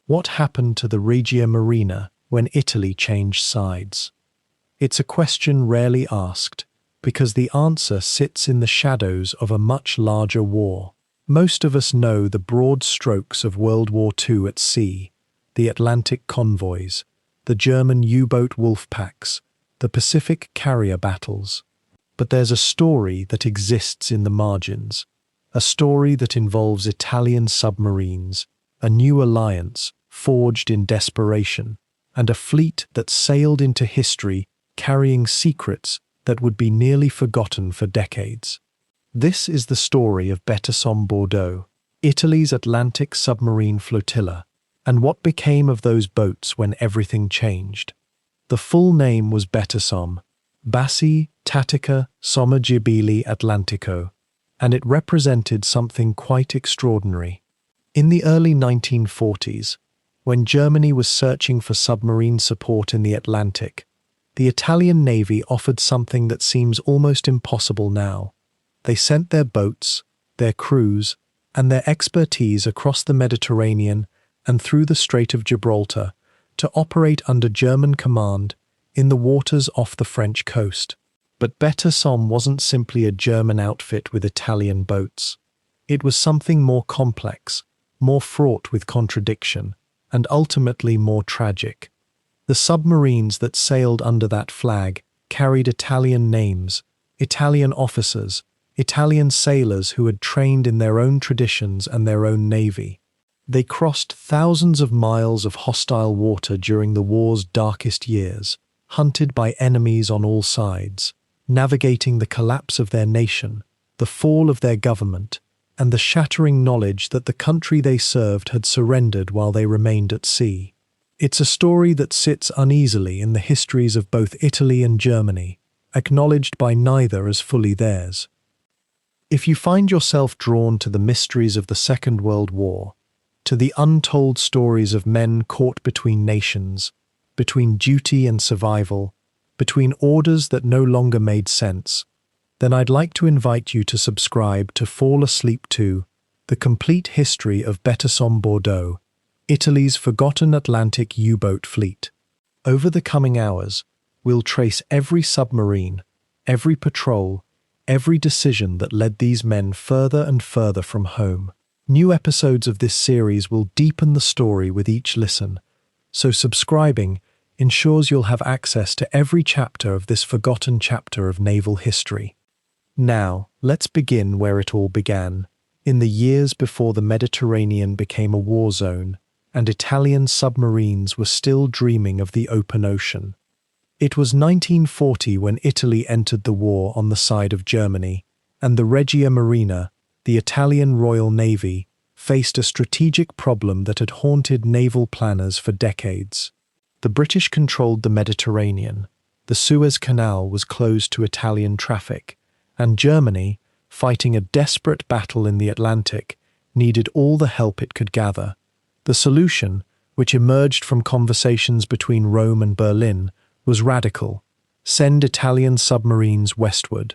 What happened to the Regia Marina when Italy changed sides? It's a question rarely asked, because the answer sits in the shadows of a much larger war. Most of us know the broad strokes of World War II at sea, the Atlantic convoys, the German U-boat wolf packs, the Pacific carrier battles. But there's a story that exists in the margins, a story that involves Italian submarines, a new alliance forged in desperation, and a fleet that sailed into history carrying secrets that would be nearly forgotten for decades. This is the story of BETASOM Bordeaux, Italy's Atlantic submarine flotilla, and what became of those boats when everything changed. The full name was BETASOM, Bassi Tattica Sommergibili Atlantico, and it represented something quite extraordinary. In the early 1940s, when Germany was searching for submarine support in the Atlantic, the Italian Navy offered something that seems almost impossible now. They sent their boats, their crews, and their expertise across the Mediterranean and through the Strait of Gibraltar to operate under German command in the waters off the French coast. But BETASOM wasn't simply a German outfit with Italian boats. It was something more complex, more fraught with contradiction, and ultimately more tragic. The submarines that sailed under that flag carried Italian names, Italian officers, Italian sailors who had trained in their own traditions and their own navy. They crossed thousands of miles of hostile water during the war's darkest years, hunted by enemies on all sides, navigating the collapse of their nation, the fall of their government, and the shattering knowledge that the country they served had surrendered while they remained at sea. It's a story that sits uneasily in the histories of both Italy and Germany, acknowledged by neither as fully theirs. If you find yourself drawn to the mysteries of the Second World War, to the untold stories of men caught between nations, between duty and survival, between orders that no longer made sense, then I'd like to invite you to subscribe to Fall Asleep to The Complete History of BETASOM Bordeaux, Italy's forgotten Atlantic U-boat fleet. Over the coming hours, we'll trace every submarine, every patrol, every decision that led these men further and further from home. New episodes of this series will deepen the story with each listen, so subscribing ensures you'll have access to every chapter of this forgotten chapter of naval history. Now, let's begin where it all began, in the years before the Mediterranean became a war zone, and Italian submarines were still dreaming of the open ocean. It was 1940 when Italy entered the war on the side of Germany, and the Regia Marina, the Italian Royal Navy, faced a strategic problem that had haunted naval planners for decades. The British controlled the Mediterranean, the Suez Canal was closed to Italian traffic, and Germany, fighting a desperate battle in the Atlantic, needed all the help it could gather. The solution, which emerged from conversations between Rome and Berlin, was radical: send Italian submarines westward.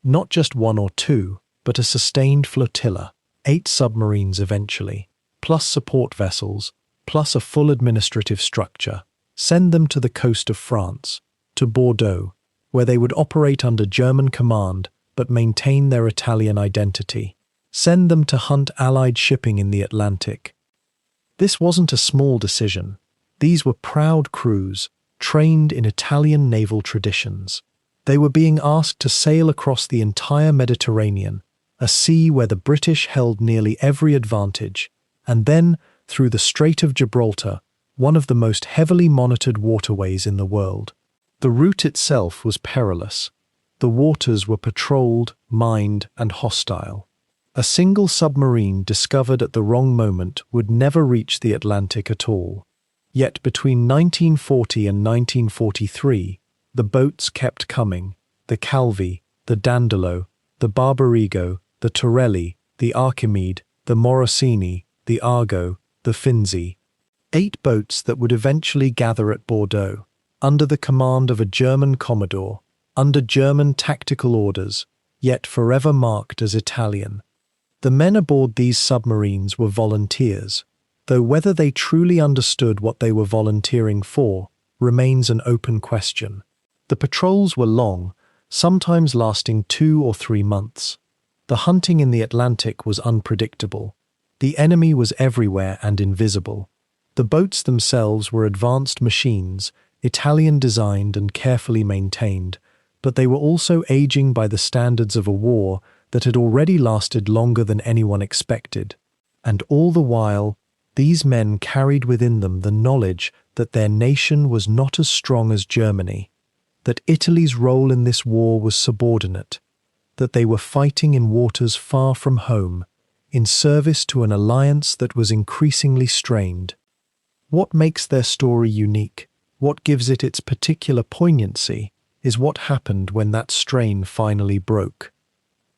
Not just one or two, but a sustained flotilla, 8 submarines eventually, plus support vessels, plus a full administrative structure. Send them to the coast of France, to Bordeaux, where they would operate under German command but maintain their Italian identity. Send them to hunt Allied shipping in the Atlantic. This wasn't a small decision. These were proud crews, trained in Italian naval traditions. They were being asked to sail across the entire Mediterranean, a sea where the British held nearly every advantage, and then through the Strait of Gibraltar, one of the most heavily monitored waterways in the world. The route itself was perilous. The waters were patrolled, mined, and hostile. A single submarine discovered at the wrong moment would never reach the Atlantic at all. Yet between 1940 and 1943, the boats kept coming: the Calvi, the Dandolo, the Barbarigo, the Torelli, the Archimede, the Morosini, the Argo, the Finzi. 8 boats that would eventually gather at Bordeaux, under the command of a German commodore, under German tactical orders, yet forever marked as Italian. The men aboard these submarines were volunteers. though whether they truly understood what they were volunteering for remains an open question. The patrols were long, sometimes lasting 2 or 3 months. The hunting in the Atlantic was unpredictable. The enemy was everywhere and invisible. The boats themselves were advanced machines, Italian-designed and carefully maintained, but they were also aging by the standards of a war that had already lasted longer than anyone expected. And all the while, these men carried within them the knowledge that their nation was not as strong as Germany, that Italy's role in this war was subordinate, that they were fighting in waters far from home, in service to an alliance that was increasingly strained. What makes their story unique, what gives it its particular poignancy, is what happened when that strain finally broke.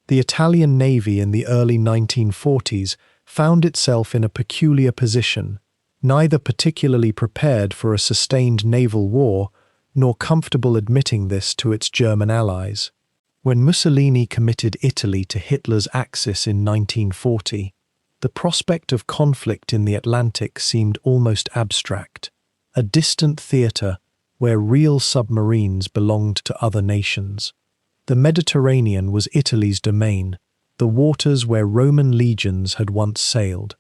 The Italian Navy in the early 1940s found itself in a peculiar position, neither particularly prepared for a sustained naval war, nor comfortable admitting this to its German allies. When Mussolini committed Italy to Hitler's Axis in 1940, the prospect of conflict in the Atlantic seemed almost abstract, a distant theatre where real submarines belonged to other nations. The Mediterranean was Italy's domain, the waters where Roman legions had once sailed.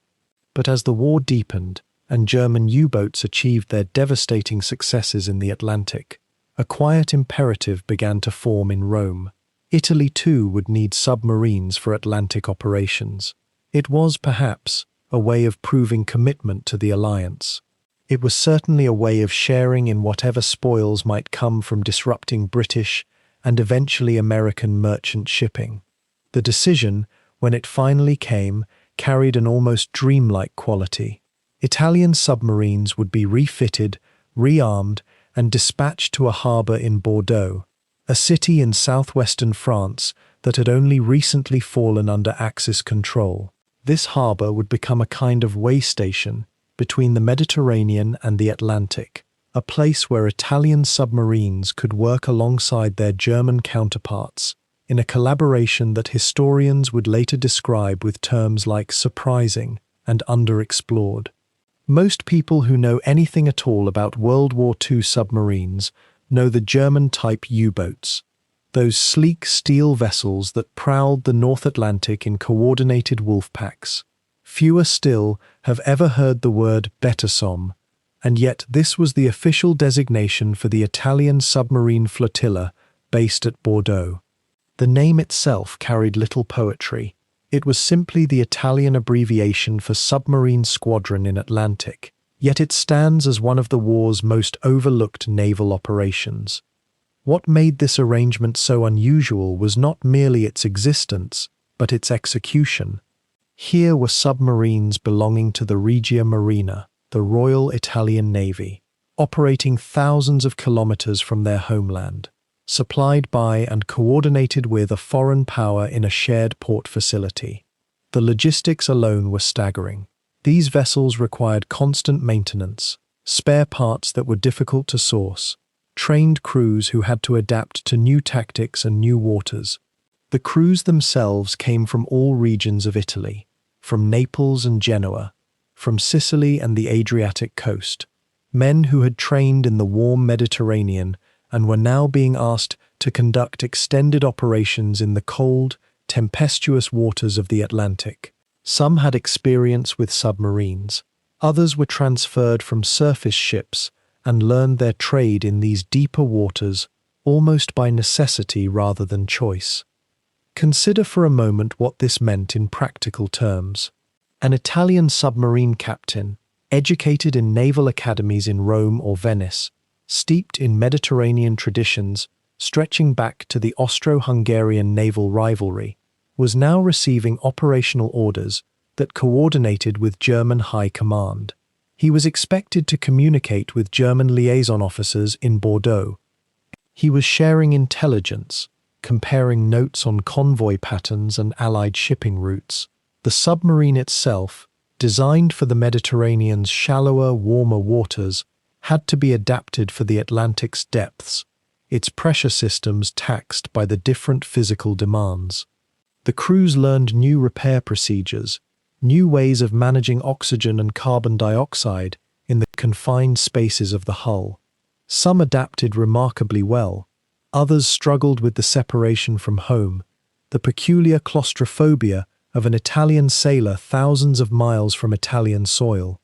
But as the war deepened and German U-boats achieved their devastating successes in the Atlantic, a quiet imperative began to form in Rome. Italy too would need submarines for Atlantic operations. It was, perhaps, a way of proving commitment to the alliance. It was certainly a way of sharing in whatever spoils might come from disrupting British and eventually American merchant shipping. The decision, when it finally came, carried an almost dreamlike quality. Italian submarines would be refitted, rearmed, and dispatched to a harbour in Bordeaux, a city in southwestern France that had only recently fallen under Axis control. This harbour would become a kind of way station between the Mediterranean and the Atlantic, a place where Italian submarines could work alongside their German counterparts in a collaboration that historians would later describe with terms like surprising and underexplored. Most people who know anything at all about World War II submarines know the German-type U-boats, those sleek steel vessels that prowled the North Atlantic in coordinated wolf packs. Fewer still have ever heard the word BETASOM, and yet this was the official designation for the Italian submarine flotilla based at Bordeaux. The name itself carried little poetry. It was simply the Italian abbreviation for Submarine Squadron in Atlantic, yet it stands as one of the war's most overlooked naval operations. What made this arrangement so unusual was not merely its existence, but its execution. Here were submarines belonging to the Regia Marina, the Royal Italian Navy, operating thousands of kilometers from their homeland, supplied by and coordinated with a foreign power in a shared port facility. The logistics alone were staggering. These vessels required constant maintenance, spare parts that were difficult to source, trained crews who had to adapt to new tactics and new waters. The crews themselves came from all regions of Italy, from Naples and Genoa, from Sicily and the Adriatic coast, men who had trained in the warm Mediterranean and were now being asked to conduct extended operations in the cold, tempestuous waters of the Atlantic. Some had experience with submarines, others were transferred from surface ships and learned their trade in these deeper waters almost by necessity rather than choice. Consider for a moment what this meant in practical terms. An Italian submarine captain, educated in naval academies in Rome or Venice, steeped in Mediterranean traditions stretching back to the Austro-Hungarian naval rivalry, was now receiving operational orders that coordinated with German high command. He was expected to communicate with German liaison officers in Bordeaux. He was sharing intelligence, comparing notes on convoy patterns and Allied shipping routes. The submarine itself, designed for the Mediterranean's shallower, warmer waters, had to be adapted for the Atlantic's depths, its pressure systems taxed by the different physical demands. The crews learned new repair procedures, new ways of managing oxygen and carbon dioxide in the confined spaces of the hull. Some adapted remarkably well, others struggled with the separation from home, the peculiar claustrophobia of an Italian sailor thousands of miles from Italian soil.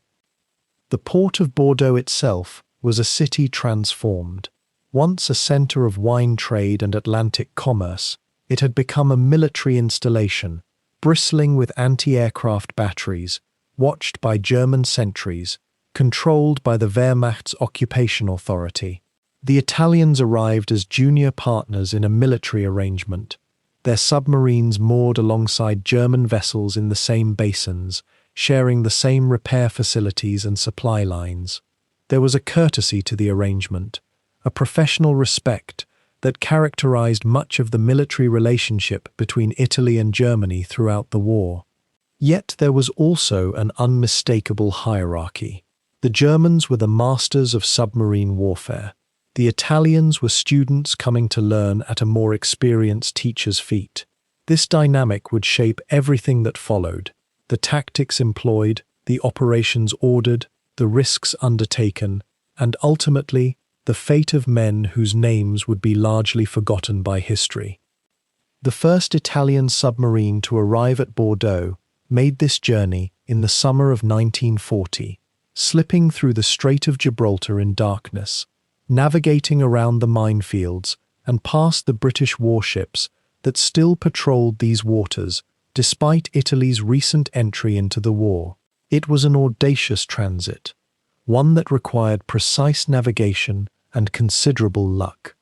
The port of Bordeaux itself was a city transformed. Once a center of wine trade and Atlantic commerce, it had become a military installation, bristling with anti-aircraft batteries, watched by German sentries, controlled by the Wehrmacht's occupation authority. The Italians arrived as junior partners in a military arrangement, their submarines moored alongside German vessels in the same basins, sharing the same repair facilities and supply lines. There was a courtesy to the arrangement, a professional respect that characterized much of the military relationship between Italy and Germany throughout the war. Yet there was also an unmistakable hierarchy. The Germans were the masters of submarine warfare. The Italians were students coming to learn at a more experienced teacher's feet. This dynamic would shape everything that followed: the tactics employed, the operations ordered, the risks undertaken, and ultimately, the fate of men whose names would be largely forgotten by history. The first Italian submarine to arrive at Bordeaux made this journey in the summer of 1940, slipping through the Strait of Gibraltar in darkness, navigating around the minefields and past the British warships that still patrolled these waters despite Italy's recent entry into the war. It was an audacious transit, one that required precise navigation and considerable luck.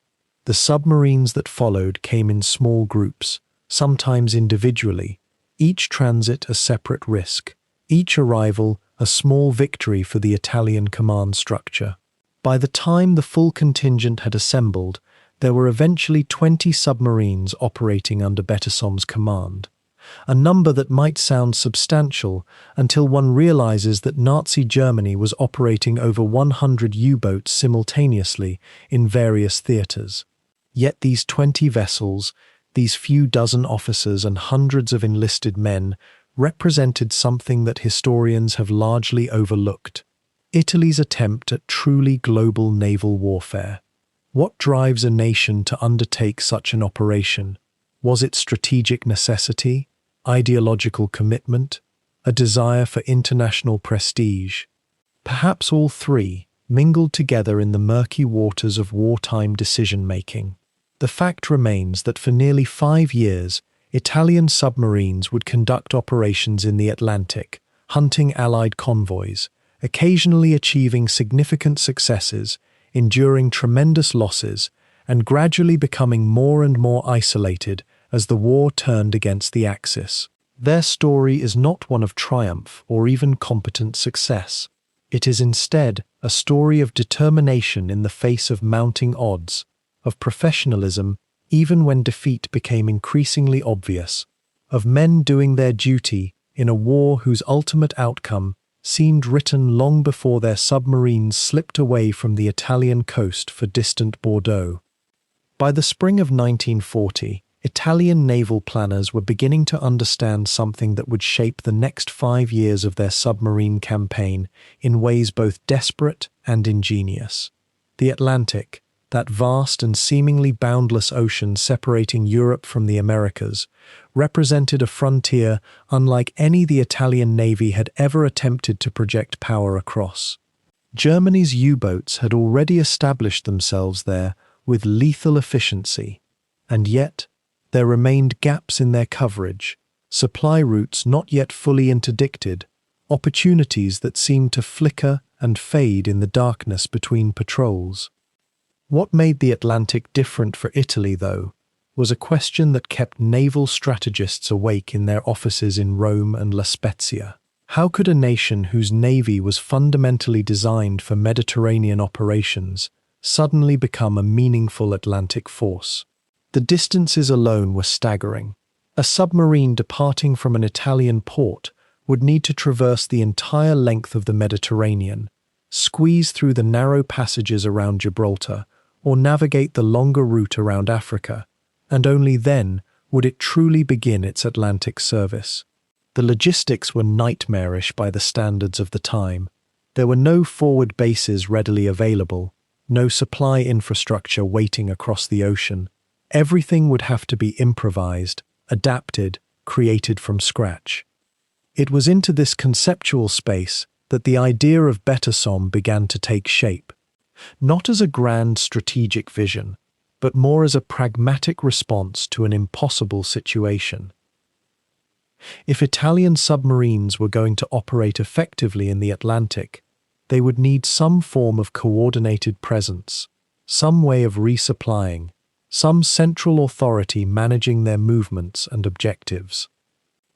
The submarines that followed came in small groups, sometimes individually, each transit a separate risk, each arrival a small victory for the Italian command structure. By the time the full contingent had assembled, there were eventually 20 submarines operating under BETASOM's command, a number that might sound substantial until one realizes that Nazi Germany was operating over 100 U-boats simultaneously in various theaters. Yet these 20 vessels, these few dozen officers and hundreds of enlisted men, represented something that historians have largely overlooked: Italy's attempt at truly global naval warfare. What drives a nation to undertake such an operation? Was it strategic necessity, ideological commitment, a desire for international prestige? Perhaps all three, mingled together in the murky waters of wartime decision-making. The fact remains that for nearly 5 years, Italian submarines would conduct operations in the Atlantic, hunting Allied convoys, occasionally achieving significant successes, enduring tremendous losses, and gradually becoming more and more isolated as the war turned against the Axis. Their story is not one of triumph or even competent success. It is instead a story of determination in the face of mounting odds, of professionalism even when defeat became increasingly obvious, of men doing their duty in a war whose ultimate outcome seemed written long before their submarines slipped away from the Italian coast for distant Bordeaux. By the spring of 1940, Italian naval planners were beginning to understand something that would shape the next 5 years of their submarine campaign in ways both desperate and ingenious. The Atlantic, that vast and seemingly boundless ocean separating Europe from the Americas, represented a frontier unlike any the Italian Navy had ever attempted to project power across. Germany's U-boats had already established themselves there with lethal efficiency, and yet there remained gaps in their coverage, supply routes not yet fully interdicted, opportunities that seemed to flicker and fade in the darkness between patrols. What made the Atlantic different for Italy, though, was a question that kept naval strategists awake in their offices in Rome and La Spezia. How could a nation whose navy was fundamentally designed for Mediterranean operations suddenly become a meaningful Atlantic force? The distances alone were staggering. A submarine departing from an Italian port would need to traverse the entire length of the Mediterranean, squeeze through the narrow passages around Gibraltar, or navigate the longer route around Africa, and only then would it truly begin its Atlantic service. The logistics were nightmarish by the standards of the time. There were no forward bases readily available, no supply infrastructure waiting across the ocean. Everything would have to be improvised, adapted, created from scratch. It was into this conceptual space that the idea of BETASOM began to take shape, not as a grand strategic vision, but more as a pragmatic response to an impossible situation. If Italian submarines were going to operate effectively in the Atlantic, they would need some form of coordinated presence, some way of resupplying, some central authority managing their movements and objectives.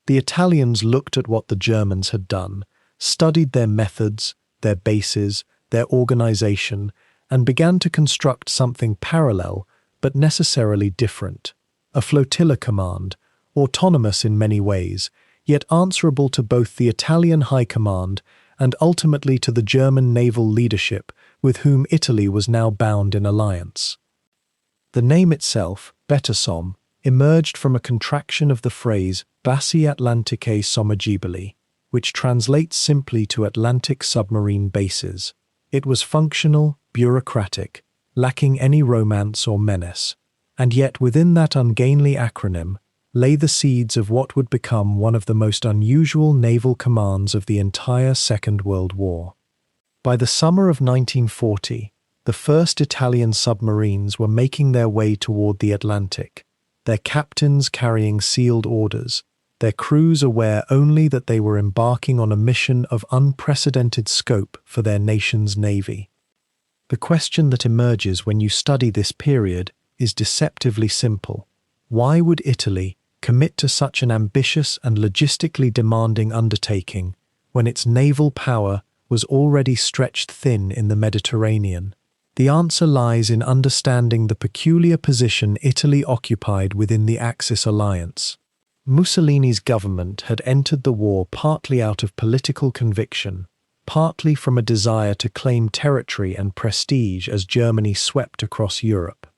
The Italians looked at what the Germans had done, studied their methods, their bases, their organization, and began to construct something parallel but necessarily different. A flotilla command, autonomous in many ways, yet answerable to both the Italian High Command and ultimately to the German naval leadership with whom Italy was now bound in alliance. The name itself, BETASOM, emerged from a contraction of the phrase Bassi Atlantiche Sommergibili, which translates simply to Atlantic submarine bases. It was functional, bureaucratic, lacking any romance or menace, and yet within that ungainly acronym lay the seeds of what would become one of the most unusual naval commands of the entire Second World War. By the summer of 1940, the first Italian submarines were making their way toward the Atlantic, their captains carrying sealed orders, their crews aware only that they were embarking on a mission of unprecedented scope for their nation's navy. The question that emerges when you study this period is deceptively simple. Why would Italy commit to such an ambitious and logistically demanding undertaking when its naval power was already stretched thin in the Mediterranean? The answer lies in understanding the peculiar position Italy occupied within the Axis alliance. Mussolini's government had entered the war partly out of political conviction, partly from a desire to claim territory and prestige as Germany swept across Europe.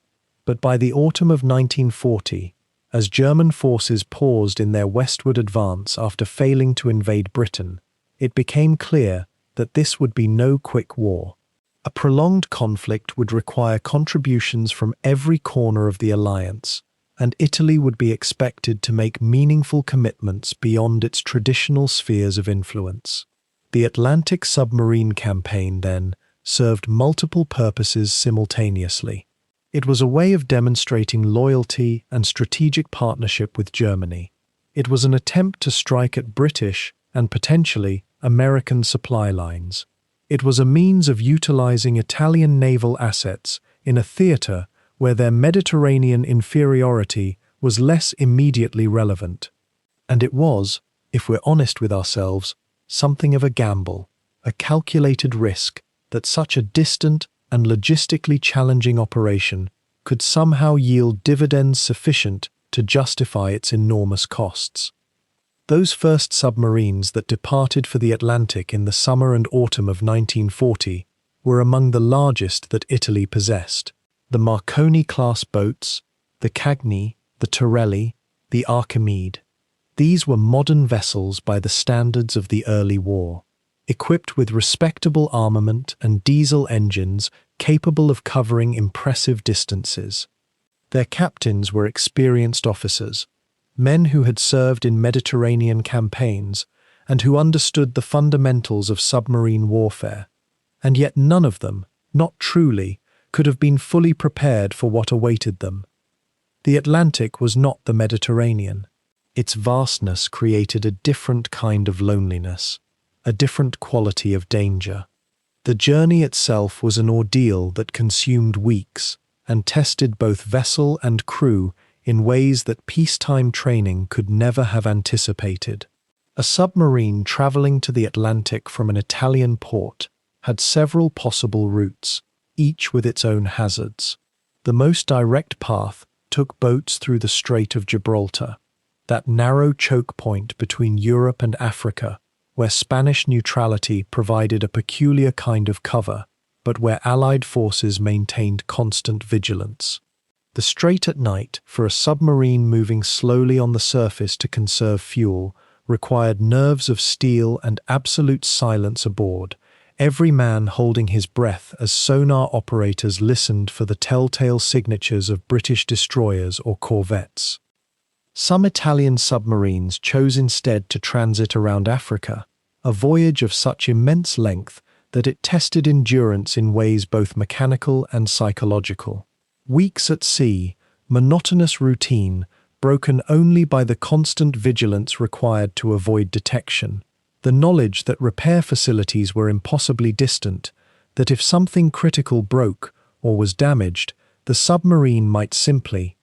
But by the autumn of 1940, as German forces paused in their westward advance after failing to invade Britain, it became clear that this would be no quick war. A prolonged conflict would require contributions from every corner of the alliance, and Italy would be expected to make meaningful commitments beyond its traditional spheres of influence. The Atlantic submarine campaign, then, served multiple purposes simultaneously. It was a way of demonstrating loyalty and strategic partnership with Germany. It was an attempt to strike at British and potentially American supply lines. It was a means of utilizing Italian naval assets in a theater where their Mediterranean inferiority was immediately immediately relevant. And it was, if we're honest with ourselves, something of a gamble, a calculated risk that such a distant and logistically challenging operation could somehow yield dividends sufficient to justify its enormous costs. Those first submarines that departed for the Atlantic in the summer and autumn of 1940 were among the largest that Italy possessed. The Marconi-class boats, the Cagni, the Torelli, the Archimede. These were modern vessels by the standards of the early war, equipped with respectable armament and diesel engines capable of covering impressive distances. Their captains were experienced officers, men who had served in Mediterranean campaigns and who understood the fundamentals of submarine warfare, and yet none of them, not truly, could have been fully prepared for what awaited them. The Atlantic was not the Mediterranean. Its vastness created a different kind of loneliness, a different quality of danger. The journey itself was an ordeal that consumed weeks and tested both vessel and crew in ways that peacetime training could never have anticipated. A submarine traveling to the Atlantic from an Italian port had several possible routes, each with its own hazards. The most direct path took boats through the Strait of Gibraltar, that narrow choke point between Europe and Africa, where Spanish neutrality provided a peculiar kind of cover, but where Allied forces maintained constant vigilance. The strait at night, for a submarine moving slowly on the surface to conserve fuel, required nerves of steel and absolute silence aboard, every man holding his breath as sonar operators listened for the telltale signatures of British destroyers or corvettes. Some Italian submarines chose instead to transit around Africa, a voyage of such immense length that it tested endurance in ways both mechanical and psychological. Weeks at sea, monotonous routine, broken only by the constant vigilance required to avoid detection, the knowledge that repair facilities were impossibly distant, that if something critical broke or was damaged, the submarine might simply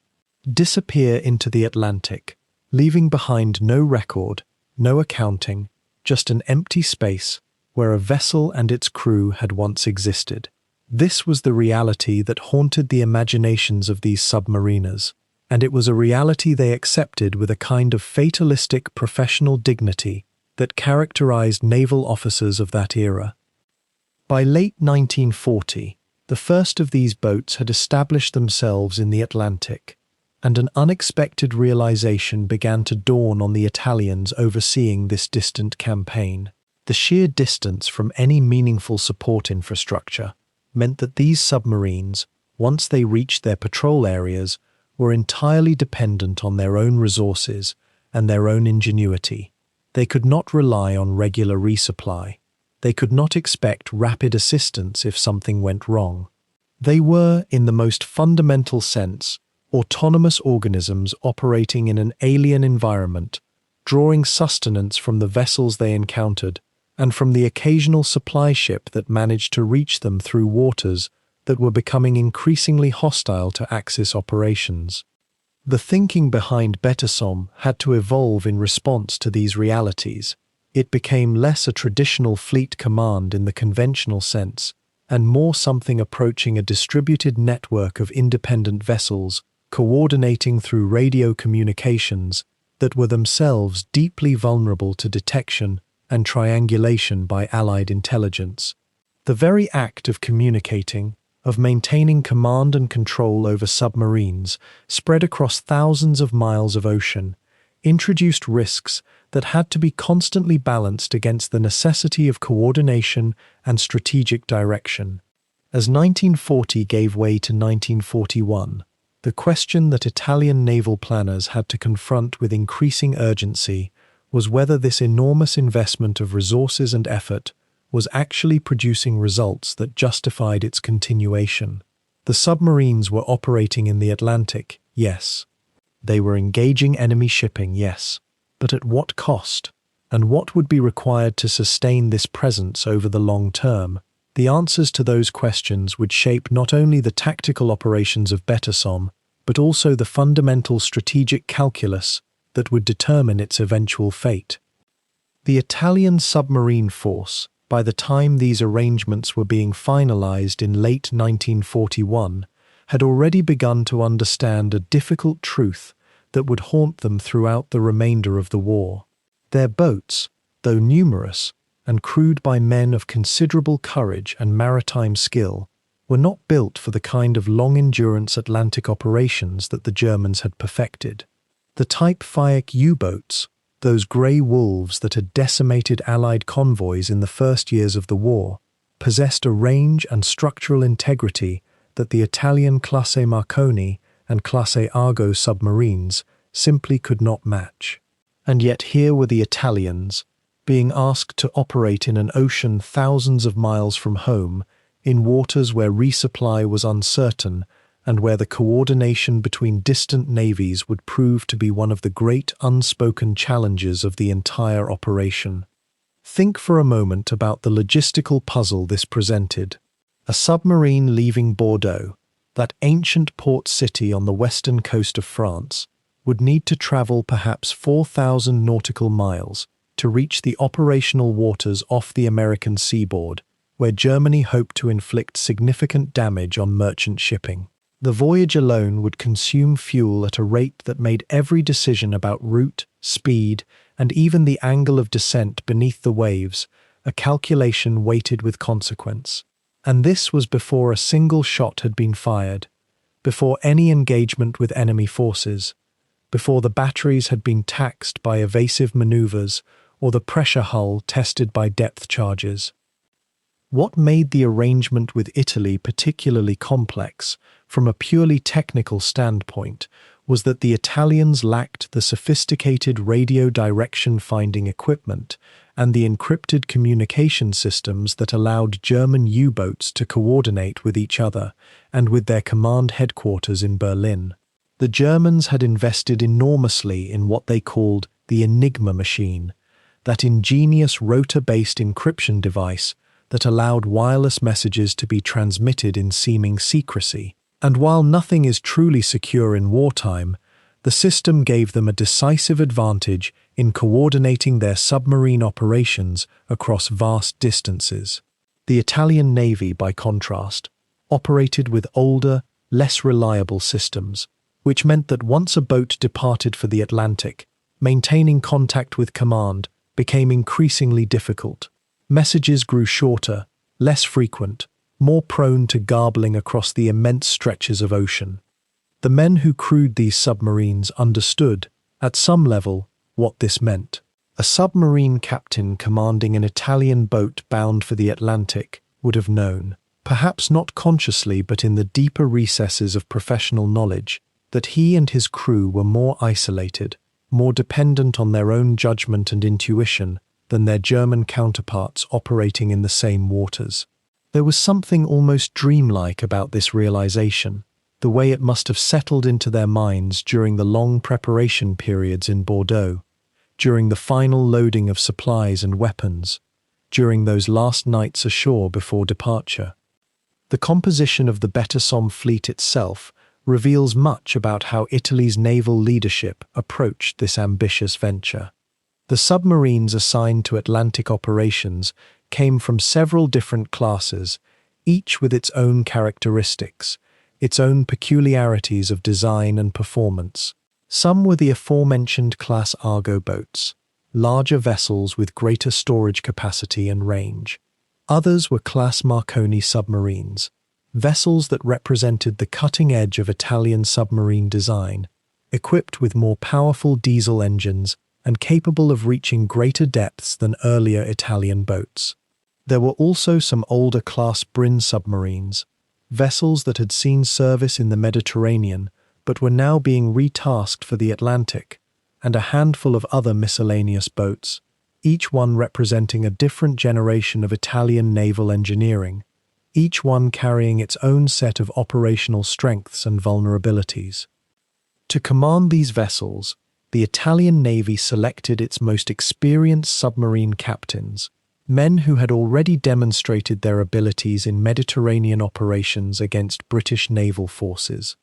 disappear into the Atlantic, leaving behind no record, no accounting, just an empty space where a vessel and its crew had once existed. This was the reality that haunted the imaginations of these submariners, and it was a reality they accepted with a kind of fatalistic professional dignity that characterized naval officers of that era. By late 1940, the first of these boats had established themselves in the Atlantic, and an unexpected realization began to dawn on the Italians overseeing this distant campaign. The sheer distance from any meaningful support infrastructure meant that these submarines, once they reached their patrol areas, were entirely dependent on their own resources and their own ingenuity. They could not rely on regular resupply. They could not expect rapid assistance if something went wrong. They were, in the most fundamental sense, autonomous organisms operating in an alien environment, drawing sustenance from the vessels they encountered and from the occasional supply ship that managed to reach them through waters that were becoming increasingly hostile to Axis operations. The thinking behind BETASOM had to evolve in response to these realities. It became less a traditional fleet command in the conventional sense, and more something approaching a distributed network of independent vessels coordinating through radio communications that were themselves deeply vulnerable to detection and triangulation by Allied intelligence. The very act of communicating, of maintaining command and control over submarines spread across thousands of miles of ocean, introduced risks that had to be constantly balanced against the necessity of coordination and strategic direction. As 1940 gave way to 1941, the question that Italian naval planners had to confront with increasing urgency was whether this enormous investment of resources and effort was actually producing results that justified its continuation. The submarines were operating in the Atlantic, yes. They were engaging enemy shipping, yes. But at what cost? And what would be required to sustain this presence over the long term? The answers to those questions would shape not only the tactical operations of BETASOM, but also the fundamental strategic calculus that would determine its eventual fate. The Italian submarine force, by the time these arrangements were being finalized in late 1941, had already begun to understand a difficult truth that would haunt them throughout the remainder of the war. Their boats, though numerous and crewed by men of considerable courage and maritime skill, were not built for the kind of long-endurance Atlantic operations that the Germans had perfected. The Type Fayek U-boats, those grey wolves that had decimated Allied convoys in the first years of the war, possessed a range and structural integrity that the Italian Classe Marconi and Classe Argo submarines simply could not match. And yet here were the Italians, being asked to operate in an ocean thousands of miles from home, in waters where resupply was uncertain and where the coordination between distant navies would prove to be one of the great unspoken challenges of the entire operation. Think for a moment about the logistical puzzle this presented. A submarine leaving Bordeaux, that ancient port city on the western coast of France, would need to travel perhaps 4,000 nautical miles to reach the operational waters off the American seaboard, where Germany hoped to inflict significant damage on merchant shipping. The voyage alone would consume fuel at a rate that made every decision about route, speed, and even the angle of descent beneath the waves a calculation weighted with consequence. And this was before a single shot had been fired, before any engagement with enemy forces, before the batteries had been taxed by evasive maneuvers or the pressure hull tested by depth charges. What made the arrangement with Italy particularly complex, from a purely technical standpoint, was that the Italians lacked the sophisticated radio direction-finding equipment and the encrypted communication systems that allowed German U-boats to coordinate with each other and with their command headquarters in Berlin. The Germans had invested enormously in what they called the Enigma machine, that ingenious rotor-based encryption device that allowed wireless messages to be transmitted in seeming secrecy. And while nothing is truly secure in wartime, the system gave them a decisive advantage in coordinating their submarine operations across vast distances. The Italian Navy, by contrast, operated with older, less reliable systems, which meant that once a boat departed for the Atlantic, maintaining contact with command became increasingly difficult. Messages grew shorter, less frequent, more prone to garbling across the immense stretches of ocean. The men who crewed these submarines understood, at some level, what this meant. A submarine captain commanding an Italian boat bound for the Atlantic would have known, perhaps not consciously but in the deeper recesses of professional knowledge, that he and his crew were more isolated, more dependent on their own judgment and intuition than their German counterparts operating in the same waters. There was something almost dreamlike about this realization, the way it must have settled into their minds during the long preparation periods in Bordeaux, during the final loading of supplies and weapons, during those last nights ashore before departure. The composition of the BETASOM fleet itself reveals much about how Italy's naval leadership approached this ambitious venture. The submarines assigned to Atlantic operations came from several different classes, each with its own characteristics, its own peculiarities of design and performance. Some were the aforementioned Class Argo boats, larger vessels with greater storage capacity and range. Others were Class Marconi submarines, vessels that represented the cutting edge of Italian submarine design, equipped with more powerful diesel engines and capable of reaching greater depths than earlier Italian boats. There were also some older Class Brin submarines, vessels that had seen service in the Mediterranean but were now being retasked for the Atlantic, and a handful of other miscellaneous boats, each one representing a different generation of Italian naval engineering, each one carrying its own set of operational strengths and vulnerabilities. To command these vessels, the Italian Navy selected its most experienced submarine captains, men who had already demonstrated their abilities in Mediterranean operations against British naval forces.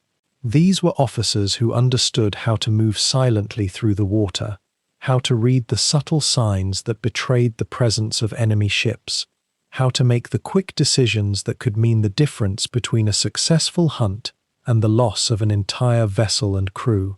These were officers who understood how to move silently through the water, how to read the subtle signs that betrayed the presence of enemy ships, how to make the quick decisions that could mean the difference between a successful hunt and the loss of an entire vessel and crew.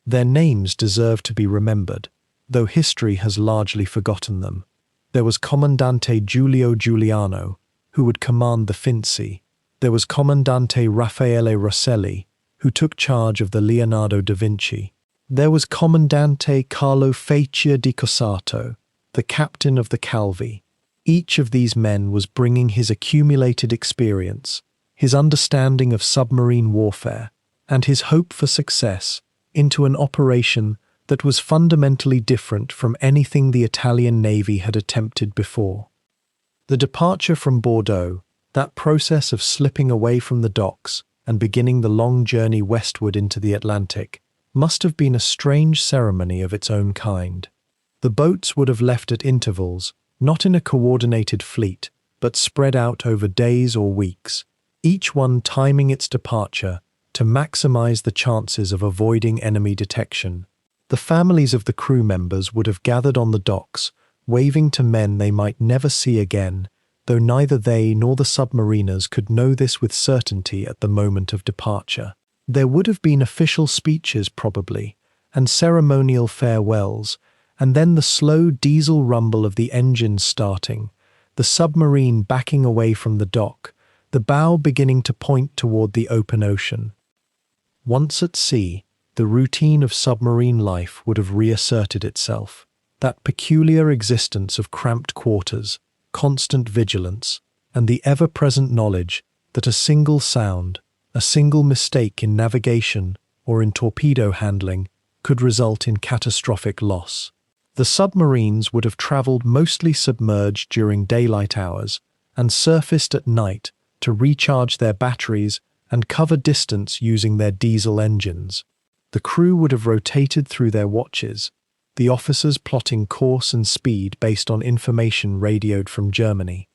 Their names deserve to be remembered, though history has largely forgotten them. There was Commandante Giulio Giuliano, who would command the Finzi. There was Commandante Raffaele Rosselli, who took charge of the Leonardo da Vinci. There was Commandante Carlo Faccia di Cossato, the captain of the Calvi. Each of these men was bringing his accumulated experience, his understanding of submarine warfare, and his hope for success into an operation that was fundamentally different from anything the Italian Navy had attempted before. The departure from Bordeaux, that process of slipping away from the docks and beginning the long journey westward into the Atlantic, must have been a strange ceremony of its own kind. The boats would have left at intervals, not in a coordinated fleet, but spread out over days or weeks, each one timing its departure to maximize the chances of avoiding enemy detection. The families of the crew members would have gathered on the docks, waving to men they might never see again, though neither they nor the submariners could know this with certainty at the moment of departure. There would have been official speeches probably, and ceremonial farewells, and then the slow diesel rumble of the engines starting, the submarine backing away from the dock, the bow beginning to point toward the open ocean. Once at sea, the routine of submarine life would have reasserted itself. That peculiar existence of cramped quarters, constant vigilance, and the ever-present knowledge that a single sound, a single mistake in navigation or in torpedo handling could result in catastrophic loss. The submarines would have traveled mostly submerged during daylight hours and surfaced at night to recharge their batteries and cover distance using their diesel engines. The crew would have rotated through their watches, the officers plotting course and speed based on information radioed from Germany,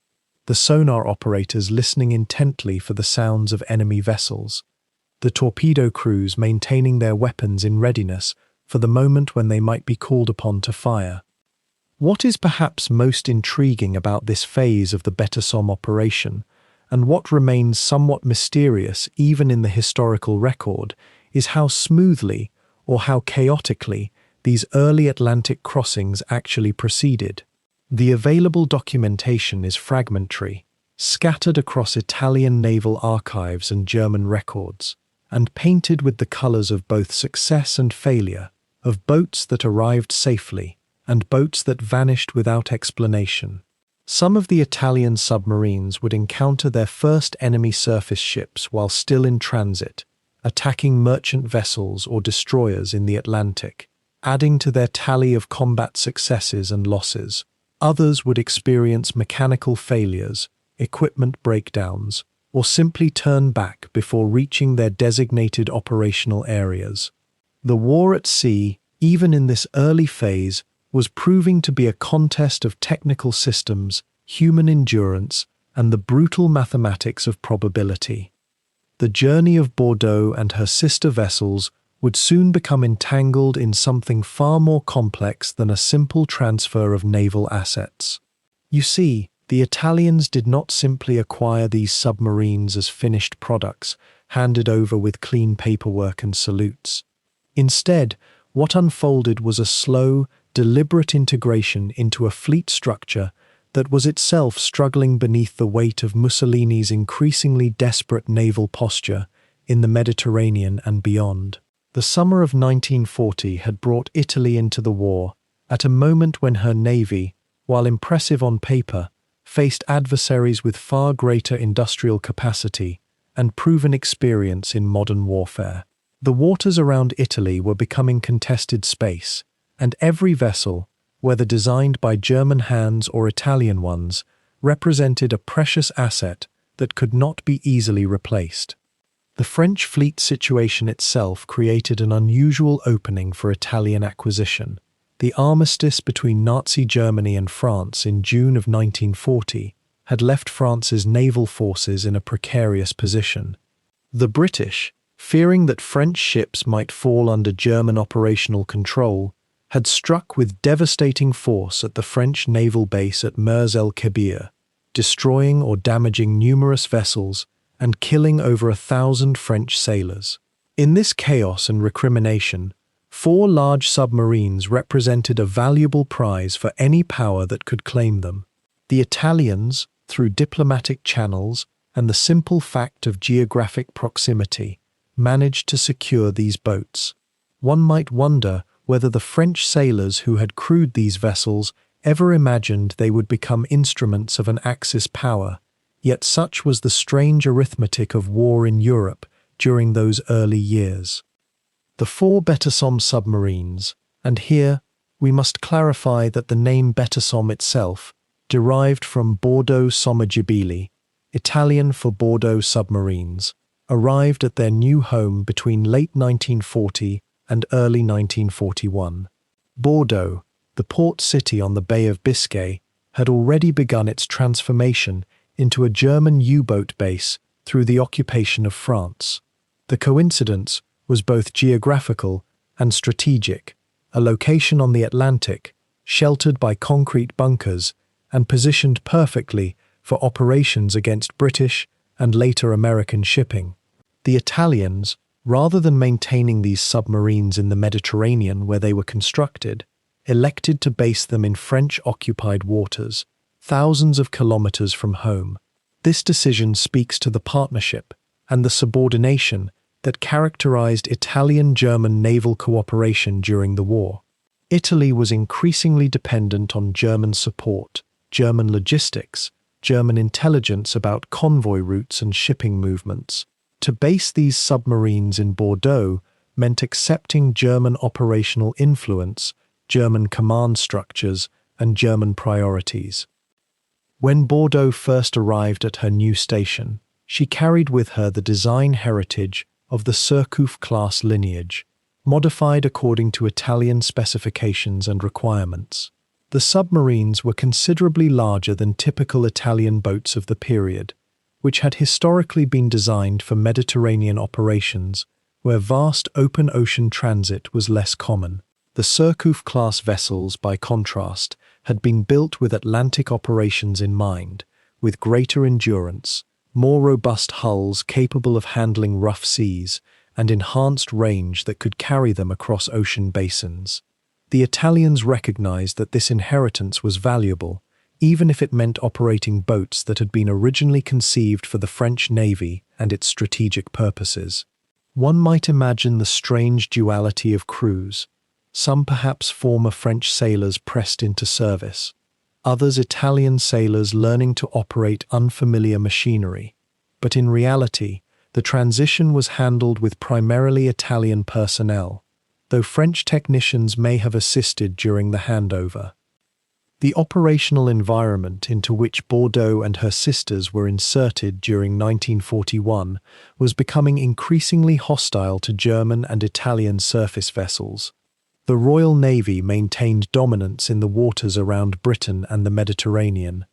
the sonar operators listening intently for the sounds of enemy vessels, the torpedo crews maintaining their weapons in readiness for the moment when they might be called upon to fire. What is perhaps most intriguing about this phase of the BETASOM operation, and what remains somewhat mysterious even in the historical record, is how smoothly or how chaotically these early Atlantic crossings actually proceeded. The available documentation is fragmentary, scattered across Italian naval archives and German records, and painted with the colors of both success and failure, of boats that arrived safely and boats that vanished without explanation. Some of the Italian submarines would encounter their first enemy surface ships while still in transit, attacking merchant vessels or destroyers in the Atlantic, adding to their tally of combat successes and losses. Others would experience mechanical failures, equipment breakdowns, or simply turn back before reaching their designated operational areas. The war at sea, even in this early phase, was proving to be a contest of technical systems, human endurance, and the brutal mathematics of probability. The journey of Bordeaux and her sister vessels would soon become entangled in something far more complex than a simple transfer of naval assets. You see, the Italians did not simply acquire these submarines as finished products, handed over with clean paperwork and salutes. Instead, what unfolded was a slow, deliberate integration into a fleet structure that was itself struggling beneath the weight of Mussolini's increasingly desperate naval posture in the Mediterranean and beyond. The summer of 1940 had brought Italy into the war at a moment when her navy, while impressive on paper, faced adversaries with far greater industrial capacity and proven experience in modern warfare. The waters around Italy were becoming contested space, and every vessel, whether designed by German hands or Italian ones, represented a precious asset that could not be easily replaced. The French fleet situation itself created an unusual opening for Italian acquisition. The armistice between Nazi Germany and France in June of 1940 had left France's naval forces in a precarious position. The British, fearing that French ships might fall under German operational control, had struck with devastating force at the French naval base at Mers el-Kebir, destroying or damaging numerous vessels and killing over 1,000 French sailors. In this chaos and recrimination, 4 large submarines represented a valuable prize for any power that could claim them. The Italians, through diplomatic channels and the simple fact of geographic proximity, managed to secure these boats. One might wonder whether the French sailors who had crewed these vessels ever imagined they would become instruments of an Axis power, yet such was the strange arithmetic of war in Europe during those early years. The 4 BETASOM submarines, and here we must clarify that the name BETASOM itself, derived from Bordeaux Sommergibili, Italian for Bordeaux submarines, arrived at their new home between late 1940 and early 1941. Bordeaux, the port city on the Bay of Biscay, had already begun its transformation into a German U-boat base through the occupation of France. The coincidence was both geographical and strategic, a location on the Atlantic, sheltered by concrete bunkers and positioned perfectly for operations against British and later American shipping. The Italians, rather than maintaining these submarines in the Mediterranean where they were constructed, elected to base them in French-occupied waters, thousands of kilometers from home. This decision speaks to the partnership and the subordination that characterized Italian-German naval cooperation during the war. Italy was increasingly dependent on German support, German logistics, German intelligence about convoy routes and shipping movements. To base these submarines in Bordeaux meant accepting German operational influence, German command structures, and German priorities. When Bordeaux first arrived at her new station, she carried with her the design heritage of the Surcouf-class lineage, modified according to Italian specifications and requirements. The submarines were considerably larger than typical Italian boats of the period, which had historically been designed for Mediterranean operations, where vast open ocean transit was less common. The Surcouf-class vessels, by contrast, had been built with Atlantic operations in mind, with greater endurance, more robust hulls capable of handling rough seas, and enhanced range that could carry them across ocean basins. The Italians recognized that this inheritance was valuable, even if it meant operating boats that had been originally conceived for the French Navy and its strategic purposes. One might imagine the strange duality of crews, some perhaps former French sailors pressed into service, others Italian sailors learning to operate unfamiliar machinery. But in reality, the transition was handled with primarily Italian personnel, though French technicians may have assisted during the handover. The operational environment into which Bordeaux and her sisters were inserted during 1941 was becoming increasingly hostile to German and Italian surface vessels. The Royal Navy maintained dominance in the waters around Britain and the Mediterranean.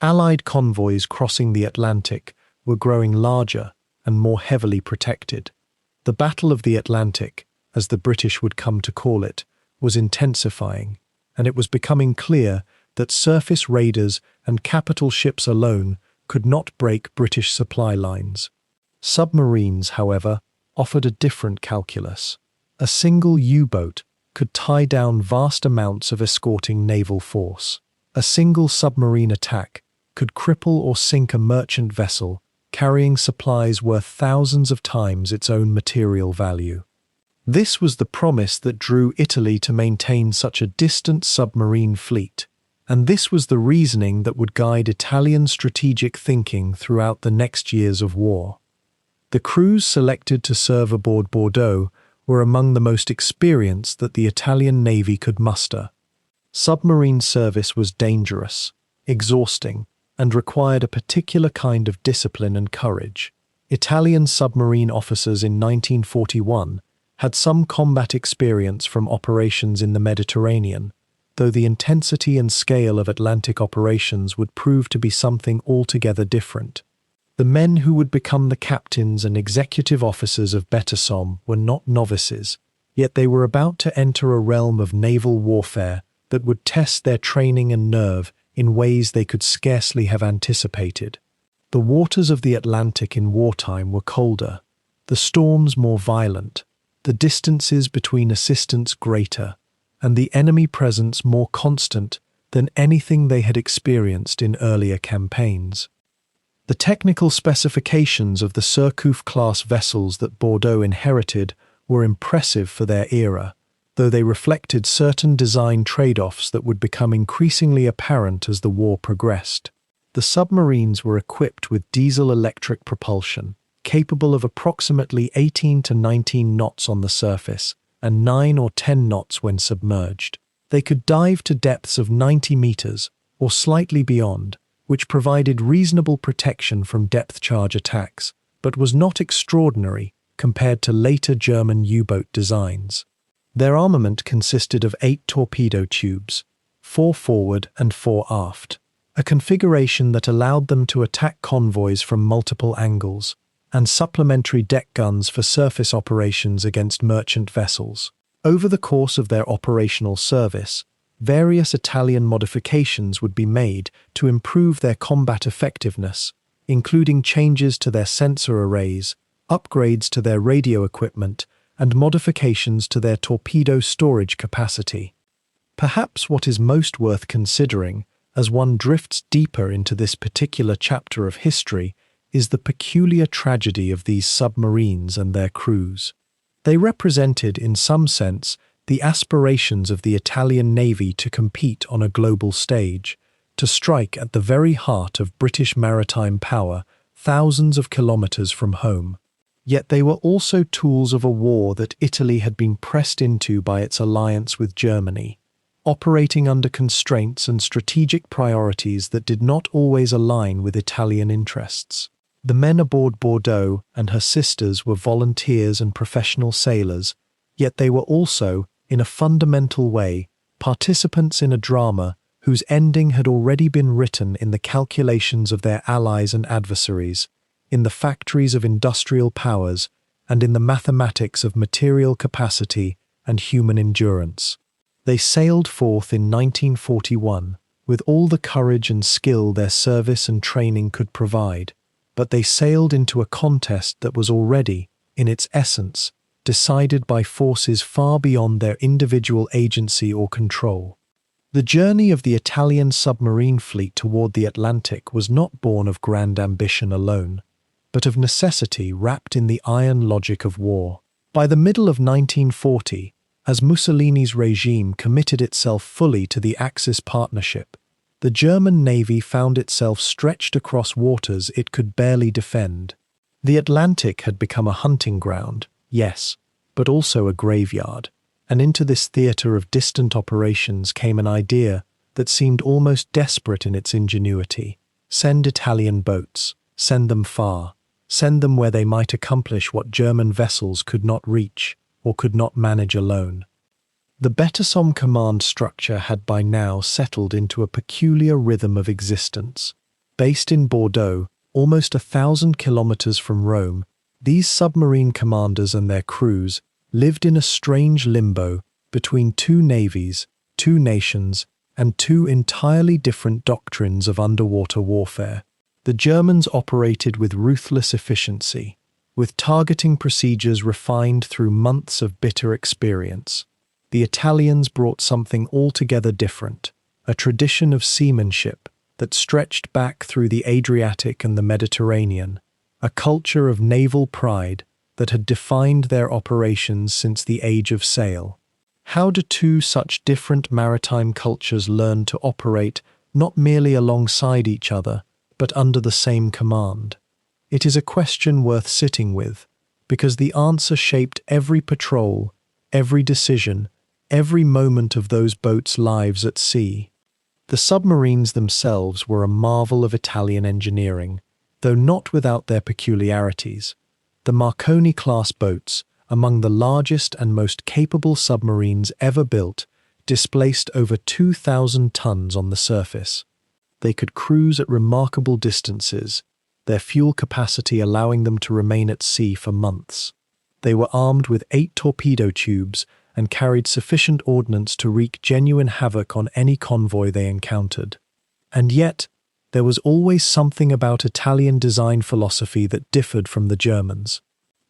Allied convoys crossing the Atlantic were growing larger and more heavily protected. The Battle of the Atlantic, as the British would come to call it, was intensifying, and it was becoming clear that surface raiders and capital ships alone could not break British supply lines. Submarines, however, offered a different calculus. A single U-boat could tie down vast amounts of escorting naval force. A single submarine attack could cripple or sink a merchant vessel carrying supplies worth thousands of times its own material value. This was the promise that drew Italy to maintain such a distant submarine fleet, and this was the reasoning that would guide Italian strategic thinking throughout the next years of war. The crews selected to serve aboard Bordeaux were among the most experienced that the Italian Navy could muster. Submarine service was dangerous, exhausting, and required a particular kind of discipline and courage. Italian submarine officers in 1941 had some combat experience from operations in the Mediterranean, though the intensity and scale of Atlantic operations would prove to be something altogether different. The men who would become the captains and executive officers of BETASOM were not novices, yet they were about to enter a realm of naval warfare that would test their training and nerve in ways they could scarcely have anticipated. The waters of the Atlantic in wartime were colder, the storms more violent, the distances between assistants greater, and the enemy presence more constant than anything they had experienced in earlier campaigns. The technical specifications of the Surcouf-class vessels that Bordeaux inherited were impressive for their era, though they reflected certain design trade-offs that would become increasingly apparent as the war progressed. The submarines were equipped with diesel-electric propulsion, capable of approximately 18 to 19 knots on the surface and 9 or 10 knots when submerged. They could dive to depths of 90 meters or slightly beyond, which provided reasonable protection from depth charge attacks, but was not extraordinary compared to later German U-boat designs. Their armament consisted of 8 torpedo tubes, 4 forward and 4 aft, a configuration that allowed them to attack convoys from multiple angles, and supplementary deck guns for surface operations against merchant vessels. Over the course of their operational service, various Italian modifications would be made to improve their combat effectiveness, including changes to their sensor arrays, upgrades to their radio equipment, and modifications to their torpedo storage capacity. Perhaps what is most worth considering, as one drifts deeper into this particular chapter of history, is the peculiar tragedy of these submarines and their crews. They represented, in some sense, the aspirations of the Italian Navy to compete on a global stage, to strike at the very heart of British maritime power, thousands of kilometers from home. Yet they were also tools of a war that Italy had been pressed into by its alliance with Germany, operating under constraints and strategic priorities that did not always align with Italian interests. The men aboard Bordeaux and her sisters were volunteers and professional sailors, yet they were also, in a fundamental way, participants in a drama whose ending had already been written in the calculations of their allies and adversaries, in the factories of industrial powers, and in the mathematics of material capacity and human endurance. They sailed forth in 1941 with all the courage and skill their service and training could provide, but they sailed into a contest that was already, in its essence, decided by forces far beyond their individual agency or control. The journey of the Italian submarine fleet toward the Atlantic was not born of grand ambition alone, but of necessity wrapped in the iron logic of war. By the middle of 1940, as Mussolini's regime committed itself fully to the Axis partnership, the German Navy found itself stretched across waters it could barely defend. The Atlantic had become a hunting ground, yes, but also a graveyard, and into this theatre of distant operations came an idea that seemed almost desperate in its ingenuity. Send Italian boats, send them far, send them where they might accomplish what German vessels could not reach or could not manage alone. The BETASOM command structure had by now settled into a peculiar rhythm of existence. Based in Bordeaux, almost 1,000 kilometers from Rome, these submarine commanders and their crews lived in a strange limbo between two navies, two nations, and two entirely different doctrines of underwater warfare. The Germans operated with ruthless efficiency, with targeting procedures refined through months of bitter experience. The Italians brought something altogether different, a tradition of seamanship that stretched back through the Adriatic and the Mediterranean, a culture of naval pride that had defined their operations since the age of sail. How do two such different maritime cultures learn to operate not merely alongside each other, but under the same command? It is a question worth sitting with, because the answer shaped every patrol, every decision, every moment of those boats' lives at sea. The submarines themselves were a marvel of Italian engineering, though not without their peculiarities. The Marconi-class boats, among the largest and most capable submarines ever built, displaced over 2,000 tons on the surface. They could cruise at remarkable distances, their fuel capacity allowing them to remain at sea for months. They were armed with 8 torpedo tubes and carried sufficient ordnance to wreak genuine havoc on any convoy they encountered. And yet, there was always something about Italian design philosophy that differed from the Germans.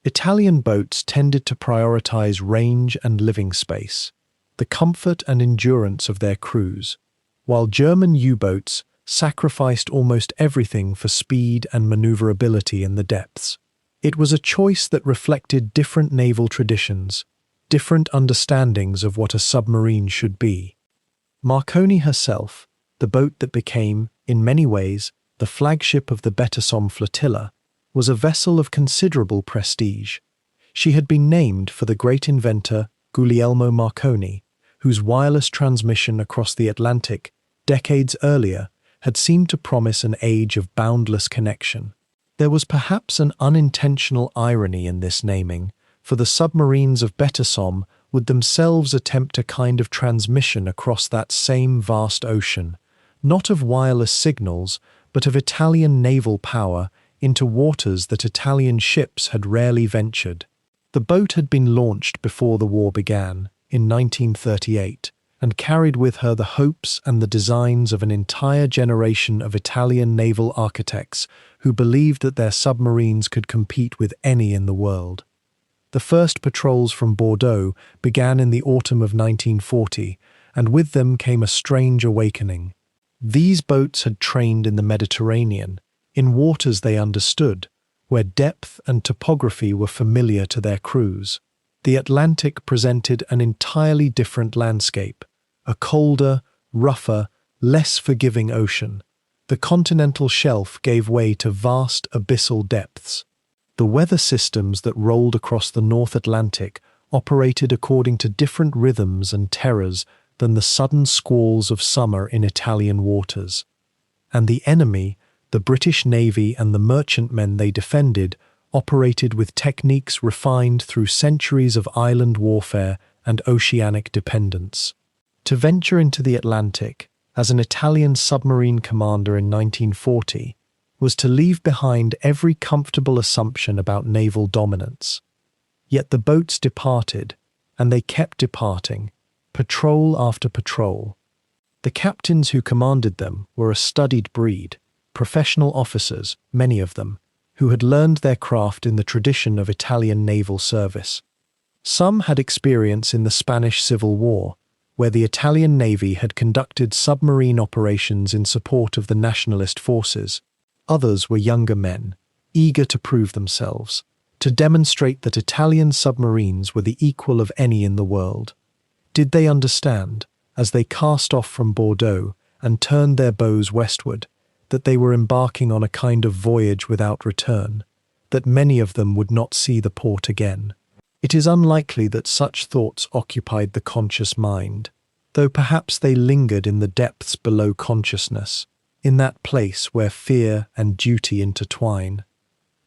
Italian boats tended to prioritize range and living space, the comfort and endurance of their crews, while German U-boats sacrificed almost everything for speed and maneuverability in the depths. It was a choice that reflected different naval traditions, different understandings of what a submarine should be. Marconi herself, the boat that became, in many ways, the flagship of the BETASOM flotilla, was a vessel of considerable prestige. She had been named for the great inventor Guglielmo Marconi, whose wireless transmission across the Atlantic, decades earlier, had seemed to promise an age of boundless connection. There was perhaps an unintentional irony in this naming, for the submarines of BETASOM would themselves attempt a kind of transmission across that same vast ocean, not of wireless signals, but of Italian naval power into waters that Italian ships had rarely ventured. The boat had been launched before the war began, in 1938, and carried with her the hopes and the designs of an entire generation of Italian naval architects who believed that their submarines could compete with any in the world. The first patrols from Bordeaux began in the autumn of 1940, and with them came a strange awakening. These boats had trained in the Mediterranean, in waters they understood, where depth and topography were familiar to their crews. The Atlantic presented an entirely different landscape, a colder, rougher, less forgiving ocean. The continental shelf gave way to vast abyssal depths. The weather systems that rolled across the North Atlantic operated according to different rhythms and terrors than the sudden squalls of summer in Italian waters. And the enemy, the British Navy and the merchantmen they defended, operated with techniques refined through centuries of island warfare and oceanic dependence. To venture into the Atlantic, as an Italian submarine commander in 1940, was to leave behind every comfortable assumption about naval dominance. Yet the boats departed, and they kept departing, patrol after patrol. The captains who commanded them were a studied breed, professional officers, many of them, who had learned their craft in the tradition of Italian naval service. Some had experience in the Spanish Civil War, where the Italian Navy had conducted submarine operations in support of the nationalist forces. Others were younger men, eager to prove themselves, to demonstrate that Italian submarines were the equal of any in the world. Did they understand, as they cast off from Bordeaux and turned their bows westward, that they were embarking on a kind of voyage without return, that many of them would not see the port again? It is unlikely that such thoughts occupied the conscious mind, though perhaps they lingered in the depths below consciousness, in that place where fear and duty intertwine.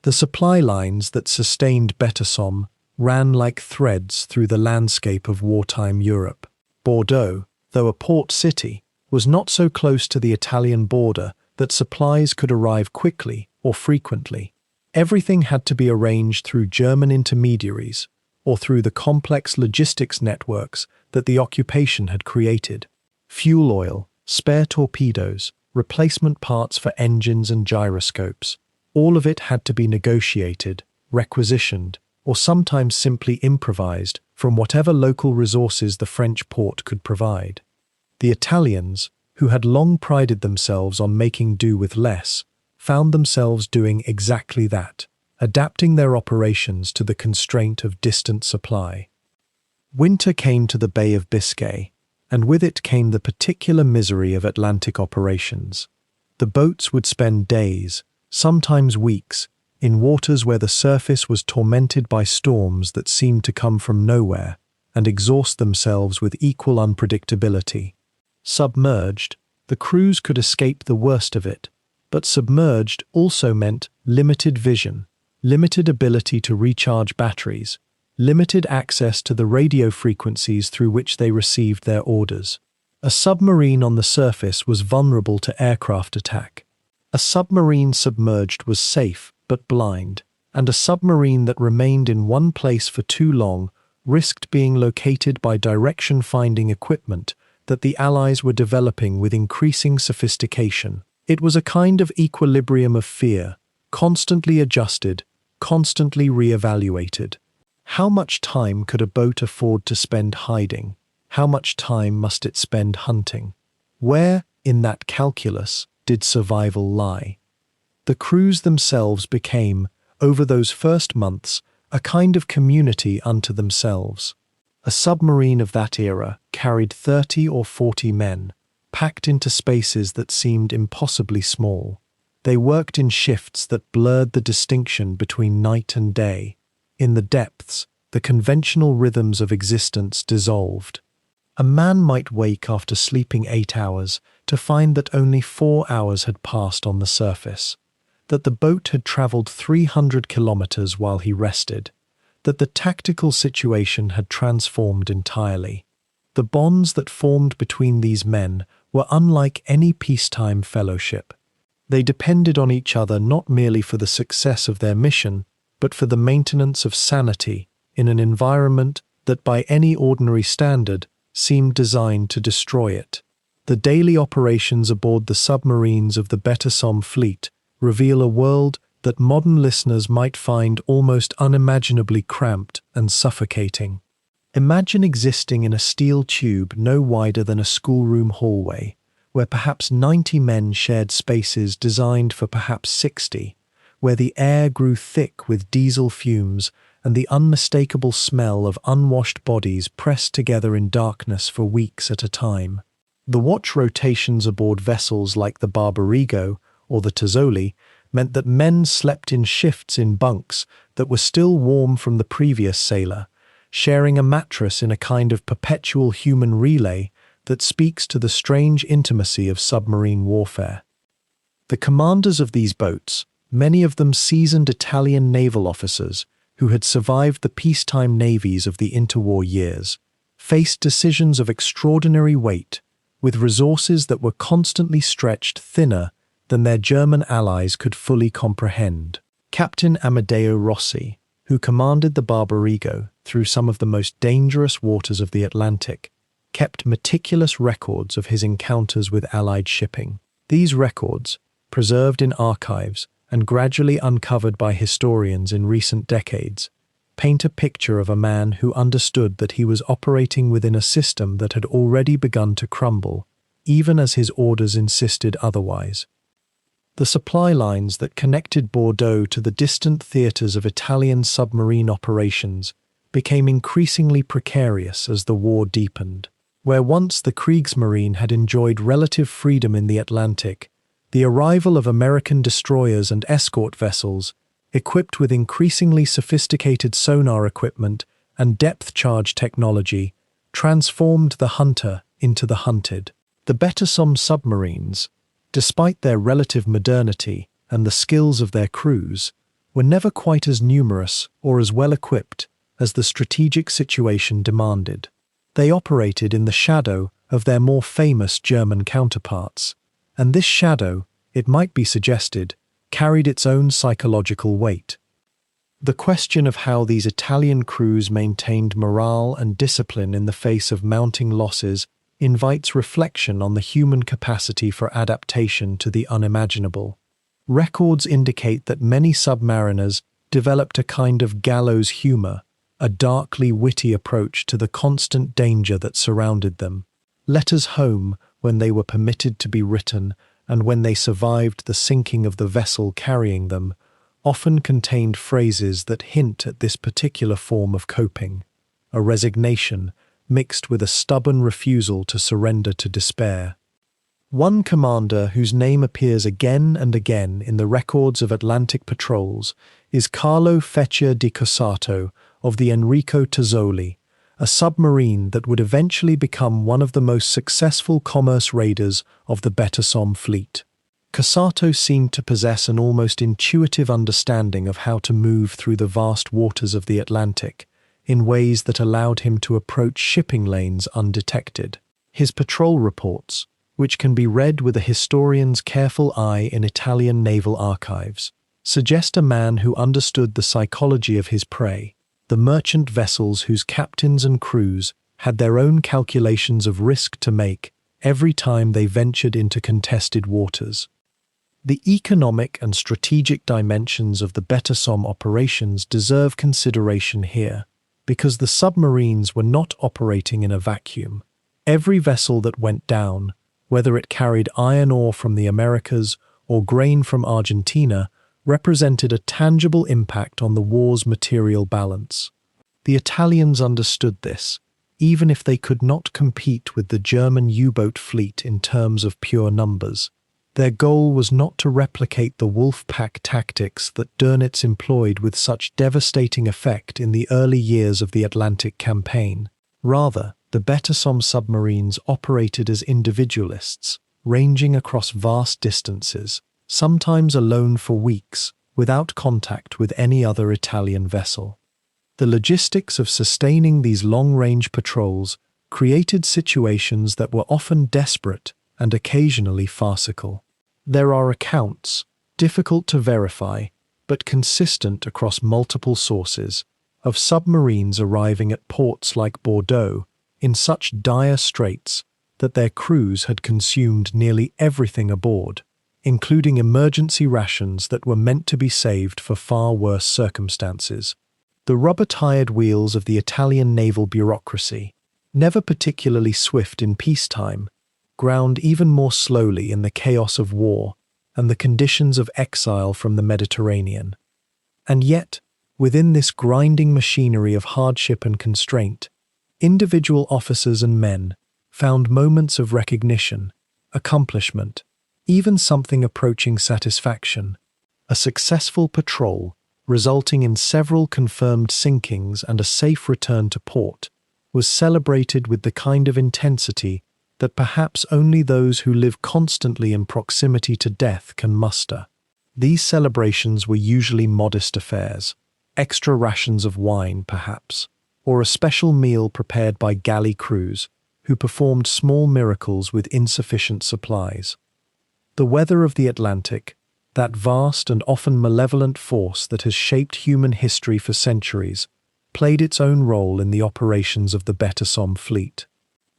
The supply lines that sustained BETASOM ran like threads through the landscape of wartime Europe. Bordeaux, though a port city, was not so close to the Italian border that supplies could arrive quickly or frequently. Everything had to be arranged through German intermediaries, or through the complex logistics networks that the occupation had created. Fuel oil, spare torpedoes, replacement parts for engines and gyroscopes, all of it had to be negotiated, requisitioned, or sometimes simply improvised from whatever local resources the French port could provide. The Italians, who had long prided themselves on making do with less, found themselves doing exactly that, adapting their operations to the constraint of distant supply. Winter came to the Bay of Biscay, and with it came the particular misery of Atlantic operations. The boats would spend days, sometimes weeks, in waters where the surface was tormented by storms that seemed to come from nowhere and exhaust themselves with equal unpredictability. Submerged, the crews could escape the worst of it, but submerged also meant limited vision, limited ability to recharge batteries, limited access to the radio frequencies through which they received their orders. A submarine on the surface was vulnerable to aircraft attack. A submarine submerged was safe but blind, and a submarine that remained in one place for too long risked being located by direction-finding equipment that the Allies were developing with increasing sophistication. It was a kind of equilibrium of fear, constantly adjusted, constantly re-evaluated. How much time could a boat afford to spend hiding? How much time must it spend hunting? Where, in that calculus, did survival lie? The crews themselves became, over those first months, a kind of community unto themselves. A submarine of that era carried 30 or 40 men, packed into spaces that seemed impossibly small. They worked in shifts that blurred the distinction between night and day. In the depths, the conventional rhythms of existence dissolved. A man might wake after sleeping 8 hours to find that only 4 hours had passed on the surface, that the boat had travelled 300 kilometres while he rested, that the tactical situation had transformed entirely. The bonds that formed between these men were unlike any peacetime fellowship. They depended on each other not merely for the success of their mission, but for the maintenance of sanity in an environment that by any ordinary standard seemed designed to destroy it. The daily operations aboard the submarines of the BETASOM fleet reveal a world that modern listeners might find almost unimaginably cramped and suffocating. Imagine existing in a steel tube no wider than a schoolroom hallway, where perhaps 90 men shared spaces designed for perhaps 60, where the air grew thick with diesel fumes and the unmistakable smell of unwashed bodies pressed together in darkness for weeks at a time. The watch rotations aboard vessels like the Barbarigo or the Tazzoli meant that men slept in shifts in bunks that were still warm from the previous sailor, sharing a mattress in a kind of perpetual human relay that speaks to the strange intimacy of submarine warfare. The commanders of these boats, many of them seasoned Italian naval officers who had survived the peacetime navies of the interwar years, faced decisions of extraordinary weight, with resources that were constantly stretched thinner than their German allies could fully comprehend. Captain Amedeo Rossi, who commanded the Barbarigo through some of the most dangerous waters of the Atlantic, kept meticulous records of his encounters with Allied shipping. These records, preserved in archives and gradually uncovered by historians in recent decades, paint a picture of a man who understood that he was operating within a system that had already begun to crumble, even as his orders insisted otherwise. The supply lines that connected Bordeaux to the distant theatres of Italian submarine operations became increasingly precarious as the war deepened. Where once the Kriegsmarine had enjoyed relative freedom in the Atlantic, the arrival of American destroyers and escort vessels, equipped with increasingly sophisticated sonar equipment and depth charge technology, transformed the hunter into the hunted. The BETASOM submarines, despite their relative modernity and the skills of their crews, were never quite as numerous or as well equipped as the strategic situation demanded. They operated in the shadow of their more famous German counterparts, and this shadow, it might be suggested, carried its own psychological weight. The question of how these Italian crews maintained morale and discipline in the face of mounting losses invites reflection on the human capacity for adaptation to the unimaginable. Records indicate that many submariners developed a kind of gallows humor, a darkly witty approach to the constant danger that surrounded them. Letters home, when they were permitted to be written, and when they survived the sinking of the vessel carrying them, often contained phrases that hint at this particular form of coping, a resignation mixed with a stubborn refusal to surrender to despair. One commander whose name appears again and again in the records of Atlantic patrols is Carlo Feccia di Cossato of the Enrico Tazzoli, a submarine that would eventually become one of the most successful commerce raiders of the BETASOM fleet. Cossato seemed to possess an almost intuitive understanding of how to move through the vast waters of the Atlantic in ways that allowed him to approach shipping lanes undetected. His patrol reports, which can be read with a historian's careful eye in Italian naval archives, suggest a man who understood the psychology of his prey, the merchant vessels whose captains and crews had their own calculations of risk to make every time they ventured into contested waters. The economic and strategic dimensions of the BETASOM operations deserve consideration here, because the submarines were not operating in a vacuum. Every vessel that went down, whether it carried iron ore from the Americas or grain from Argentina, represented a tangible impact on the war's material balance. The Italians understood this, even if they could not compete with the German U-boat fleet in terms of pure numbers. Their goal was not to replicate the wolf pack tactics that Dönitz employed with such devastating effect in the early years of the Atlantic campaign. Rather, the BETASOM submarines operated as individualists, ranging across vast distances, sometimes alone for weeks, without contact with any other Italian vessel. The logistics of sustaining these long-range patrols created situations that were often desperate and occasionally farcical. There are accounts, difficult to verify, but consistent across multiple sources, of submarines arriving at ports like Bordeaux in such dire straits that their crews had consumed nearly everything aboard, including emergency rations that were meant to be saved for far worse circumstances. The rubber-tired wheels of the Italian naval bureaucracy, never particularly swift in peacetime, ground even more slowly in the chaos of war and the conditions of exile from the Mediterranean. And yet, within this grinding machinery of hardship and constraint, individual officers and men found moments of recognition, accomplishment, even something approaching satisfaction. A successful patrol, resulting in several confirmed sinkings and a safe return to port, was celebrated with the kind of intensity that perhaps only those who live constantly in proximity to death can muster. These celebrations were usually modest affairs, extra rations of wine perhaps, or a special meal prepared by galley crews who performed small miracles with insufficient supplies. The weather of the Atlantic, that vast and often malevolent force that has shaped human history for centuries, played its own role in the operations of the BETASOM fleet.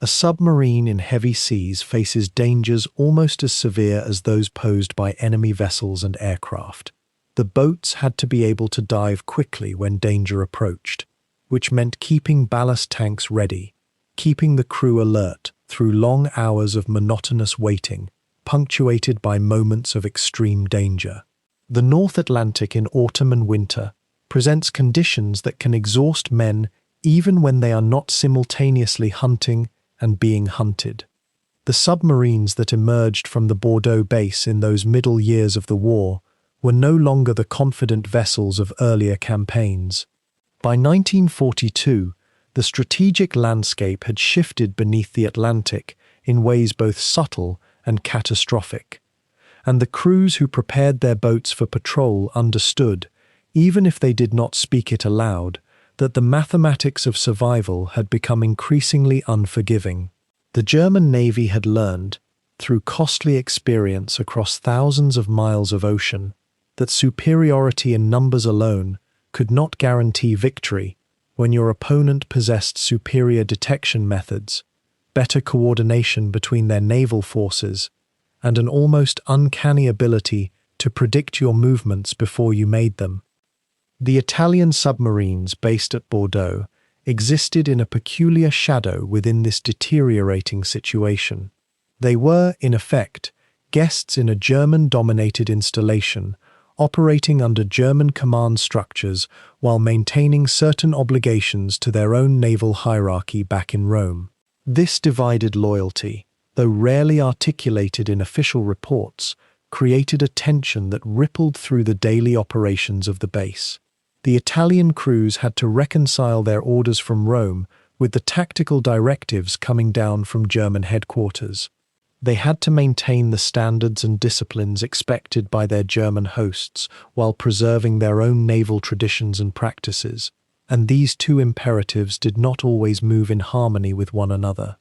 A submarine in heavy seas faces dangers almost as severe as those posed by enemy vessels and aircraft. The boats had to be able to dive quickly when danger approached, which meant keeping ballast tanks ready, keeping the crew alert through long hours of monotonous waiting, punctuated by moments of extreme danger. The North Atlantic in autumn and winter presents conditions that can exhaust men even when they are not simultaneously hunting and being hunted. The submarines that emerged from the Bordeaux base in those middle years of the war were no longer the confident vessels of earlier campaigns. By 1942, the strategic landscape had shifted beneath the Atlantic in ways both subtle and catastrophic, and the crews who prepared their boats for patrol understood, even if they did not speak it aloud, that the mathematics of survival had become increasingly unforgiving. The German Navy had learned, through costly experience across thousands of miles of ocean, that superiority in numbers alone could not guarantee victory when your opponent possessed superior detection methods, better coordination between their naval forces, and an almost uncanny ability to predict your movements before you made them. The Italian submarines based at Bordeaux existed in a peculiar shadow within this deteriorating situation. They were, in effect, guests in a German-dominated installation, operating under German command structures while maintaining certain obligations to their own naval hierarchy back in Rome. This divided loyalty, though rarely articulated in official reports, created a tension that rippled through the daily operations of the base. The Italian crews had to reconcile their orders from Rome with the tactical directives coming down from German headquarters. They had to maintain the standards and disciplines expected by their German hosts while preserving their own naval traditions and practices, and these two imperatives did not always move in harmony with one another.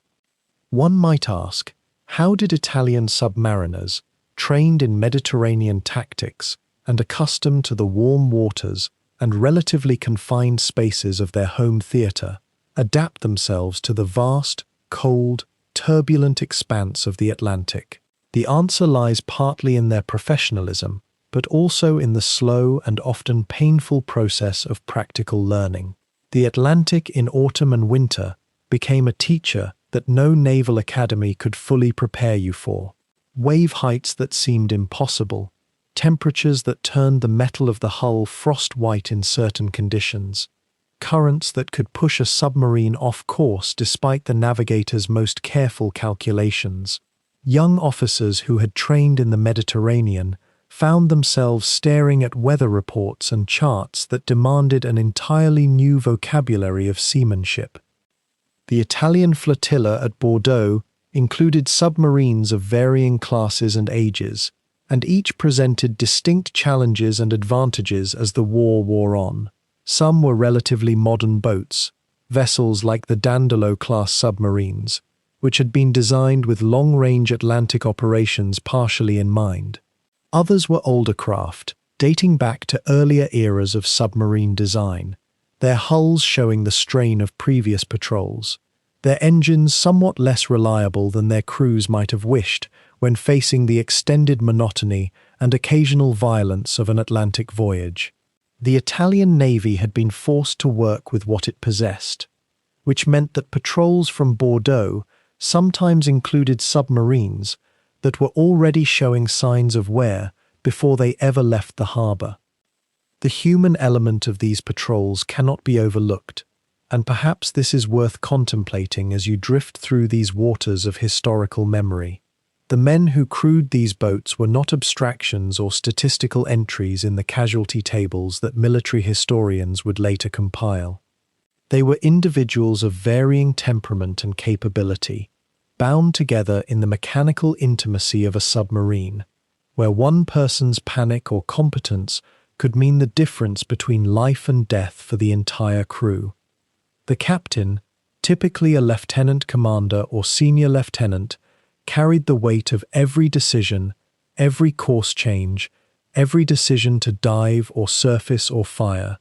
One might ask, how did Italian submariners, trained in Mediterranean tactics and accustomed to the warm waters and relatively confined spaces of their home theatre, adapt themselves to the vast, cold, turbulent expanse of the Atlantic? The answer lies partly in their professionalism, but also in the slow and often painful process of practical learning. The Atlantic in autumn and winter became a teacher that no naval academy could fully prepare you for. Wave heights that seemed impossible, temperatures that turned the metal of the hull frost-white in certain conditions, currents that could push a submarine off course despite the navigator's most careful calculations. Young officers who had trained in the Mediterranean found themselves staring at weather reports and charts that demanded an entirely new vocabulary of seamanship. The Italian flotilla at Bordeaux included submarines of varying classes and ages, and each presented distinct challenges and advantages as the war wore on. Some were relatively modern boats, vessels like the Dandolo-class submarines, which had been designed with long-range Atlantic operations partially in mind. Others were older craft, dating back to earlier eras of submarine design, their hulls showing the strain of previous patrols, their engines somewhat less reliable than their crews might have wished when facing the extended monotony and occasional violence of an Atlantic voyage. The Italian Navy had been forced to work with what it possessed, which meant that patrols from Bordeaux sometimes included submarines, that were already showing signs of wear before they ever left the harbour. The human element of these patrols cannot be overlooked, and perhaps this is worth contemplating as you drift through these waters of historical memory. The men who crewed these boats were not abstractions or statistical entries in the casualty tables that military historians would later compile. They were individuals of varying temperament and capability, bound together in the mechanical intimacy of a submarine, where one person's panic or competence could mean the difference between life and death for the entire crew. The captain, typically a lieutenant commander or senior lieutenant, carried the weight of every decision, every course change, every decision to dive or surface or fire.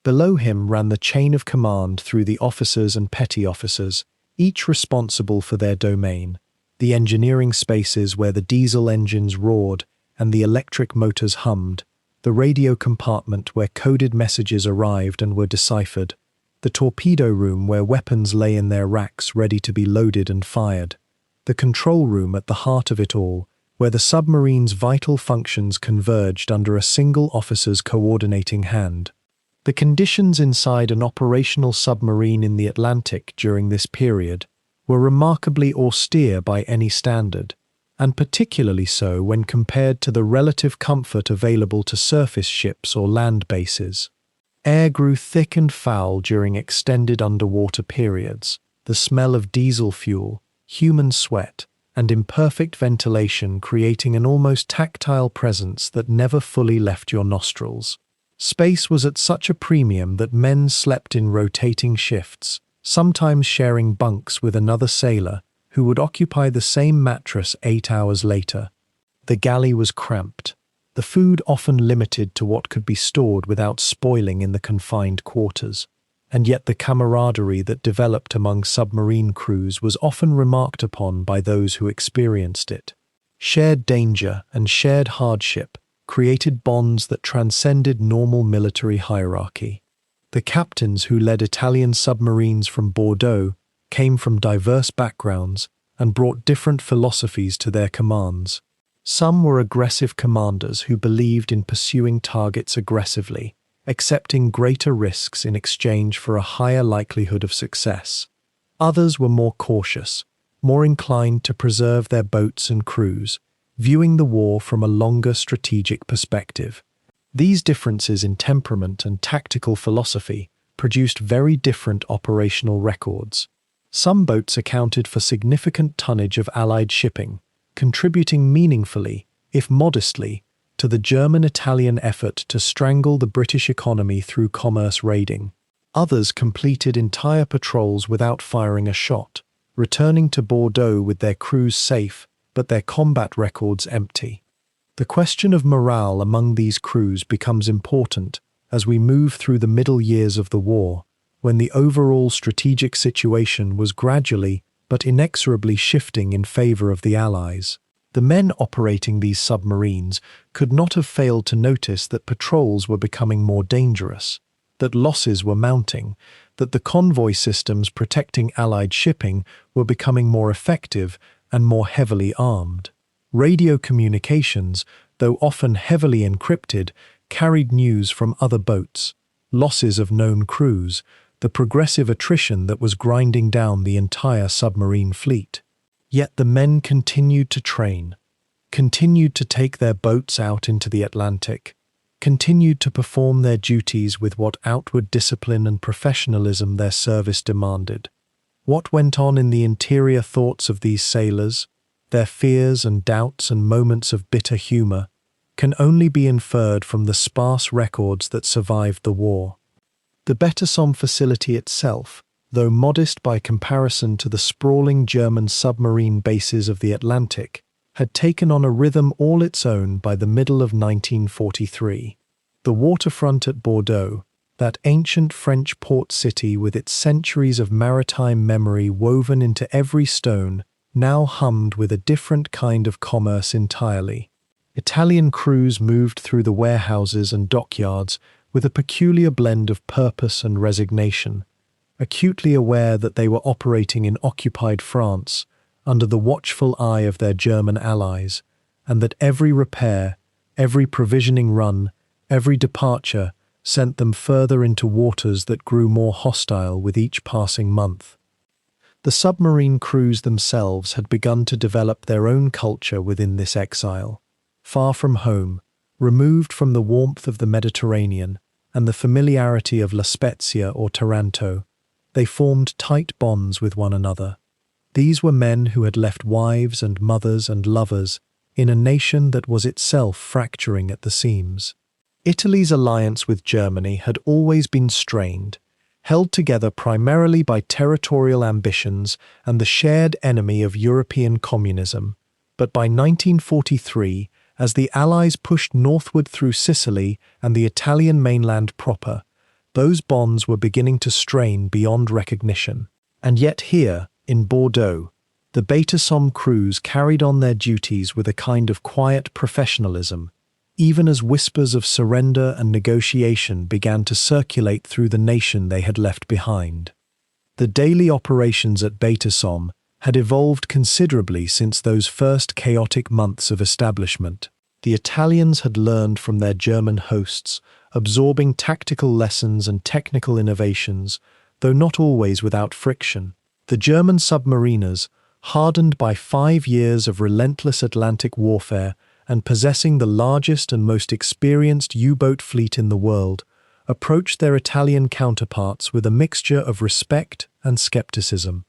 Below him ran the chain of command through the officers and petty officers, each responsible for their domain, the engineering spaces where the diesel engines roared and the electric motors hummed, the radio compartment where coded messages arrived and were deciphered, the torpedo room where weapons lay in their racks ready to be loaded and fired, the control room at the heart of it all, where the submarine's vital functions converged under a single officer's coordinating hand. The conditions inside an operational submarine in the Atlantic during this period were remarkably austere by any standard, and particularly so when compared to the relative comfort available to surface ships or land bases. Air grew thick and foul during extended underwater periods. The smell of diesel fuel, human sweat, and imperfect ventilation creating an almost tactile presence that never fully left your nostrils. Space was at such a premium that men slept in rotating shifts, sometimes sharing bunks with another sailor who would occupy the same mattress 8 hours later. The galley was cramped, the food often limited to what could be stored without spoiling in the confined quarters, and yet the camaraderie that developed among submarine crews was often remarked upon by those who experienced it. Shared danger and shared hardship created bonds that transcended normal military hierarchy. The captains who led Italian submarines from Bordeaux came from diverse backgrounds and brought different philosophies to their commands. Some were aggressive commanders who believed in pursuing targets aggressively, accepting greater risks in exchange for a higher likelihood of success. Others were more cautious, more inclined to preserve their boats and crews, viewing the war from a longer strategic perspective. These differences in temperament and tactical philosophy produced very different operational records. Some boats accounted for significant tonnage of Allied shipping, contributing meaningfully, if modestly, to the German-Italian effort to strangle the British economy through commerce raiding. Others completed entire patrols without firing a shot, returning to Bordeaux with their crews safe, but their combat records empty. The question of morale among these crews becomes important as we move through the middle years of the war, when the overall strategic situation was gradually but inexorably shifting in favor of the Allies. The men operating these submarines could not have failed to notice that patrols were becoming more dangerous, that losses were mounting, that the convoy systems protecting Allied shipping were becoming more effective and more heavily armed. Radio communications, though often heavily encrypted, carried news from other boats, losses of known crews, the progressive attrition that was grinding down the entire submarine fleet. Yet the men continued to train, continued to take their boats out into the Atlantic, continued to perform their duties with what outward discipline and professionalism their service demanded. What went on in the interior thoughts of these sailors, their fears and doubts and moments of bitter humor, can only be inferred from the sparse records that survived the war. The BETASOM facility itself, though modest by comparison to the sprawling German submarine bases of the Atlantic, had taken on a rhythm all its own by the middle of 1943. The waterfront at Bordeaux, that ancient French port city with its centuries of maritime memory woven into every stone, now hummed with a different kind of commerce entirely. Italian crews moved through the warehouses and dockyards with a peculiar blend of purpose and resignation, acutely aware that they were operating in occupied France, under the watchful eye of their German allies, and that every repair, every provisioning run, every departure sent them further into waters that grew more hostile with each passing month. The submarine crews themselves had begun to develop their own culture within this exile. Far from home, removed from the warmth of the Mediterranean and the familiarity of La Spezia or Taranto, they formed tight bonds with one another. These were men who had left wives and mothers and lovers in a nation that was itself fracturing at the seams. Italy's alliance with Germany had always been strained, held together primarily by territorial ambitions and the shared enemy of European communism. But by 1943, as the Allies pushed northward through Sicily and the Italian mainland proper, those bonds were beginning to strain beyond recognition. And yet here, in Bordeaux, the BETASOM crews carried on their duties with a kind of quiet professionalism, even as whispers of surrender and negotiation began to circulate through the nation they had left behind. The daily operations at BETASOM had evolved considerably since those first chaotic months of establishment. The Italians had learned from their German hosts, absorbing tactical lessons and technical innovations, though not always without friction. The German submariners, hardened by 5 years of relentless Atlantic warfare and possessing the largest and most experienced U-boat fleet in the world, approached their Italian counterparts with a mixture of respect and skepticism.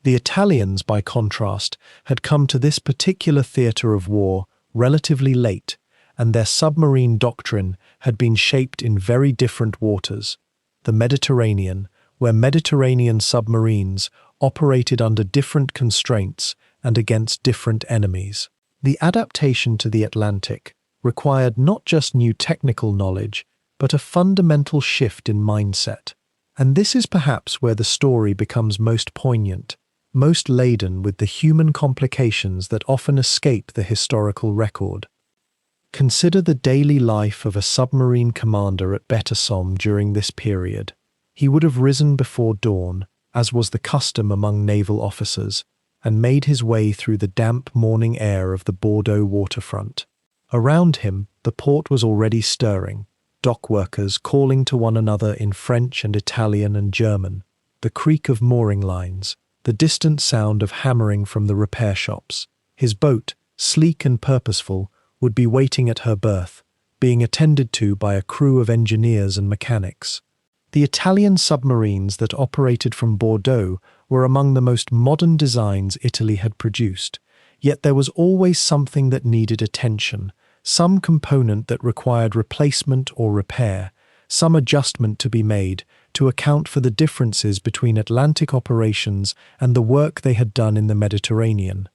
The Italians, by contrast, had come to this particular theatre of war relatively late, and their submarine doctrine had been shaped in very different waters: the Mediterranean, where Mediterranean submarines operated under different constraints and against different enemies. The adaptation to the Atlantic required not just new technical knowledge, but a fundamental shift in mindset. And this is perhaps where the story becomes most poignant, most laden with the human complications that often escape the historical record. Consider the daily life of a submarine commander at BETASOM during this period. He would have risen before dawn, as was the custom among naval officers, and made his way through the damp morning air of the Bordeaux waterfront. Around him, the port was already stirring, dock workers calling to one another in French and Italian and German, the creak of mooring lines, the distant sound of hammering from the repair shops. His boat, sleek and purposeful, would be waiting at her berth, being attended to by a crew of engineers and mechanics. The Italian submarines that operated from Bordeaux were among the most modern designs Italy had produced, yet there was always something that needed attention, some component that required replacement or repair, some adjustment to be made to account for the differences between Atlantic operations and the work they had done in the Mediterranean.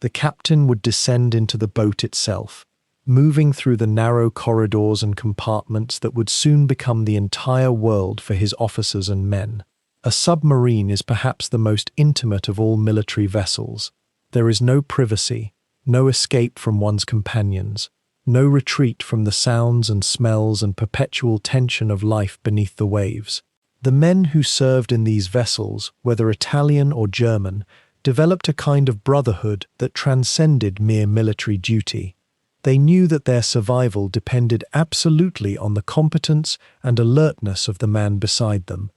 The captain would descend into the boat itself, moving through the narrow corridors and compartments that would soon become the entire world for his officers and men. A submarine is perhaps the most intimate of all military vessels. There is no privacy, no escape from one's companions, no retreat from the sounds and smells and perpetual tension of life beneath the waves. The men who served in these vessels, whether Italian or German, developed a kind of brotherhood that transcended mere military duty. They knew that their survival depended absolutely on the competence and alertness of the man beside them.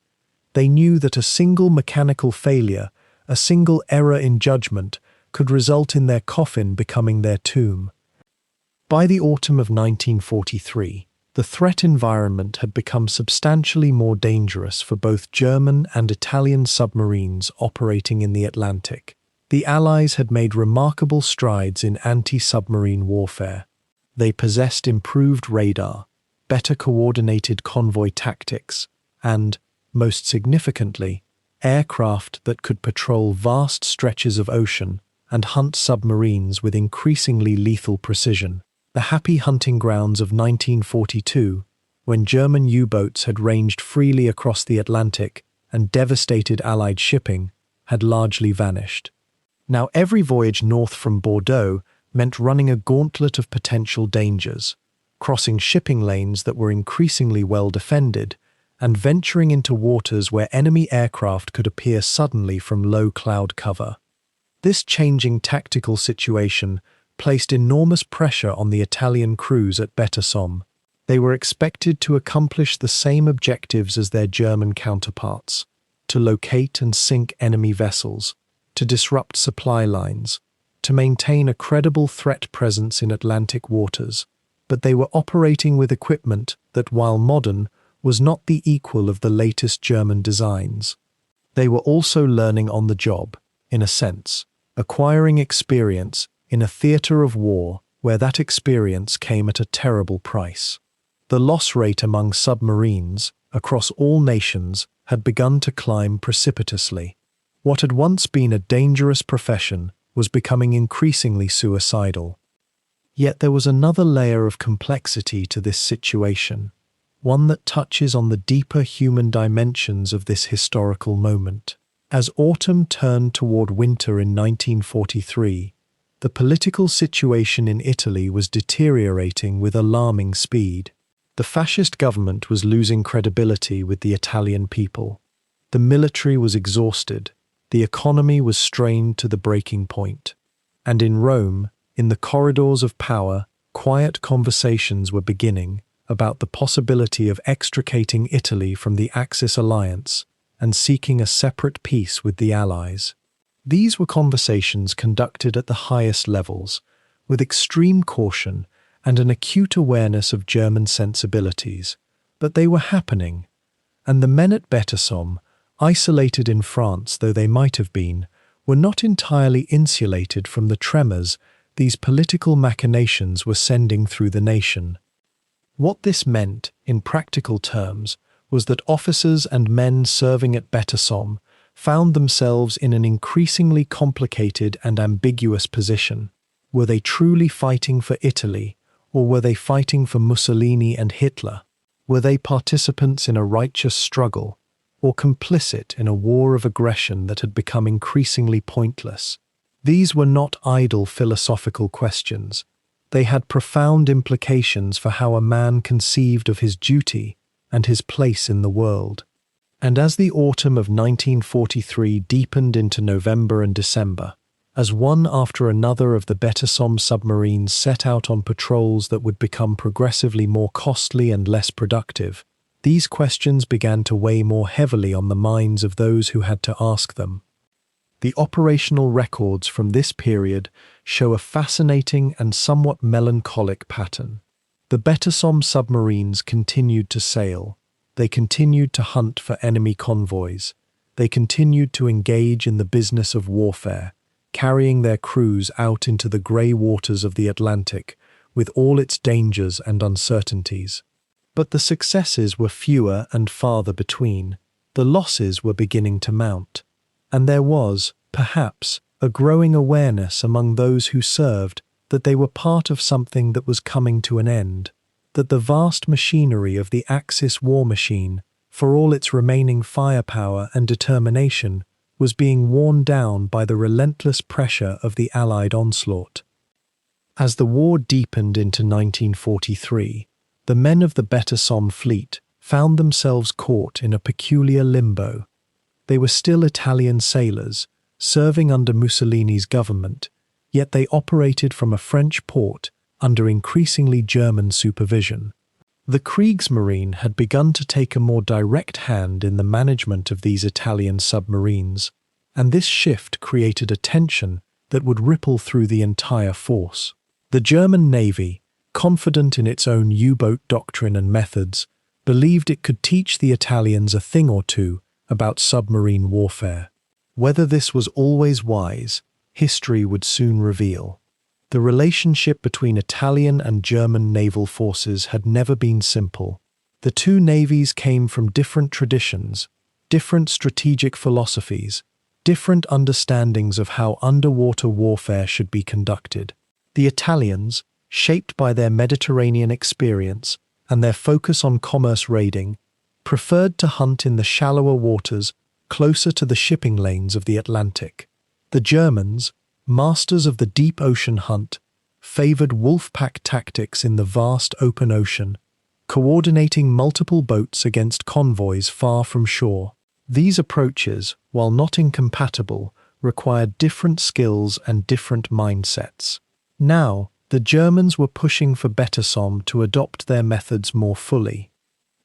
They knew that a single mechanical failure, a single error in judgment, could result in their coffin becoming their tomb. By the autumn of 1943, the threat environment had become substantially more dangerous for both German and Italian submarines operating in the Atlantic. The Allies had made remarkable strides in anti-submarine warfare. They possessed improved radar, better coordinated convoy tactics, and, most significantly, aircraft that could patrol vast stretches of ocean and hunt submarines with increasingly lethal precision. The happy hunting grounds of 1942, when German U-boats had ranged freely across the Atlantic and devastated Allied shipping, had largely vanished. Now every voyage north from Bordeaux meant running a gauntlet of potential dangers, crossing shipping lanes that were increasingly well defended, and venturing into waters where enemy aircraft could appear suddenly from low cloud cover. This changing tactical situation placed enormous pressure on the Italian crews at BETASOM. They were expected to accomplish the same objectives as their German counterparts: to locate and sink enemy vessels, to disrupt supply lines, to maintain a credible threat presence in Atlantic waters. But they were operating with equipment that, while modern, was not the equal of the latest German designs. They were also learning on the job, in a sense, acquiring experience in a theatre of war where that experience came at a terrible price. The loss rate among submarines, across all nations, had begun to climb precipitously. What had once been a dangerous profession was becoming increasingly suicidal. Yet there was another layer of complexity to this situation, one that touches on the deeper human dimensions of this historical moment. As autumn turned toward winter in 1943, the political situation in Italy was deteriorating with alarming speed. The fascist government was losing credibility with the Italian people. The military was exhausted, the economy was strained to the breaking point. And in Rome, in the corridors of power, quiet conversations were beginning about the possibility of extricating Italy from the Axis alliance and seeking a separate peace with the Allies. These were conversations conducted at the highest levels, with extreme caution and an acute awareness of German sensibilities, but they were happening, and the men at BETASOM, isolated in France though they might have been, were not entirely insulated from the tremors these political machinations were sending through the nation. What this meant, in practical terms, was that officers and men serving at BETASOM found themselves in an increasingly complicated and ambiguous position. Were they truly fighting for Italy, or were they fighting for Mussolini and Hitler? Were they participants in a righteous struggle, or complicit in a war of aggression that had become increasingly pointless? These were not idle philosophical questions. They had profound implications for how a man conceived of his duty and his place in the world. And as the autumn of 1943 deepened into November and December, as one after another of the BETASOM submarines set out on patrols that would become progressively more costly and less productive, these questions began to weigh more heavily on the minds of those who had to ask them. The operational records from this period show a fascinating and somewhat melancholic pattern. The BETASOM submarines continued to sail. They continued to hunt for enemy convoys. They continued to engage in the business of warfare, carrying their crews out into the grey waters of the Atlantic with all its dangers and uncertainties. But the successes were fewer and farther between. The losses were beginning to mount. And there was, perhaps, a growing awareness among those who served that they were part of something that was coming to an end, that the vast machinery of the Axis war machine, for all its remaining firepower and determination, was being worn down by the relentless pressure of the Allied onslaught. As the war deepened into 1943, the men of the BETASOM fleet found themselves caught in a peculiar limbo. They were still Italian sailors, serving under Mussolini's government, yet they operated from a French port under increasingly German supervision. The Kriegsmarine had begun to take a more direct hand in the management of these Italian submarines, and this shift created a tension that would ripple through the entire force. The German Navy, confident in its own U-boat doctrine and methods, believed it could teach the Italians a thing or two about submarine warfare. Whether this was always wise, history would soon reveal. The relationship between Italian and German naval forces had never been simple. The two navies came from different traditions, different strategic philosophies, different understandings of how underwater warfare should be conducted. The Italians, shaped by their Mediterranean experience and their focus on commerce raiding, preferred to hunt in the shallower waters closer to the shipping lanes of the Atlantic. The Germans, masters of the deep ocean hunt, favored wolf-pack tactics in the vast open ocean, coordinating multiple boats against convoys far from shore. These approaches, while not incompatible, required different skills and different mindsets. Now, the Germans were pushing for BETASOM to adopt their methods more fully.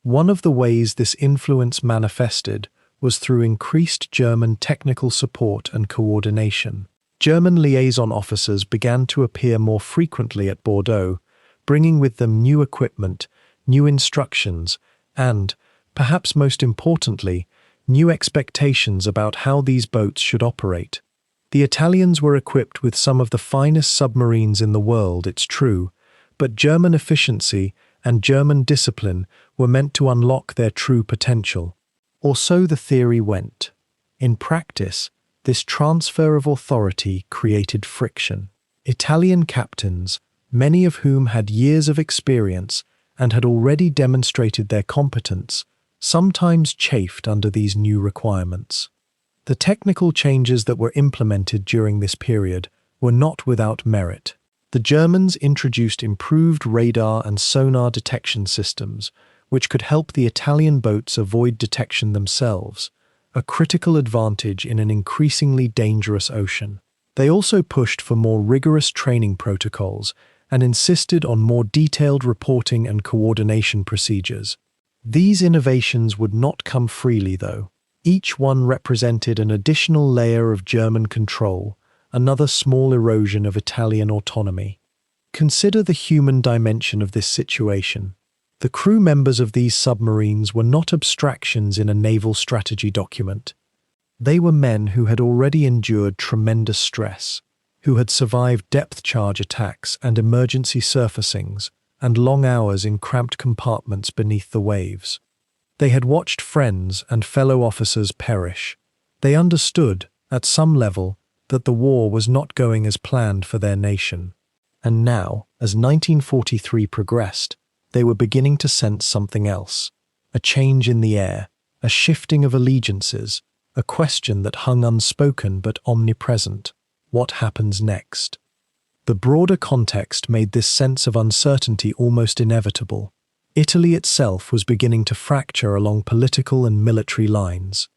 One of the ways this influence manifested was through increased German technical support and coordination. German liaison officers began to appear more frequently at Bordeaux, bringing with them new equipment, new instructions, and, perhaps most importantly, new expectations about how these boats should operate. The Italians were equipped with some of the finest submarines in the world, it's true, but German efficiency and German discipline were meant to unlock their true potential. Or so the theory went. In practice, this transfer of authority created friction. Italian captains, many of whom had years of experience and had already demonstrated their competence, sometimes chafed under these new requirements. The technical changes that were implemented during this period were not without merit. The Germans introduced improved radar and sonar detection systems, which could help the Italian boats avoid detection themselves, a critical advantage in an increasingly dangerous ocean. They also pushed for more rigorous training protocols and insisted on more detailed reporting and coordination procedures. These innovations would not come freely, though. Each one represented an additional layer of German control, another small erosion of Italian autonomy. Consider the human dimension of this situation. The crew members of these submarines were not abstractions in a naval strategy document. They were men who had already endured tremendous stress, who had survived depth charge attacks and emergency surfacings, and long hours in cramped compartments beneath the waves. They had watched friends and fellow officers perish. They understood, at some level, that the war was not going as planned for their nation. And now, as 1943 progressed, they were beginning to sense something else. A change in the air, a shifting of allegiances, a question that hung unspoken but omnipresent. What happens next? The broader context made this sense of uncertainty almost inevitable. Italy itself was beginning to fracture along political and military lines.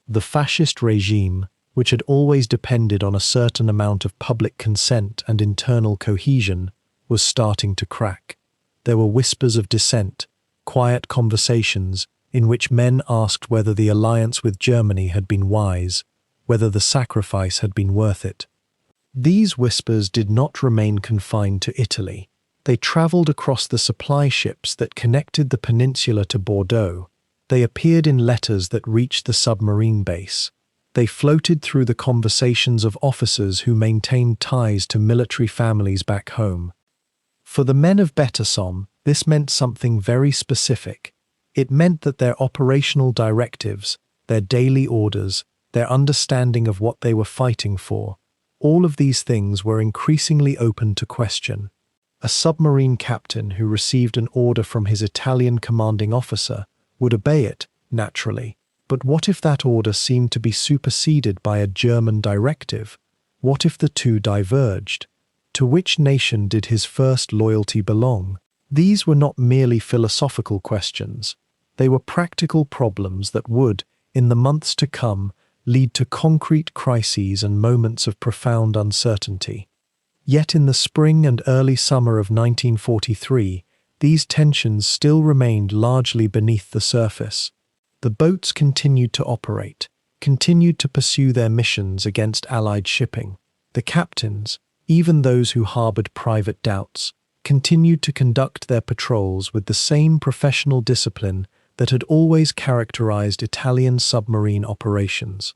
The fascist regime, which had always depended on a certain amount of public consent and internal cohesion, was starting to crack. There were whispers of dissent, quiet conversations in which men asked whether the alliance with Germany had been wise, whether the sacrifice had been worth it. These whispers did not remain confined to Italy. They travelled across the supply ships that connected the peninsula to Bordeaux. They appeared in letters that reached the submarine base. They floated through the conversations of officers who maintained ties to military families back home. For the men of BETASOM, this meant something very specific. It meant that their operational directives, their daily orders, their understanding of what they were fighting for, all of these things were increasingly open to question. A submarine captain who received an order from his Italian commanding officer would obey it, naturally. But what if that order seemed to be superseded by a German directive? What if the two diverged? To which nation did his first loyalty belong? These were not merely philosophical questions. They were practical problems that would, in the months to come, lead to concrete crises and moments of profound uncertainty. Yet in the spring and early summer of 1943, these tensions still remained largely beneath the surface. The boats continued to operate, continued to pursue their missions against Allied shipping. The captains, even those who harbored private doubts, continued to conduct their patrols with the same professional discipline that had always characterized Italian submarine operations.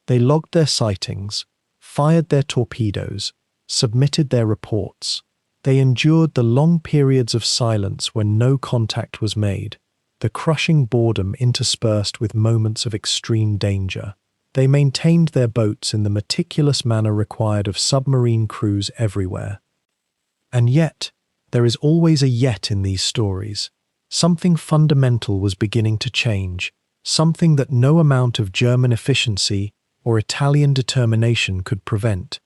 They logged their sightings, fired their torpedoes, submitted their reports. They endured the long periods of silence when no contact was made, the crushing boredom interspersed with moments of extreme danger. They maintained their boats in the meticulous manner required of submarine crews everywhere. And yet, there is always a yet in these stories. Something fundamental was beginning to change, something that no amount of German efficiency or Italian determination could prevent.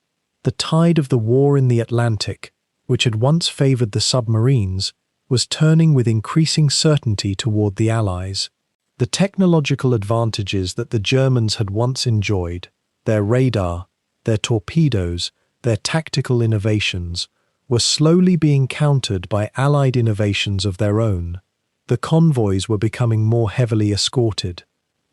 The tide of the war in the Atlantic, which had once favored the submarines, was turning with increasing certainty toward the Allies. The technological advantages that the Germans had once enjoyed, their radar, their torpedoes, their tactical innovations, were slowly being countered by Allied innovations of their own. The convoys were becoming more heavily escorted.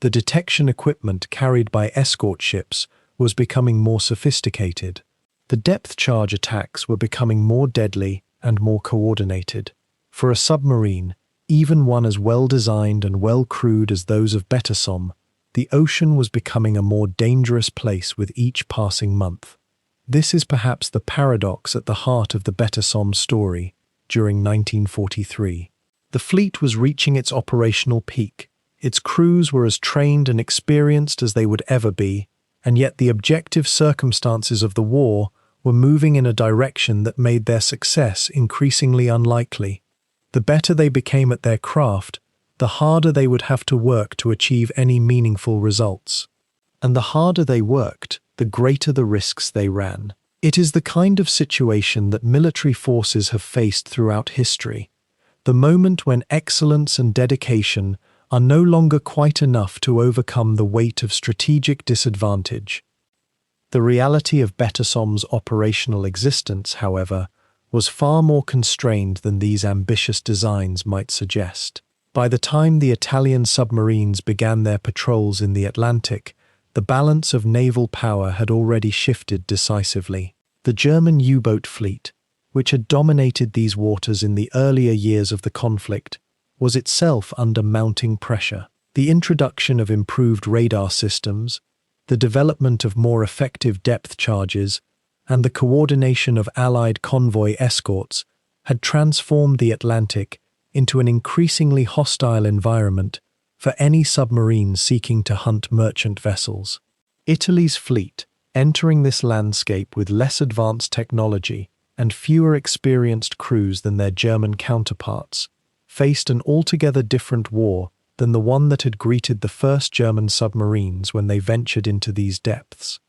The detection equipment carried by escort ships was becoming more sophisticated. The depth charge attacks were becoming more deadly and more coordinated. For a submarine, even one as well-designed and well-crewed as those of BETASOM, the ocean was becoming a more dangerous place with each passing month. This is perhaps the paradox at the heart of the BETASOM story during 1943. The fleet was reaching its operational peak. Its crews were as trained and experienced as they would ever be, and yet the objective circumstances of the war were moving in a direction that made their success increasingly unlikely. The better they became at their craft, the harder they would have to work to achieve any meaningful results. And the harder they worked, the greater the risks they ran. It is the kind of situation that military forces have faced throughout history. The moment when excellence and dedication are no longer quite enough to overcome the weight of strategic disadvantage. The reality of BETASOM's operational existence, however, was far more constrained than these ambitious designs might suggest. By the time the Italian submarines began their patrols in the Atlantic, the balance of naval power had already shifted decisively. The German U-boat fleet, which had dominated these waters in the earlier years of the conflict, was itself under mounting pressure. The introduction of improved radar systems, the development of more effective depth charges, and the coordination of Allied convoy escorts had transformed the Atlantic into an increasingly hostile environment for any submarine seeking to hunt merchant vessels. Italy's fleet, entering this landscape with less advanced technology and fewer experienced crews than their German counterparts, faced an altogether different war than the one that had greeted the first German submarines when they ventured into these depths.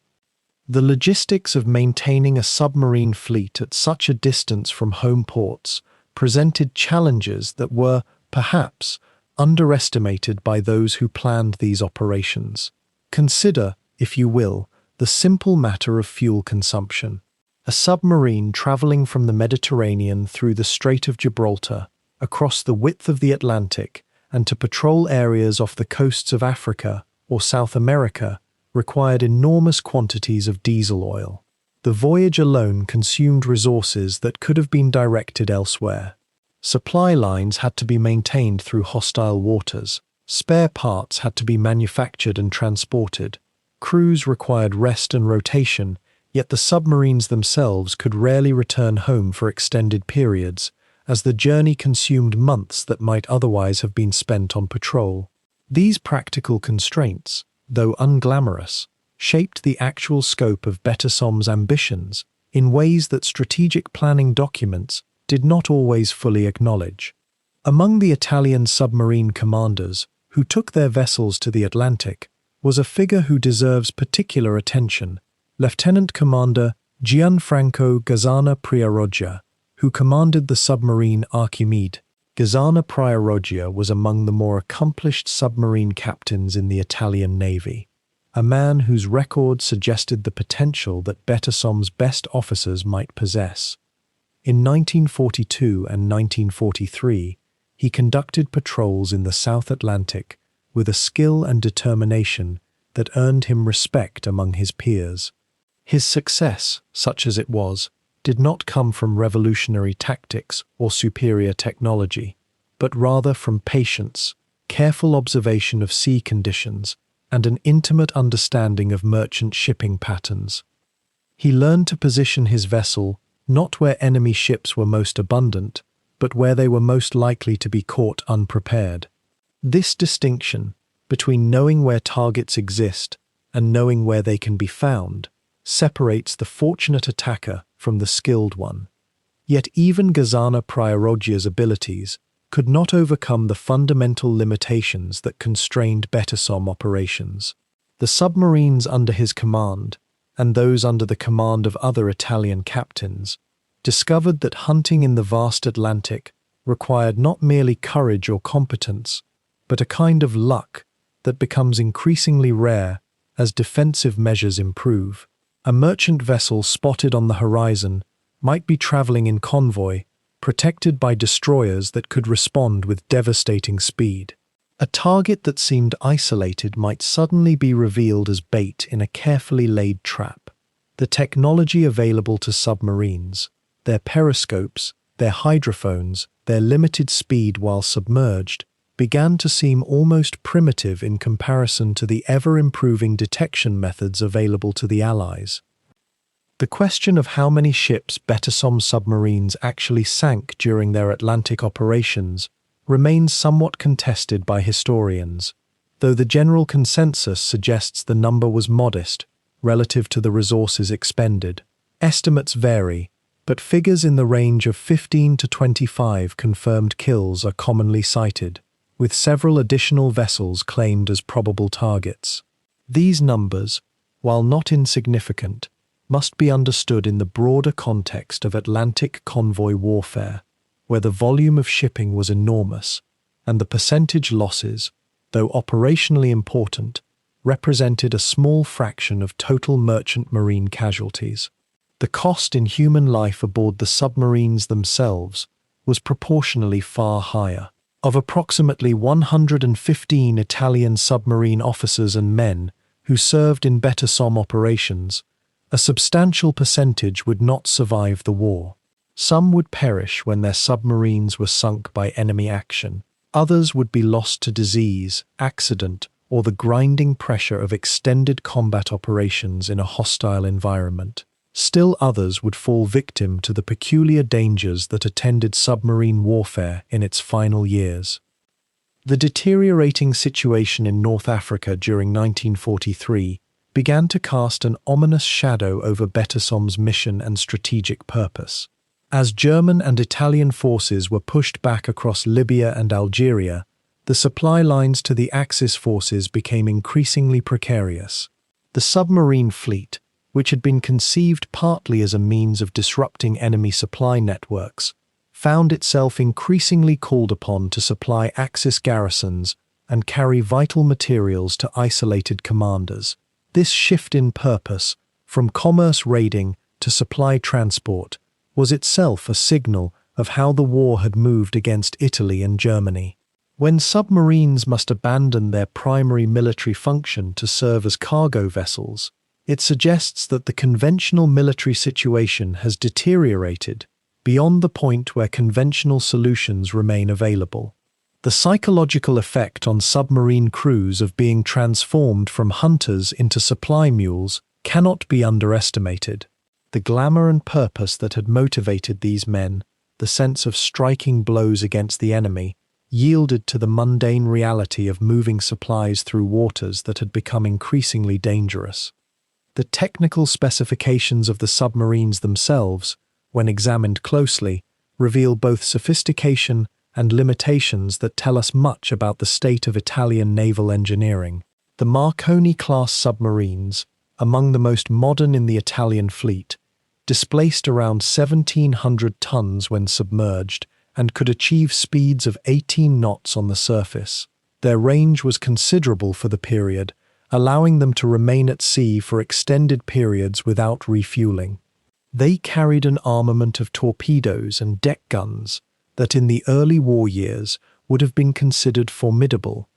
The logistics of maintaining a submarine fleet at such a distance from home ports presented challenges that were, perhaps, underestimated by those who planned these operations. Consider, if you will, the simple matter of fuel consumption. A submarine traveling from the Mediterranean through the Strait of Gibraltar, across the width of the Atlantic, and to patrol areas off the coasts of Africa or South America required enormous quantities of diesel oil. The voyage alone consumed resources that could have been directed elsewhere. Supply lines had to be maintained through hostile waters. Spare parts had to be manufactured and transported. Crews required rest and rotation, yet the submarines themselves could rarely return home for extended periods, as the journey consumed months that might otherwise have been spent on patrol. These practical constraints, though unglamorous, shaped the actual scope of BETASOM's ambitions in ways that strategic planning documents did not always fully acknowledge. Among the Italian submarine commanders who took their vessels to the Atlantic was a figure who deserves particular attention, Lieutenant Commander Gianfranco Gazzana Priaroggia, who commanded the submarine Archimede. Gazzana Priaroggia was among the more accomplished submarine captains in the Italian Navy, a man whose record suggested the potential that BETASOM's best officers might possess. In 1942 and 1943, he conducted patrols in the South Atlantic with a skill and determination that earned him respect among his peers. His success, such as it was, did not come from revolutionary tactics or superior technology, but rather from patience, careful observation of sea conditions, and an intimate understanding of merchant shipping patterns. He learned to position his vessel not where enemy ships were most abundant, but where they were most likely to be caught unprepared. This distinction between knowing where targets exist and knowing where they can be found separates the fortunate attacker from the skilled one. Yet even Gazzana Priaroggia's abilities could not overcome the fundamental limitations that constrained BETASOM operations. The submarines under his command, and those under the command of other Italian captains, discovered that hunting in the vast Atlantic required not merely courage or competence, but a kind of luck that becomes increasingly rare as defensive measures improve. A merchant vessel spotted on the horizon might be traveling in convoy, protected by destroyers that could respond with devastating speed. A target that seemed isolated might suddenly be revealed as bait in a carefully laid trap. The technology available to submarines, their periscopes, their hydrophones, their limited speed while submerged, began to seem almost primitive in comparison to the ever-improving detection methods available to the Allies. The question of how many ships BETASOM submarines actually sank during their Atlantic operations remains somewhat contested by historians, though the general consensus suggests the number was modest relative to the resources expended. Estimates vary, but figures in the range of 15 to 25 confirmed kills are commonly cited, with several additional vessels claimed as probable targets. These numbers, while not insignificant, must be understood in the broader context of Atlantic convoy warfare, where the volume of shipping was enormous, and the percentage losses, though operationally important, represented a small fraction of total merchant marine casualties. The cost in human life aboard the submarines themselves was proportionally far higher. Of approximately 115 Italian submarine officers and men who served in BETASOM operations, a substantial percentage would not survive the war. Some would perish when their submarines were sunk by enemy action. Others would be lost to disease, accident, or the grinding pressure of extended combat operations in a hostile environment. Still others would fall victim to the peculiar dangers that attended submarine warfare in its final years. The deteriorating situation in North Africa during 1943 began to cast an ominous shadow over BETASOM's mission and strategic purpose. As German and Italian forces were pushed back across Libya and Algeria, the supply lines to the Axis forces became increasingly precarious. The submarine fleet, which had been conceived partly as a means of disrupting enemy supply networks, found itself increasingly called upon to supply Axis garrisons and carry vital materials to isolated commanders. This shift in purpose, from commerce raiding to supply transport, was itself a signal of how the war had moved against Italy and Germany. When submarines must abandon their primary military function to serve as cargo vessels, it suggests that the conventional military situation has deteriorated beyond the point where conventional solutions remain available. The psychological effect on submarine crews of being transformed from hunters into supply mules cannot be underestimated. The glamour and purpose that had motivated these men, the sense of striking blows against the enemy, yielded to the mundane reality of moving supplies through waters that had become increasingly dangerous. The technical specifications of the submarines themselves, when examined closely, reveal both sophistication and limitations that tell us much about the state of Italian naval engineering. The Marconi-class submarines, among the most modern in the Italian fleet, displaced around 1,700 tons when submerged and could achieve speeds of 18 knots on the surface. Their range was considerable for the period, allowing them to remain at sea for extended periods without refueling. They carried an armament of torpedoes and deck guns that in the early war years would have been considered formidable,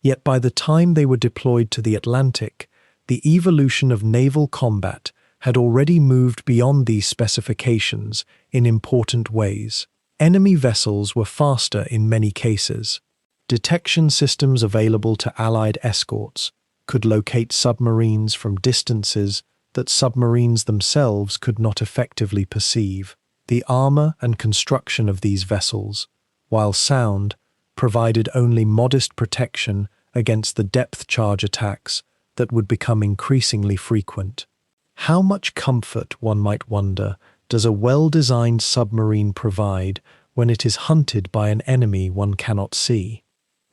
yet by the time they were deployed to the Atlantic, the evolution of naval combat had already moved beyond these specifications in important ways. Enemy vessels were faster in many cases. Detection systems available to Allied escorts could locate submarines from distances that submarines themselves could not effectively perceive. The armor and construction of these vessels, while sound, provided only modest protection against the depth charge attacks that would become increasingly frequent. How much comfort, one might wonder, does a well-designed submarine provide when it is hunted by an enemy one cannot see?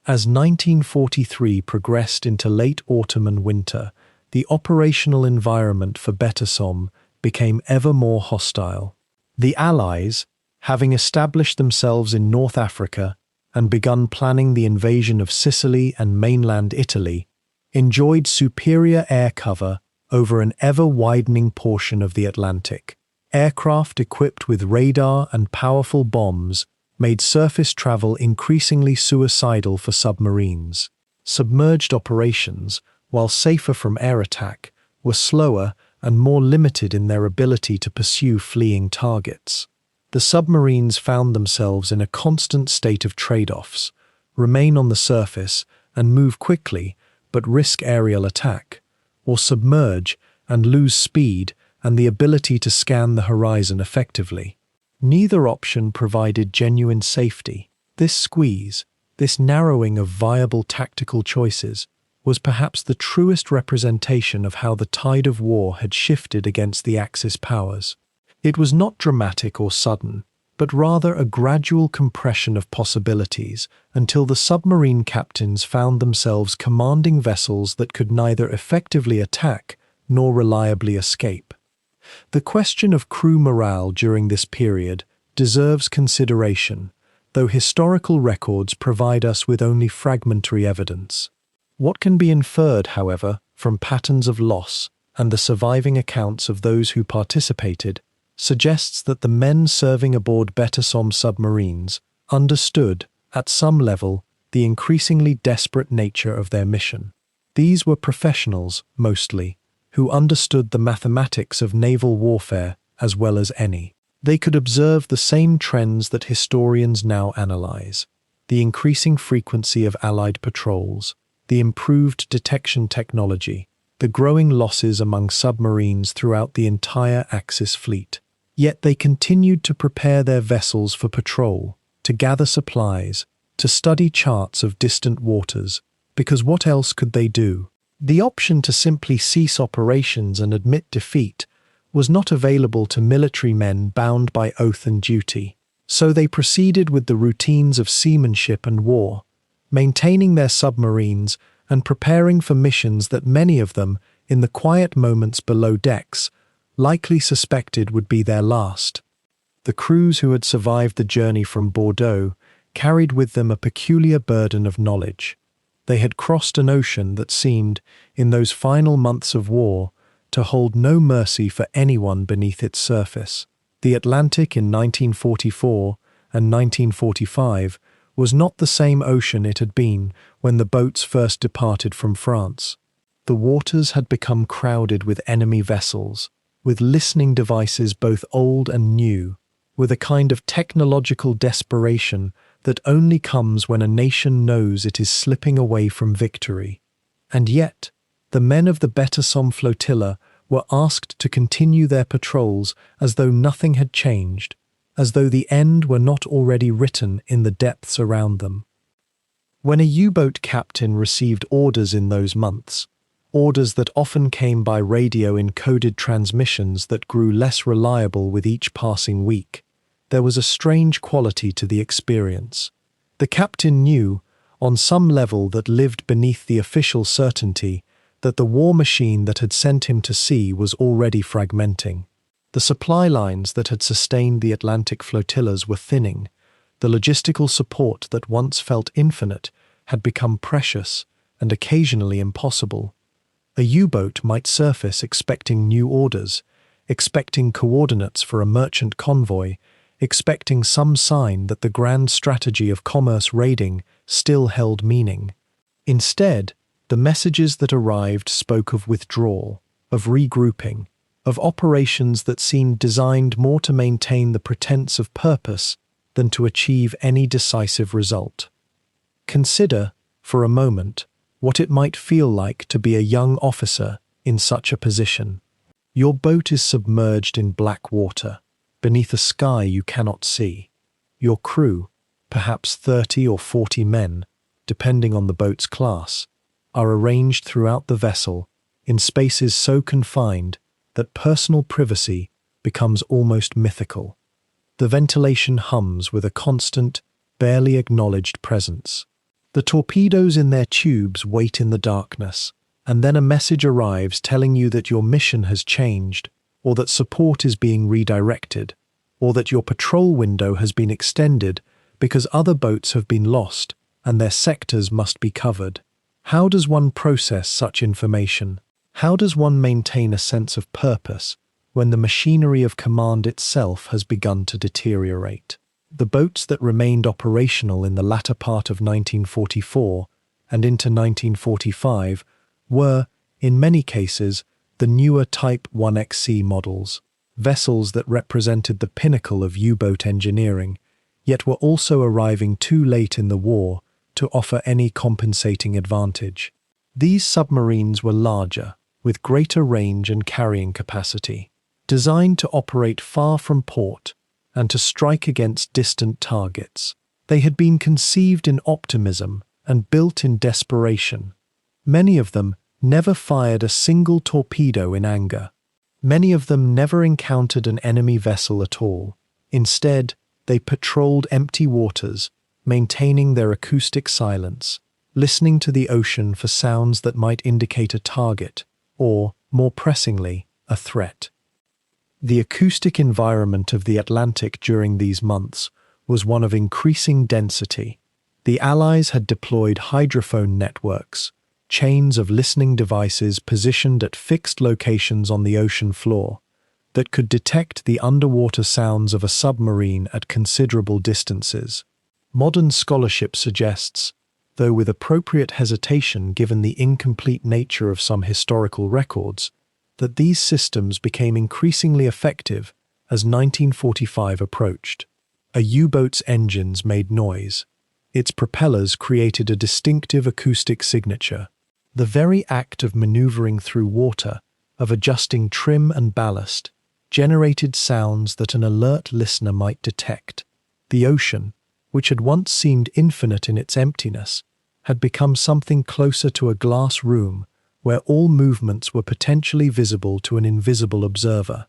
As 1943 progressed into late autumn and winter, the operational environment for BETASOM became ever more hostile. The Allies, having established themselves in North Africa and begun planning the invasion of Sicily and mainland Italy, enjoyed superior air cover over an ever-widening portion of the Atlantic. Aircraft equipped with radar and powerful bombs made surface travel increasingly suicidal for submarines. Submerged operations, while safer from air attack, were slower and more limited in their ability to pursue fleeing targets. The submarines found themselves in a constant state of trade-offs: remain on the surface and move quickly but risk aerial attack, or submerge and lose speed and the ability to scan the horizon effectively. Neither option provided genuine safety. This squeeze, this narrowing of viable tactical choices, was perhaps the truest representation of how the tide of war had shifted against the Axis powers. It was not dramatic or sudden, but rather a gradual compression of possibilities until the submarine captains found themselves commanding vessels that could neither effectively attack nor reliably escape. The question of crew morale during this period deserves consideration, though historical records provide us with only fragmentary evidence. What can be inferred, however, from patterns of loss and the surviving accounts of those who participated suggests that the men serving aboard BETASOM submarines understood, at some level, the increasingly desperate nature of their mission. These were professionals, mostly, who understood the mathematics of naval warfare as well as any. They could observe the same trends that historians now analyze: the increasing frequency of Allied patrols, the improved detection technology, the growing losses among submarines throughout the entire Axis fleet. Yet they continued to prepare their vessels for patrol, to gather supplies, to study charts of distant waters, because what else could they do? The option to simply cease operations and admit defeat was not available to military men bound by oath and duty. So they proceeded with the routines of seamanship and war, maintaining their submarines and preparing for missions that many of them, in the quiet moments below decks, likely suspected would be their last. The crews who had survived the journey from Bordeaux carried with them a peculiar burden of knowledge. They had crossed an ocean that seemed, in those final months of war, to hold no mercy for anyone beneath its surface. The Atlantic in 1944 and 1945 was not the same ocean it had been when the boats first departed from France. The waters had become crowded with enemy vessels, with listening devices both old and new, with a kind of technological desperation that only comes when a nation knows it is slipping away from victory. And yet, the men of the BETASOM flotilla were asked to continue their patrols as though nothing had changed, as though the end were not already written in the depths around them. When a U-boat captain received orders in those months, orders that often came by radio-encoded transmissions that grew less reliable with each passing week, there was a strange quality to the experience. The captain knew, on some level that lived beneath the official certainty, that the war machine that had sent him to sea was already fragmenting. The supply lines that had sustained the Atlantic flotillas were thinning. The logistical support that once felt infinite had become precious and occasionally impossible. A U-boat might surface expecting new orders, expecting coordinates for a merchant convoy, expecting some sign that the grand strategy of commerce raiding still held meaning. Instead, the messages that arrived spoke of withdrawal, of regrouping, of operations that seemed designed more to maintain the pretense of purpose than to achieve any decisive result. Consider, for a moment, what it might feel like to be a young officer in such a position. Your boat is submerged in black water, beneath a sky you cannot see. Your crew, perhaps 30 or 40 men, depending on the boat's class, are arranged throughout the vessel in spaces so confined that personal privacy becomes almost mythical. The ventilation hums with a constant, barely acknowledged presence. The torpedoes in their tubes wait in the darkness, and then a message arrives telling you that your mission has changed, or that support is being redirected, or that your patrol window has been extended because other boats have been lost and their sectors must be covered. How does one process such information? How does one maintain a sense of purpose when the machinery of command itself has begun to deteriorate? The boats that remained operational in the latter part of 1944 and into 1945 were, in many cases, the newer Type 1XC models, vessels that represented the pinnacle of U-boat engineering, yet were also arriving too late in the war to offer any compensating advantage. These submarines were larger, with greater range and carrying capacity, designed to operate far from port and to strike against distant targets. They had been conceived in optimism and built in desperation. Many of them never fired a single torpedo in anger. Many of them never encountered an enemy vessel at all. Instead, they patrolled empty waters, maintaining their acoustic silence, listening to the ocean for sounds that might indicate a target, or, more pressingly, a threat. The acoustic environment of the Atlantic during these months was one of increasing density. The Allies had deployed hydrophone networks, chains of listening devices positioned at fixed locations on the ocean floor, that could detect the underwater sounds of a submarine at considerable distances. Modern scholarship suggests, though with appropriate hesitation given the incomplete nature of some historical records, that these systems became increasingly effective as 1945 approached. A U-boat's engines made noise. Its propellers created a distinctive acoustic signature. The very act of maneuvering through water, of adjusting trim and ballast, generated sounds that an alert listener might detect. The ocean, which had once seemed infinite in its emptiness, had become something closer to a glass room where all movements were potentially visible to an invisible observer.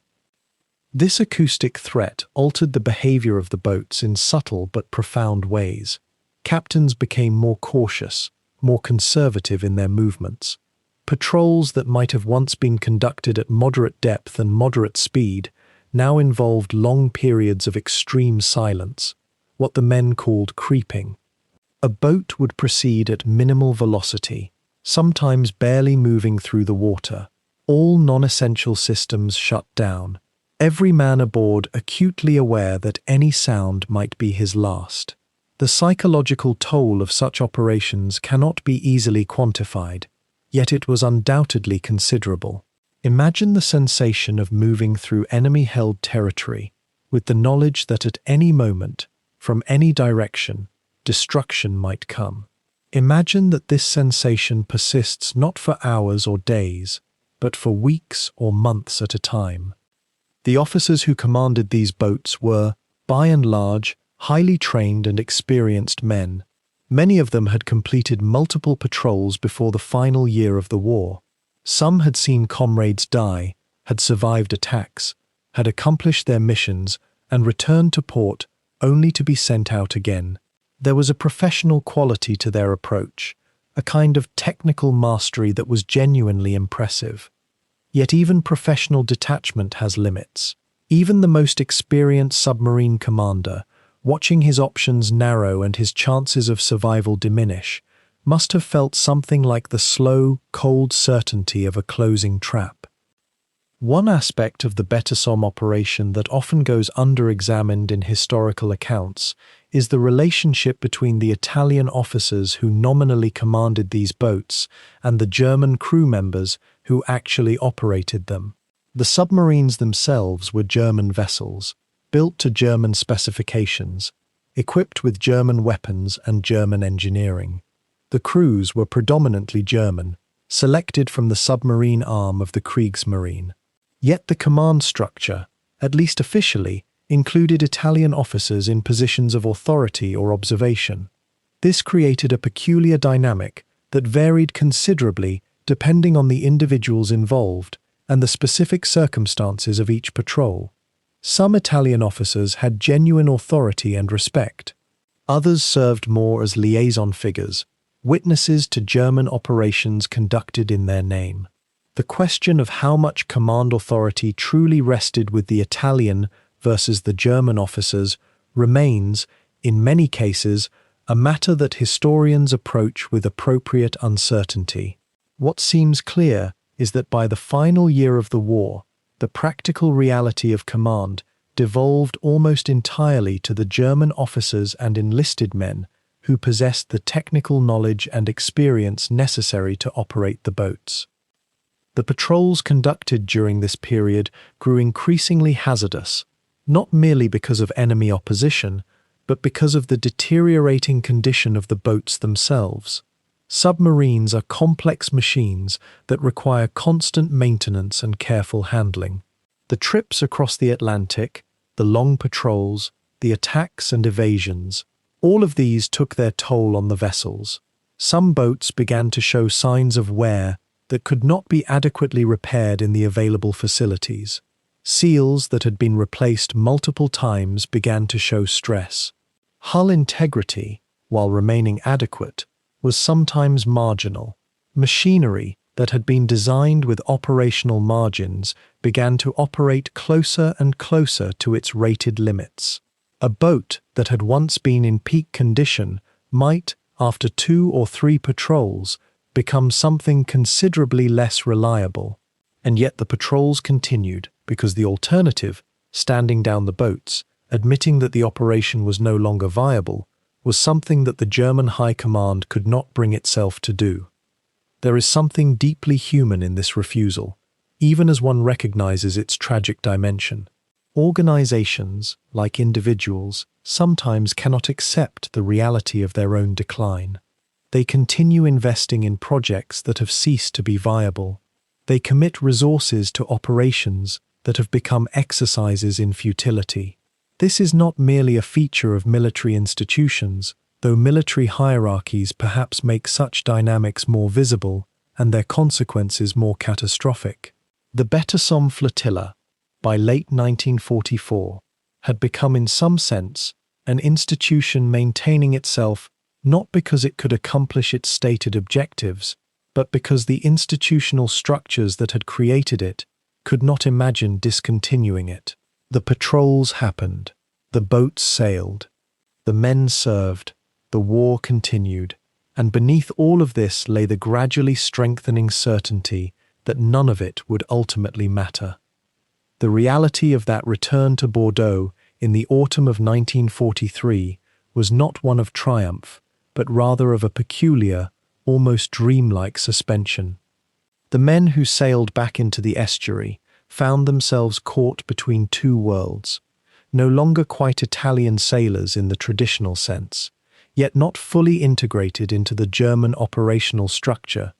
This acoustic threat altered the behavior of the boats in subtle but profound ways. Captains became more cautious, more conservative in their movements. Patrols that might have once been conducted at moderate depth and moderate speed now involved long periods of extreme silence, what the men called creeping. A boat would proceed at minimal velocity, sometimes barely moving through the water. All non-essential systems shut down, every man aboard acutely aware that any sound might be his last. The psychological toll of such operations cannot be easily quantified, yet it was undoubtedly considerable. Imagine the sensation of moving through enemy-held territory, with the knowledge that at any moment, from any direction, destruction might come. Imagine that this sensation persists not for hours or days, but for weeks or months at a time. The officers who commanded these boats were, by and large, highly trained and experienced men. Many of them had completed multiple patrols before the final year of the war. Some had seen comrades die, had survived attacks, had accomplished their missions, and returned to port only to be sent out again. There was a professional quality to their approach, a kind of technical mastery that was genuinely impressive. Yet even professional detachment has limits. Even the most experienced submarine commander, watching his options narrow and his chances of survival diminish, must have felt something like the slow, cold certainty of a closing trap. One aspect of the BETASOM operation that often goes under-examined in historical accounts is the relationship between the Italian officers who nominally commanded these boats and the German crew members who actually operated them. The submarines themselves were German vessels, built to German specifications, equipped with German weapons and German engineering. The crews were predominantly German, selected from the submarine arm of the Kriegsmarine. Yet the command structure, at least officially, included Italian officers in positions of authority or observation. This created a peculiar dynamic that varied considerably depending on the individuals involved and the specific circumstances of each patrol. Some Italian officers had genuine authority and respect. Others served more as liaison figures, witnesses to German operations conducted in their name. The question of how much command authority truly rested with the Italian versus the German officers remains, in many cases, a matter that historians approach with appropriate uncertainty. What seems clear is that by the final year of the war, the practical reality of command devolved almost entirely to the German officers and enlisted men who possessed the technical knowledge and experience necessary to operate the boats. The patrols conducted during this period grew increasingly hazardous, not merely because of enemy opposition, but because of the deteriorating condition of the boats themselves. Submarines are complex machines that require constant maintenance and careful handling. The trips across the Atlantic, the long patrols, the attacks and evasions, all of these took their toll on the vessels. Some boats began to show signs of wear that could not be adequately repaired in the available facilities. Seals that had been replaced multiple times began to show stress. Hull integrity, while remaining adequate, was sometimes marginal. Machinery that had been designed with operational margins began to operate closer and closer to its rated limits. A boat that had once been in peak condition might, after 2 or 3 patrols, become something considerably less reliable. And yet the patrols continued because the alternative, standing down the boats, admitting that the operation was no longer viable, was something that the German High Command could not bring itself to do. There is something deeply human in this refusal, even as one recognizes its tragic dimension. Organizations, like individuals, sometimes cannot accept the reality of their own decline. They continue investing in projects that have ceased to be viable. They commit resources to operations that have become exercises in futility. This is not merely a feature of military institutions, though military hierarchies perhaps make such dynamics more visible and their consequences more catastrophic. The BETASOM flotilla, by late 1944, had become in some sense an institution maintaining itself not because it could accomplish its stated objectives, but because the institutional structures that had created it could not imagine discontinuing it. The patrols happened, the boats sailed, the men served, the war continued, and beneath all of this lay the gradually strengthening certainty that none of it would ultimately matter. The reality of that return to Bordeaux in the autumn of 1943 was not one of triumph, but rather of a peculiar, almost dreamlike suspension. The men who sailed back into the estuary found themselves caught between 2 worlds, no longer quite Italian sailors in the traditional sense, yet not fully integrated into the German operational structure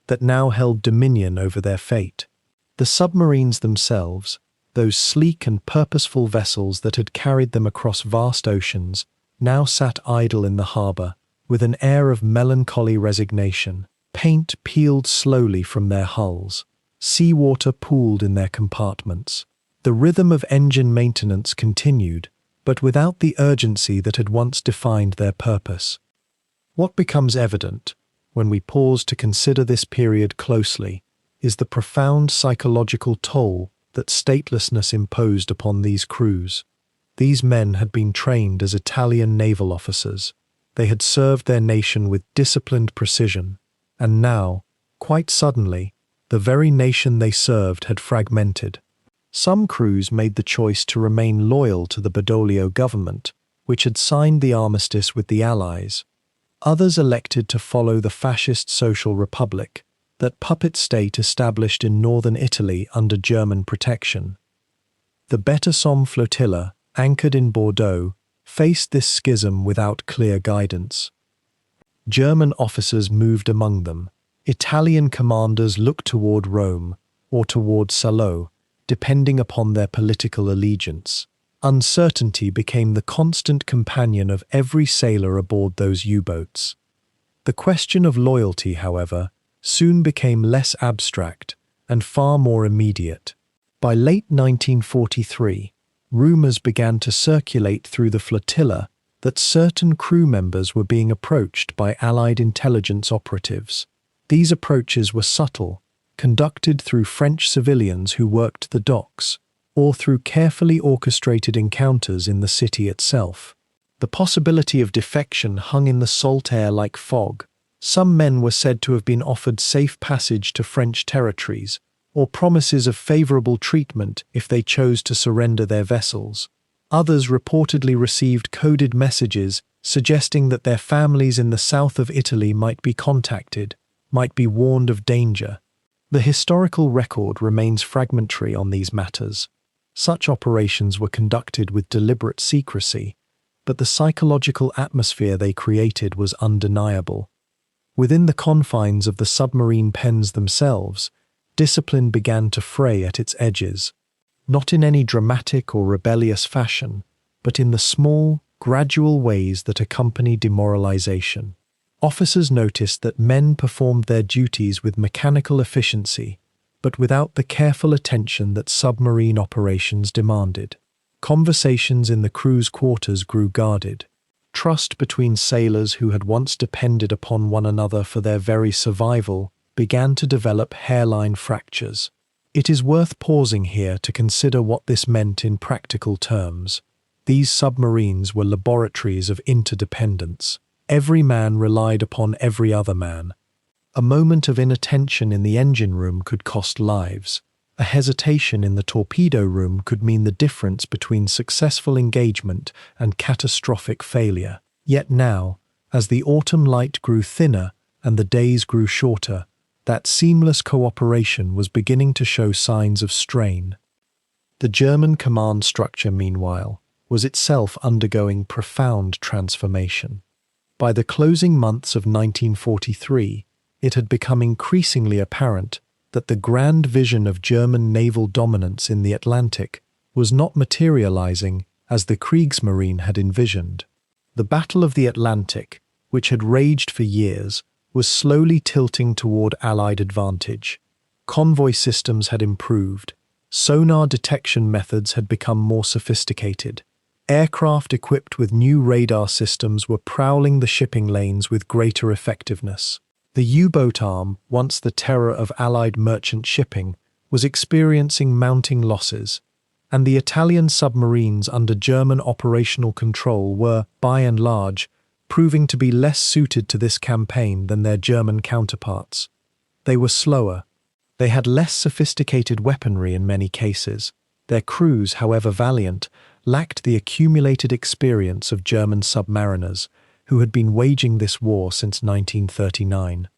that now held dominion over their fate. The submarines themselves, those sleek and purposeful vessels that had carried them across vast oceans, now sat idle in the harbour, with an air of melancholy resignation. Paint peeled slowly from their hulls. Seawater pooled in their compartments. The rhythm of engine maintenance continued, but without the urgency that had once defined their purpose. What becomes evident, when we pause to consider this period closely, is the profound psychological toll that statelessness imposed upon these crews. These men had been trained as Italian naval officers. They had served their nation with disciplined precision, and now, quite suddenly, the very nation they served had fragmented. Some crews made the choice to remain loyal to the Badoglio government, which had signed the armistice with the Allies. Others elected to follow the Fascist Social Republic, that puppet state established in northern Italy under German protection. The BETASOM flotilla, anchored in Bordeaux, faced this schism without clear guidance. German officers moved among them. Italian commanders looked toward Rome or toward Salo, depending upon their political allegiance. Uncertainty became the constant companion of every sailor aboard those U-boats. The question of loyalty, however, soon became less abstract and far more immediate. By late 1943, rumors began to circulate through the flotilla that certain crew members were being approached by Allied intelligence operatives. These approaches were subtle, conducted through French civilians who worked the docks, or through carefully orchestrated encounters in the city itself. The possibility of defection hung in the salt air like fog, Some men were said to have been offered safe passage to French territories, or promises of favorable treatment if they chose to surrender their vessels. Others reportedly received coded messages suggesting that their families in the south of Italy might be contacted, might be warned of danger. The historical record remains fragmentary on these matters. Such operations were conducted with deliberate secrecy, but the psychological atmosphere they created was undeniable. Within the confines of the submarine pens themselves, discipline began to fray at its edges, not in any dramatic or rebellious fashion, but in the small, gradual ways that accompany demoralization. Officers noticed that men performed their duties with mechanical efficiency, but without the careful attention that submarine operations demanded. Conversations in the crew's quarters grew guarded. Trust between sailors who had once depended upon one another for their very survival began to develop hairline fractures. It is worth pausing here to consider what this meant in practical terms. These submarines were laboratories of interdependence. Every man relied upon every other man. A moment of inattention in the engine room could cost lives. A hesitation in the torpedo room could mean the difference between successful engagement and catastrophic failure. Yet now, as the autumn light grew thinner and the days grew shorter, that seamless cooperation was beginning to show signs of strain. The German command structure, meanwhile, was itself undergoing profound transformation. By the closing months of 1943, it had become increasingly apparent that the grand vision of German naval dominance in the Atlantic was not materializing as the Kriegsmarine had envisioned. The Battle of the Atlantic, which had raged for years, was slowly tilting toward Allied advantage. Convoy systems had improved. Sonar detection methods had become more sophisticated. Aircraft equipped with new radar systems were prowling the shipping lanes with greater effectiveness. The U-boat arm, once the terror of Allied merchant shipping, was experiencing mounting losses, and the Italian submarines under German operational control were, by and large, proving to be less suited to this campaign than their German counterparts. They were slower. They had less sophisticated weaponry in many cases. Their crews, however valiant, lacked the accumulated experience of German submariners, who had been waging this war since 1939.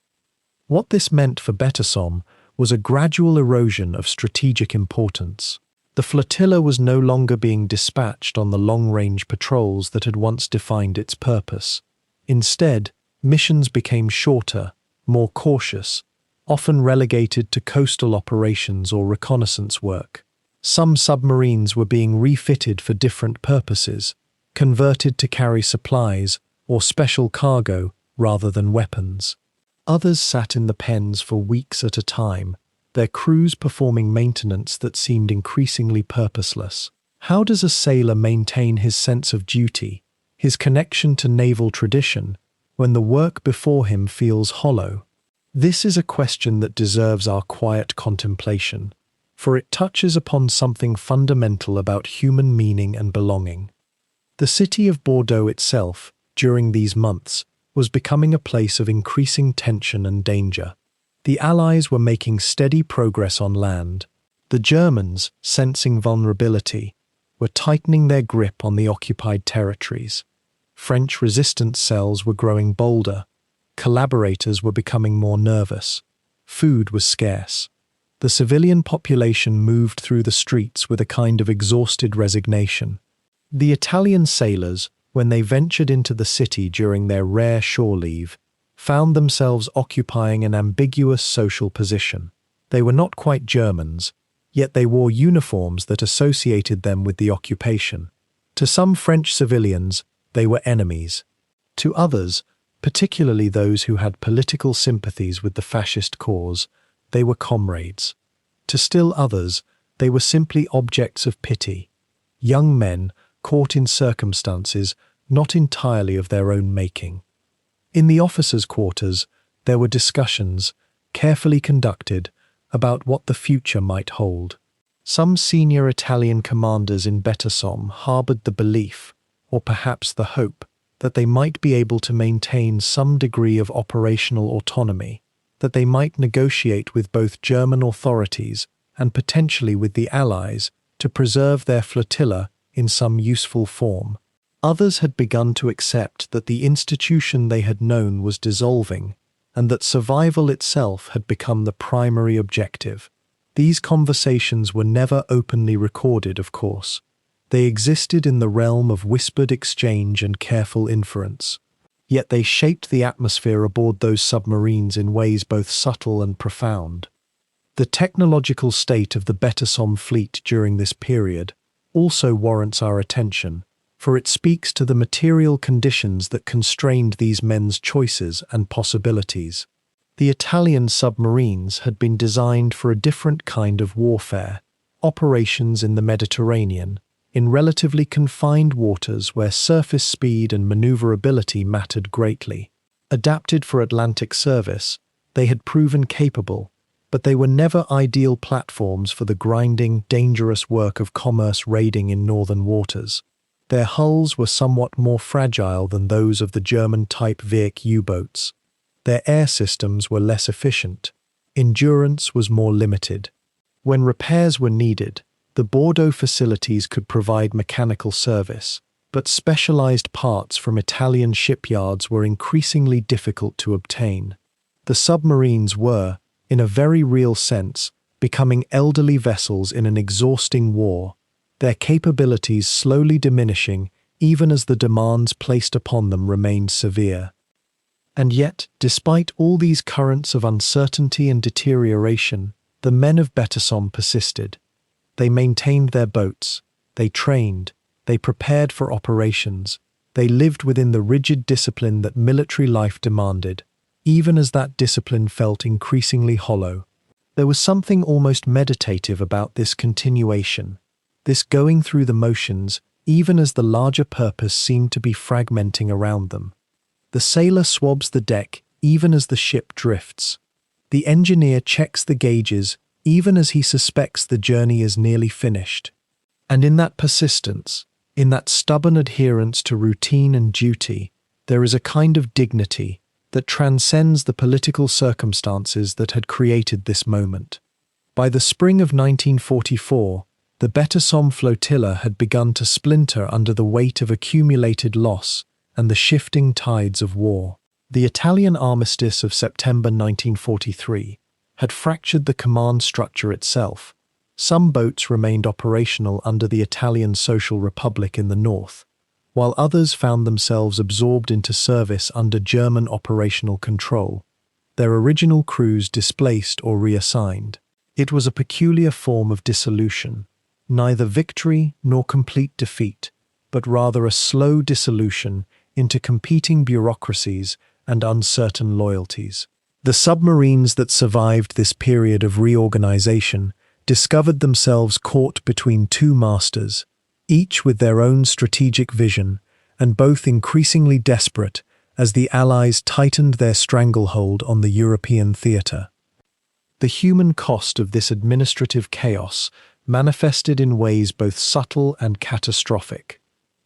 What this meant for BETASOM was a gradual erosion of strategic importance. The flotilla was no longer being dispatched on the long-range patrols that had once defined its purpose. Instead, missions became shorter, more cautious, often relegated to coastal operations or reconnaissance work. Some submarines were being refitted for different purposes, converted to carry supplies or special cargo rather than weapons. Others sat in the pens for weeks at a time, their crews performing maintenance that seemed increasingly purposeless. How does a sailor maintain his sense of duty, his connection to naval tradition, when the work before him feels hollow? This is a question that deserves our quiet contemplation, for it touches upon something fundamental about human meaning and belonging. The city of Bordeaux itself, during these months, was becoming a place of increasing tension and danger. The Allies were making steady progress on land. The Germans, sensing vulnerability, were tightening their grip on the occupied territories. French resistance cells were growing bolder. Collaborators were becoming more nervous. Food was scarce. The civilian population moved through the streets with a kind of exhausted resignation. The Italian sailors, when they ventured into the city during their rare shore leave, found themselves occupying an ambiguous social position. They were not quite Germans, yet they wore uniforms that associated them with the occupation. To some French civilians, they were enemies. To others, particularly those who had political sympathies with the fascist cause, they were comrades. To still others, they were simply objects of pity, young men caught in circumstances not entirely of their own making. In the officers' quarters, there were discussions, carefully conducted, about what the future might hold. Some senior Italian commanders in BETASOM harbored the belief, or perhaps the hope, that they might be able to maintain some degree of operational autonomy, that they might negotiate with both German authorities and potentially with the Allies to preserve their flotilla in some useful form. Others had begun to accept that the institution they had known was dissolving, and that survival itself had become the primary objective. These conversations were never openly recorded, of course. They existed in the realm of whispered exchange and careful inference. Yet they shaped the atmosphere aboard those submarines in ways both subtle and profound. The technological state of the BETASOM fleet during this period also warrants our attention, for it speaks to the material conditions that constrained these men's choices and possibilities. The Italian submarines had been designed for a different kind of warfare, operations in the Mediterranean, in relatively confined waters where surface speed and maneuverability mattered greatly. Adapted for Atlantic service, they had proven capable, but they were never ideal platforms for the grinding, dangerous work of commerce raiding in northern waters. Their hulls were somewhat more fragile than those of the German-type Wirk U-boats. Their air systems were less efficient. Endurance was more limited. When repairs were needed, the Bordeaux facilities could provide mechanical service, but specialized parts from Italian shipyards were increasingly difficult to obtain. The submarines were, in a very real sense, becoming elderly vessels in an exhausting war, their capabilities slowly diminishing even as the demands placed upon them remained severe. And yet, despite all these currents of uncertainty and deterioration, the men of BETASOM persisted. They maintained their boats, they trained, they prepared for operations, they lived within the rigid discipline that military life demanded, even as that discipline felt increasingly hollow. There was something almost meditative about this continuation, this going through the motions, even as the larger purpose seemed to be fragmenting around them. The sailor swabs the deck even as the ship drifts. The engineer checks the gauges even as he suspects the journey is nearly finished. And in that persistence, in that stubborn adherence to routine and duty, there is a kind of dignity that transcends the political circumstances that had created this moment. By the spring of 1944, the BETASOM flotilla had begun to splinter under the weight of accumulated loss and the shifting tides of war. The Italian armistice of September 1943 had fractured the command structure itself. Some boats remained operational under the Italian Social Republic in the north, while others found themselves absorbed into service under German operational control, their original crews displaced or reassigned. It was a peculiar form of dissolution, neither victory nor complete defeat, but rather a slow dissolution into competing bureaucracies and uncertain loyalties. The submarines that survived this period of reorganization discovered themselves caught between two masters, each with their own strategic vision, and both increasingly desperate as the Allies tightened their stranglehold on the European theatre. The human cost of this administrative chaos manifested in ways both subtle and catastrophic.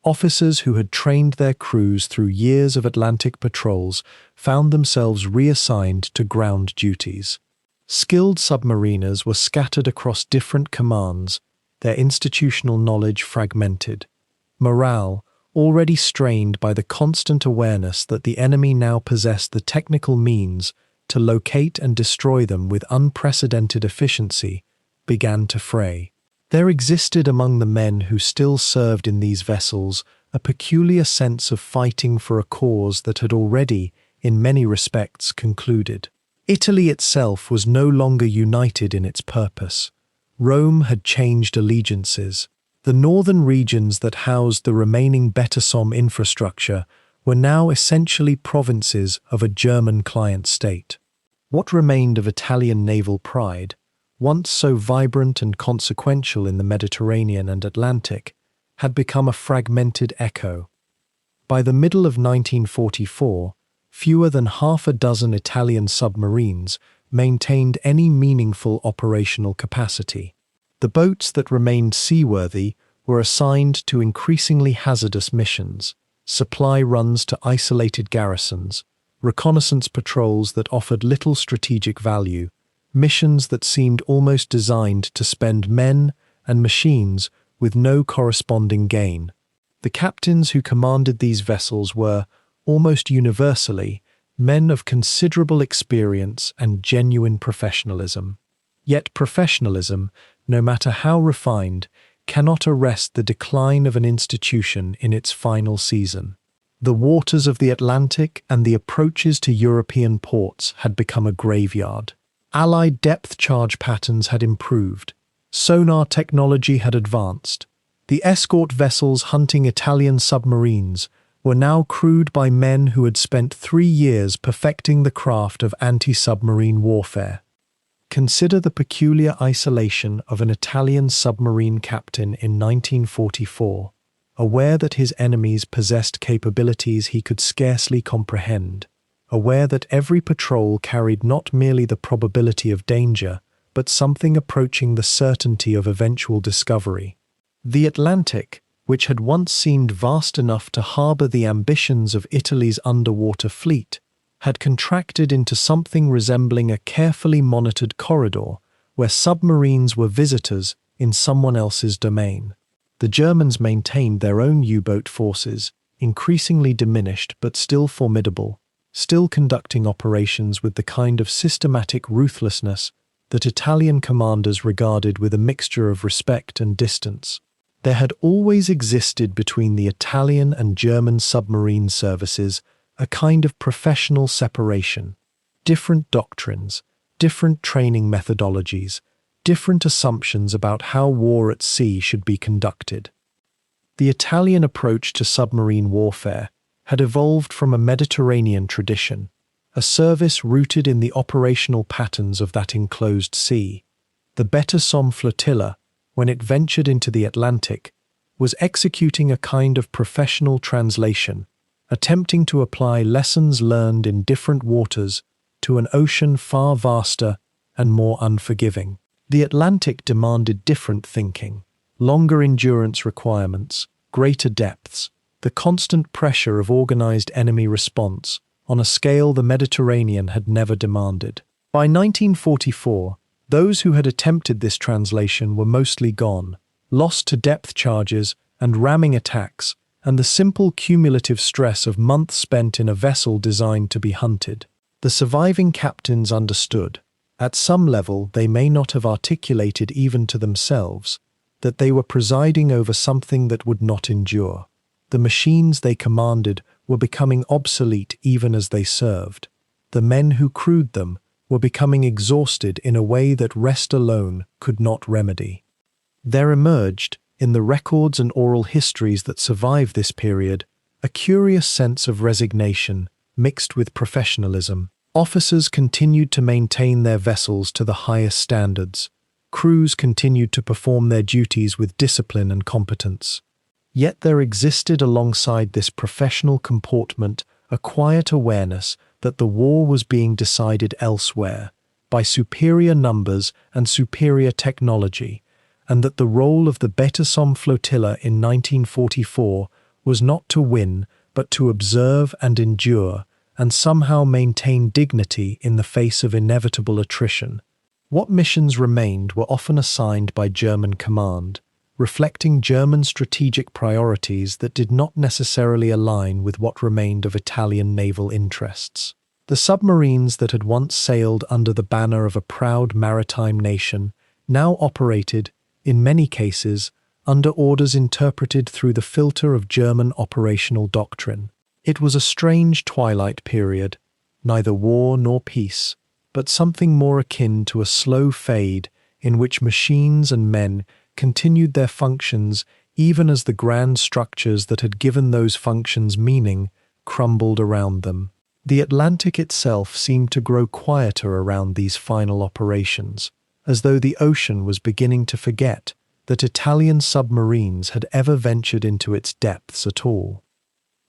Officers who had trained their crews through years of Atlantic patrols found themselves reassigned to ground duties. Skilled submariners were scattered across different commands, their institutional knowledge fragmented. Morale, already strained by the constant awareness that the enemy now possessed the technical means to locate and destroy them with unprecedented efficiency, began to fray. There existed among the men who still served in these vessels a peculiar sense of fighting for a cause that had already, in many respects, concluded. Italy itself was no longer united in its purpose. Rome had changed allegiances. The northern regions that housed the remaining BETASOM infrastructure were now essentially provinces of a German client state. What remained of Italian naval pride, once so vibrant and consequential in the Mediterranean and Atlantic, had become a fragmented echo. By the middle of 1944, fewer than half a dozen Italian submarines maintained any meaningful operational capacity. The boats that remained seaworthy were assigned to increasingly hazardous missions. supply runs to isolated garrisons, reconnaissance patrols that offered little strategic value, missions that seemed almost designed to spend men and machines with no corresponding gain. The captains who commanded these vessels were, almost universally, men of considerable experience and genuine professionalism. Yet professionalism, no matter how refined, cannot arrest the decline of an institution in its final season. The waters of the Atlantic and the approaches to European ports had become a graveyard. Allied depth charge patterns had improved. Sonar technology had advanced. The escort vessels hunting Italian submarines were now crewed by men who had spent 3 years perfecting the craft of anti-submarine warfare. Consider the peculiar isolation of an Italian submarine captain in 1944, aware that his enemies possessed capabilities he could scarcely comprehend, aware that every patrol carried not merely the probability of danger, but something approaching the certainty of eventual discovery. The Atlantic, which had once seemed vast enough to harbour the ambitions of Italy's underwater fleet, had contracted into something resembling a carefully monitored corridor where submarines were visitors in someone else's domain. The Germans maintained their own U-boat forces, increasingly diminished but still formidable, still conducting operations with the kind of systematic ruthlessness that Italian commanders regarded with a mixture of respect and distance. There had always existed between the Italian and German submarine services a kind of professional separation, different doctrines, different training methodologies, different assumptions about how war at sea should be conducted. The Italian approach to submarine warfare had evolved from a Mediterranean tradition, a service rooted in the operational patterns of that enclosed sea. The BETASOM flotilla, when it ventured into the Atlantic, was executing a kind of professional translation, attempting to apply lessons learned in different waters to an ocean far vaster and more unforgiving. The Atlantic demanded different thinking, longer endurance requirements, greater depths, the constant pressure of organized enemy response on a scale the Mediterranean had never demanded. By 1944, those who had attempted this translation were mostly gone, lost to depth charges and ramming attacks, and the simple cumulative stress of months spent in a vessel designed to be hunted. The surviving captains understood, at some level they may not have articulated even to themselves, that they were presiding over something that would not endure. The machines they commanded were becoming obsolete even as they served. The men who crewed them were becoming exhausted in a way that rest alone could not remedy. There emerged, in the records and oral histories that survive this period, a curious sense of resignation mixed with professionalism. Officers continued to maintain their vessels to the highest standards. Crews continued to perform their duties with discipline and competence. Yet there existed alongside this professional comportment a quiet awareness that the war was being decided elsewhere, by superior numbers and superior technology, and that the role of the BETASOM flotilla in 1944 was not to win, but to observe and endure, and somehow maintain dignity in the face of inevitable attrition. What missions remained were often assigned by German command, reflecting German strategic priorities that did not necessarily align with what remained of Italian naval interests. The submarines that had once sailed under the banner of a proud maritime nation now operated, in many cases, under orders interpreted through the filter of German operational doctrine. It was a strange twilight period, neither war nor peace, but something more akin to a slow fade in which machines and men continued their functions even as the grand structures that had given those functions meaning crumbled around them. The Atlantic itself seemed to grow quieter around these final operations, as though the ocean was beginning to forget that Italian submarines had ever ventured into its depths at all.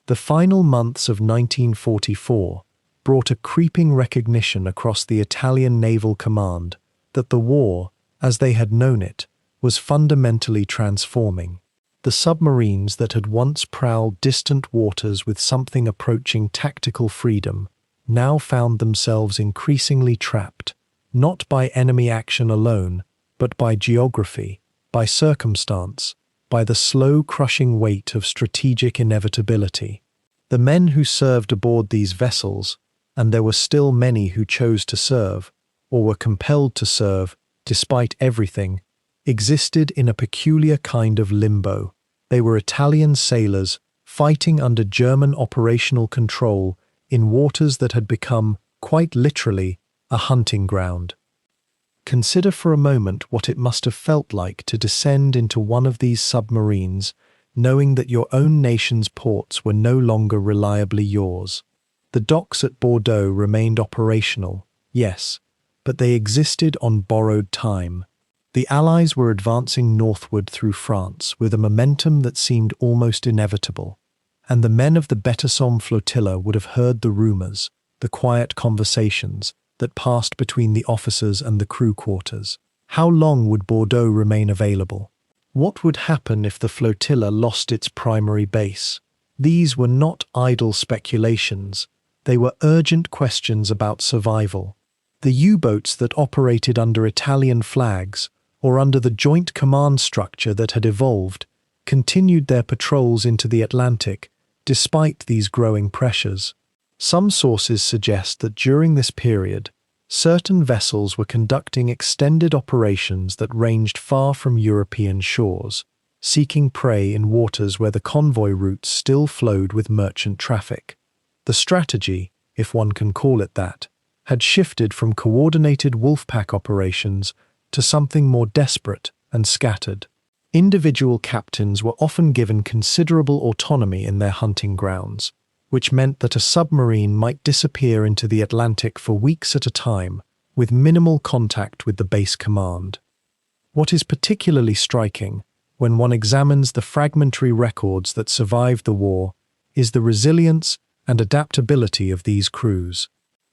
The final months of 1944 brought a creeping recognition across the Italian naval command that the war, as they had known it, was fundamentally transforming. The submarines that had once prowled distant waters with something approaching tactical freedom now found themselves increasingly trapped, not by enemy action alone, but by geography, by circumstance, by the slow crushing weight of strategic inevitability. The men who served aboard these vessels, and there were still many who chose to serve, or were compelled to serve, despite everything, existed in a peculiar kind of limbo. They were Italian sailors fighting under German operational control in waters that had become, quite literally, a hunting ground. Consider for a moment what it must have felt like to descend into one of these submarines, knowing that your own nation's ports were no longer reliably yours. The docks at Bordeaux remained operational, yes, but they existed on borrowed time. The Allies were advancing northward through France with a momentum that seemed almost inevitable, and the men of the BETASOM flotilla would have heard the rumours, the quiet conversations that passed between the officers and the crew quarters. How long would Bordeaux remain available? What would happen if the flotilla lost its primary base? These were not idle speculations, they were urgent questions about survival. The U-boats that operated under Italian flags, or under the joint command structure that had evolved, continued their patrols into the Atlantic, despite these growing pressures. Some sources suggest that during this period, certain vessels were conducting extended operations that ranged far from European shores, seeking prey in waters where the convoy routes still flowed with merchant traffic. The strategy, if one can call it that, had shifted from coordinated wolfpack operations to something more desperate and scattered. Individual captains were often given considerable autonomy in their hunting grounds, which meant that a submarine might disappear into the Atlantic for weeks at a time, with minimal contact with the base command. What is particularly striking, when one examines the fragmentary records that survived the war, is the resilience and adaptability of these crews.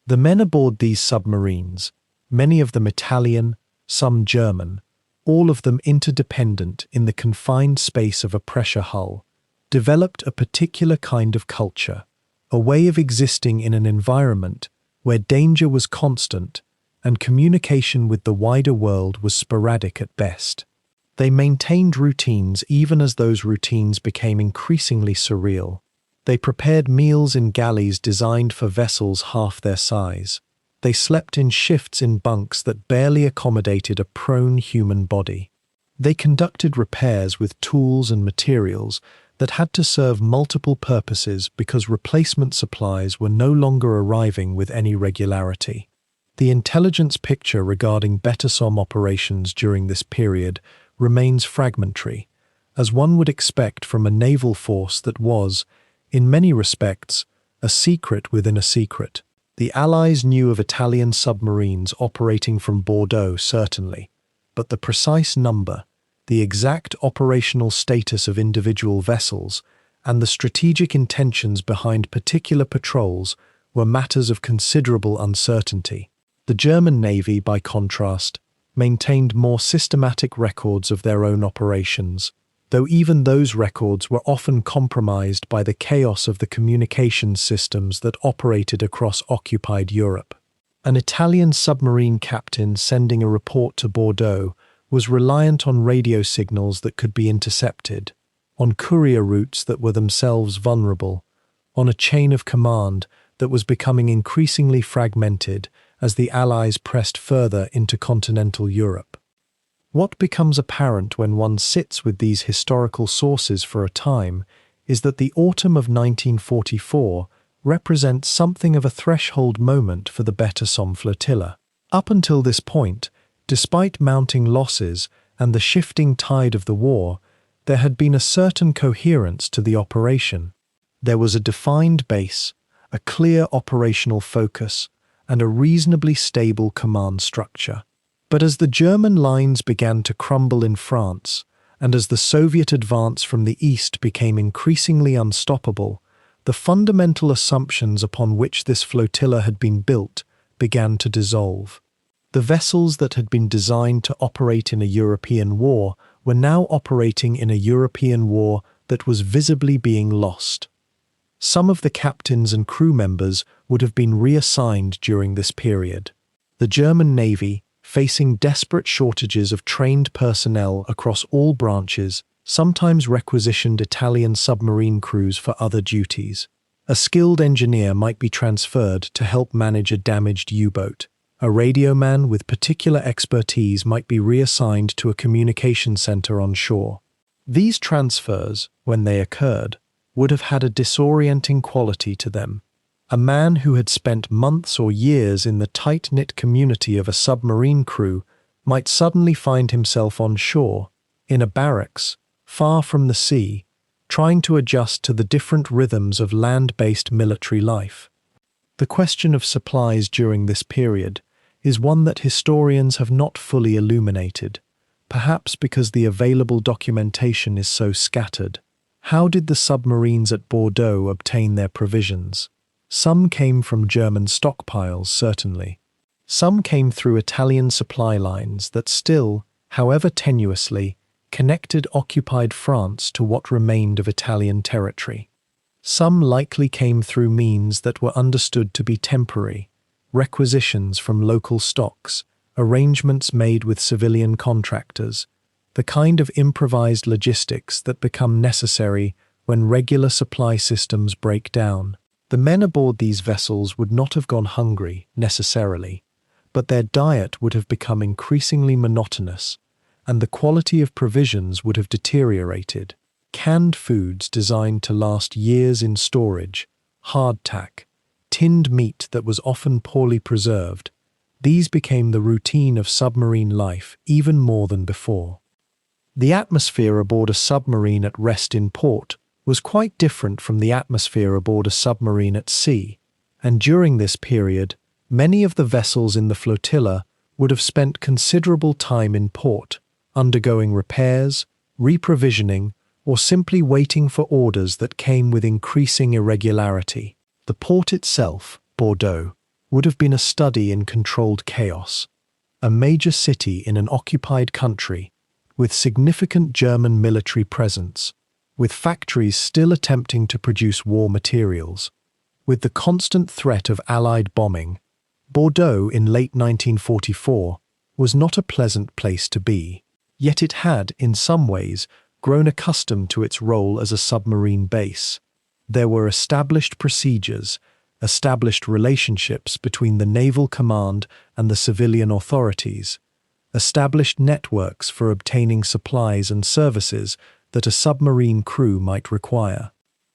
The men aboard these submarines, many of them Italian, some German, all of them interdependent in the confined space of a pressure hull, developed a particular kind of culture, a way of existing in an environment where danger was constant and communication with the wider world was sporadic at best. They maintained routines even as those routines became increasingly surreal. They prepared meals in galleys designed for vessels half their size. They slept in shifts in bunks that barely accommodated a prone human body. They conducted repairs with tools and materials that had to serve multiple purposes because replacement supplies were no longer arriving with any regularity. The intelligence picture regarding BETASOM operations during this period remains fragmentary, as one would expect from a naval force that was, in many respects, a secret within a secret. The Allies knew of Italian submarines operating from Bordeaux, certainly, but the precise number, the exact operational status of individual vessels, and the strategic intentions behind particular patrols were matters of considerable uncertainty. The German Navy, by contrast, maintained more systematic records of their own operations, though even those records were often compromised by the chaos of the communications systems that operated across occupied Europe. An Italian submarine captain sending a report to Bordeaux was reliant on radio signals that could be intercepted, on courier routes that were themselves vulnerable, on a chain of command that was becoming increasingly fragmented as the Allies pressed further into continental Europe. What becomes apparent when one sits with these historical sources for a time is that the autumn of 1944 represents something of a threshold moment for the BETASOM flotilla. Up until this point, despite mounting losses and the shifting tide of the war, there had been a certain coherence to the operation. There was a defined base, a clear operational focus, and a reasonably stable command structure. But as the German lines began to crumble in France, and as the Soviet advance from the east became increasingly unstoppable, the fundamental assumptions upon which this flotilla had been built began to dissolve. The vessels that had been designed to operate in a European war were now operating in a European war that was visibly being lost. Some of the captains and crew members would have been reassigned during this period. The German Navy, facing desperate shortages of trained personnel across all branches, sometimes requisitioned Italian submarine crews for other duties. A skilled engineer might be transferred to help manage a damaged U-boat. A radio man with particular expertise might be reassigned to a communication center on shore. These transfers, when they occurred, would have had a disorienting quality to them. A man who had spent months or years in the tight-knit community of a submarine crew might suddenly find himself on shore, in a barracks, far from the sea, trying to adjust to the different rhythms of land-based military life. The question of supplies during this period is one that historians have not fully illuminated, perhaps because the available documentation is so scattered. How did the submarines at Bordeaux obtain their provisions? Some came from German stockpiles, certainly. Some came through Italian supply lines that still, however tenuously, connected occupied France to what remained of Italian territory. Some likely came through means that were understood to be temporary, requisitions from local stocks, arrangements made with civilian contractors, the kind of improvised logistics that become necessary when regular supply systems break down. The men aboard these vessels would not have gone hungry, necessarily, but their diet would have become increasingly monotonous, and the quality of provisions would have deteriorated. Canned foods designed to last years in storage, hardtack, tinned meat that was often poorly preserved, these became the routine of submarine life even more than before. The atmosphere aboard a submarine at rest in port was quite different from the atmosphere aboard a submarine at sea, and during this period, many of the vessels in the flotilla would have spent considerable time in port, undergoing repairs, reprovisioning, or simply waiting for orders that came with increasing irregularity. The port itself, Bordeaux, would have been a study in controlled chaos, a major city in an occupied country, with significant German military presence, with factories still attempting to produce war materials. With the constant threat of Allied bombing, Bordeaux in late 1944 was not a pleasant place to be, yet it had, in some ways, grown accustomed to its role as a submarine base. There were established procedures, established relationships between the naval command and the civilian authorities, established networks for obtaining supplies and services that a submarine crew might require.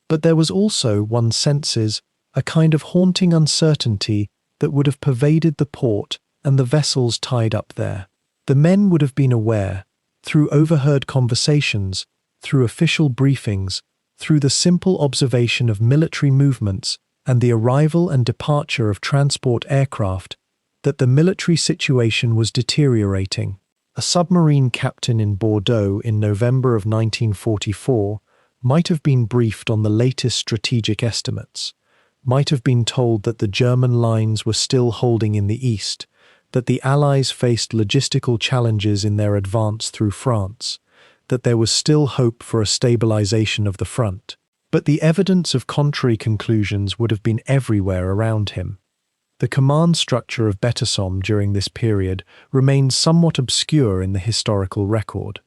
But there was also, one senses, a kind of haunting uncertainty that would have pervaded the port and the vessels tied up there. The men would have been aware, through overheard conversations, through official briefings, through the simple observation of military movements and the arrival and departure of transport aircraft, that the military situation was deteriorating. A submarine captain in Bordeaux in November of 1944 might have been briefed on the latest strategic estimates, might have been told that the German lines were still holding in the east, that the Allies faced logistical challenges in their advance through France, that there was still hope for a stabilization of the front. But the evidence of contrary conclusions would have been everywhere around him. The command structure of BETASOM during this period remains somewhat obscure in the historical record.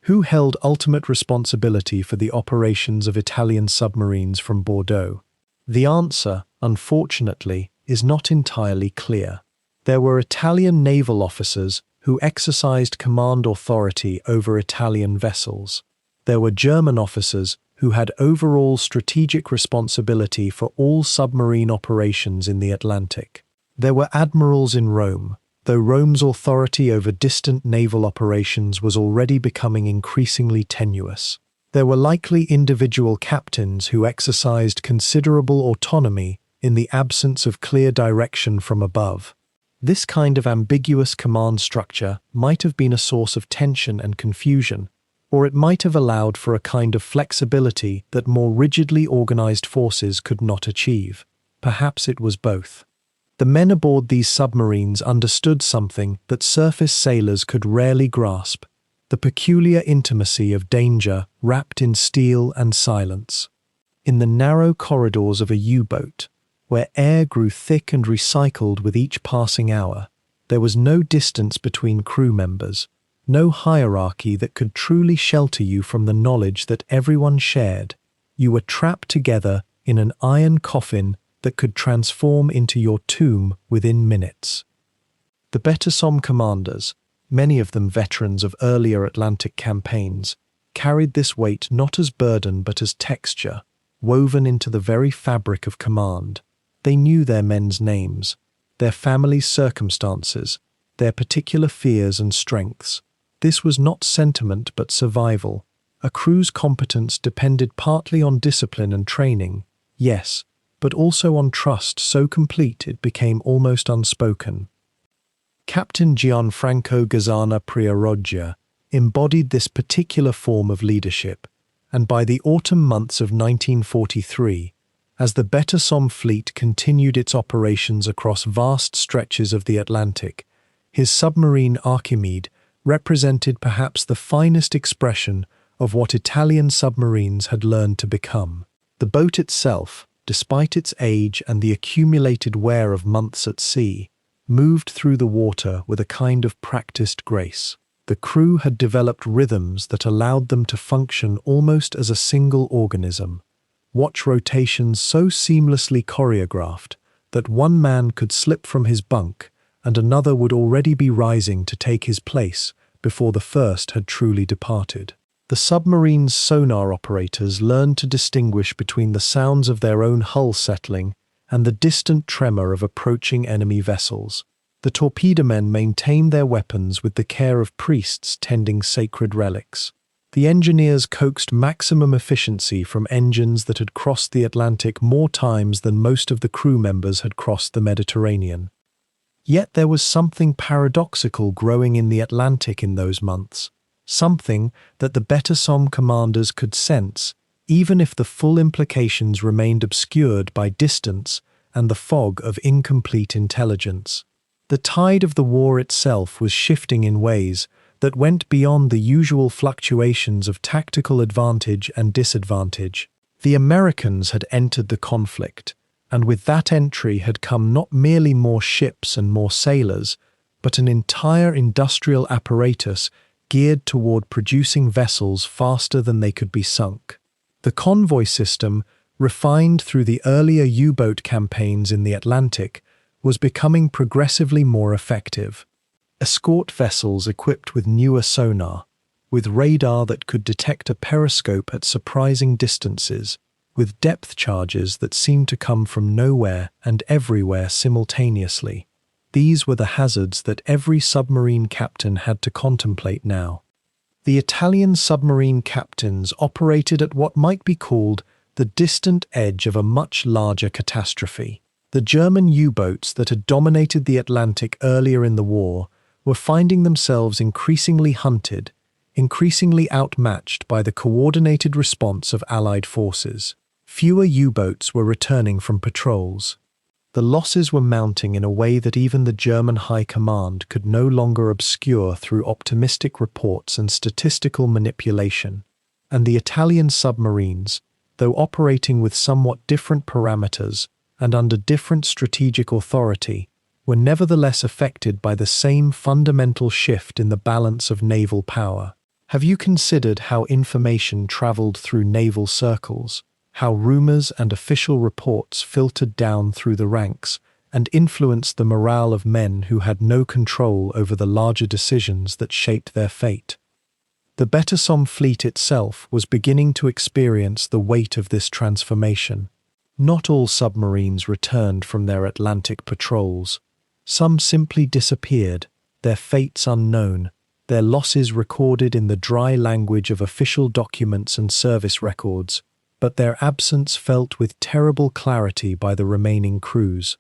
Who held ultimate responsibility for the operations of Italian submarines from Bordeaux? The answer, unfortunately, is not entirely clear. There were Italian naval officers who exercised command authority over Italian vessels. There were German officers who had overall strategic responsibility for all submarine operations in the Atlantic. There were admirals in Rome, though Rome's authority over distant naval operations was already becoming increasingly tenuous. There were likely individual captains who exercised considerable autonomy in the absence of clear direction from above. This kind of ambiguous command structure might have been a source of tension and confusion, or it might have allowed for a kind of flexibility that more rigidly organized forces could not achieve. Perhaps it was both. The men aboard these submarines understood something that surface sailors could rarely grasp. the peculiar intimacy of danger wrapped in steel and silence. In the narrow corridors of a U-boat, where air grew thick and recycled with each passing hour, there was no distance between crew members, no hierarchy that could truly shelter you from the knowledge that everyone shared. You were trapped together in an iron coffin that could transform into your tomb within minutes. The BETASOM commanders, many of them veterans of earlier Atlantic campaigns, carried this weight not as burden but as texture, woven into the very fabric of command. They knew their men's names, their families' circumstances, their particular fears and strengths. This was not sentiment but survival. A crew's competence depended partly on discipline and training, yes, but also on trust so complete it became almost unspoken. Captain Gianfranco Gazzana Priaroggia embodied this particular form of leadership, and by the autumn months of 1943, as the BETASOM fleet continued its operations across vast stretches of the Atlantic, his submarine Archimede represented perhaps the finest expression of what Italian submarines had learned to become. The boat itself, despite its age and the accumulated wear of months at sea, moved through the water with a kind of practiced grace. The crew had developed rhythms that allowed them to function almost as a single organism, watch rotations so seamlessly choreographed that one man could slip from his bunk and another would already be rising to take his place before the first had truly departed. The submarine's sonar operators learned to distinguish between the sounds of their own hull settling and the distant tremor of approaching enemy vessels. The torpedomen maintained their weapons with the care of priests tending sacred relics. The engineers coaxed maximum efficiency from engines that had crossed the Atlantic more times than most of the crew members had crossed the Mediterranean. Yet there was something paradoxical growing in the Atlantic in those months, something that the BETASOM commanders could sense, even if the full implications remained obscured by distance and the fog of incomplete intelligence. The tide of the war itself was shifting in ways that went beyond the usual fluctuations of tactical advantage and disadvantage. The Americans had entered the conflict, and with that entry had come not merely more ships and more sailors, but an entire industrial apparatus geared toward producing vessels faster than they could be sunk. The convoy system, refined through the earlier U-boat campaigns in the Atlantic, was becoming progressively more effective. Escort vessels equipped with newer sonar, with radar that could detect a periscope at surprising distances, with depth charges that seemed to come from nowhere and everywhere simultaneously. These were the hazards that every submarine captain had to contemplate now. The Italian submarine captains operated at what might be called the distant edge of a much larger catastrophe. The German U-boats that had dominated the Atlantic earlier in the war were finding themselves increasingly hunted, increasingly outmatched by the coordinated response of Allied forces. Fewer U-boats were returning from patrols. The losses were mounting in a way that even the German High Command could no longer obscure through optimistic reports and statistical manipulation. And the Italian submarines, though operating with somewhat different parameters and under different strategic authority, were nevertheless affected by the same fundamental shift in the balance of naval power. Have you considered how information traveled through naval circles, how rumors and official reports filtered down through the ranks and influenced the morale of men who had no control over the larger decisions that shaped their fate? The BETASOM fleet itself was beginning to experience the weight of this transformation. Not all submarines returned from their Atlantic patrols. Some simply disappeared, their fates unknown, their losses recorded in the dry language of official documents and service records, but their absence felt with terrible clarity by the remaining crews.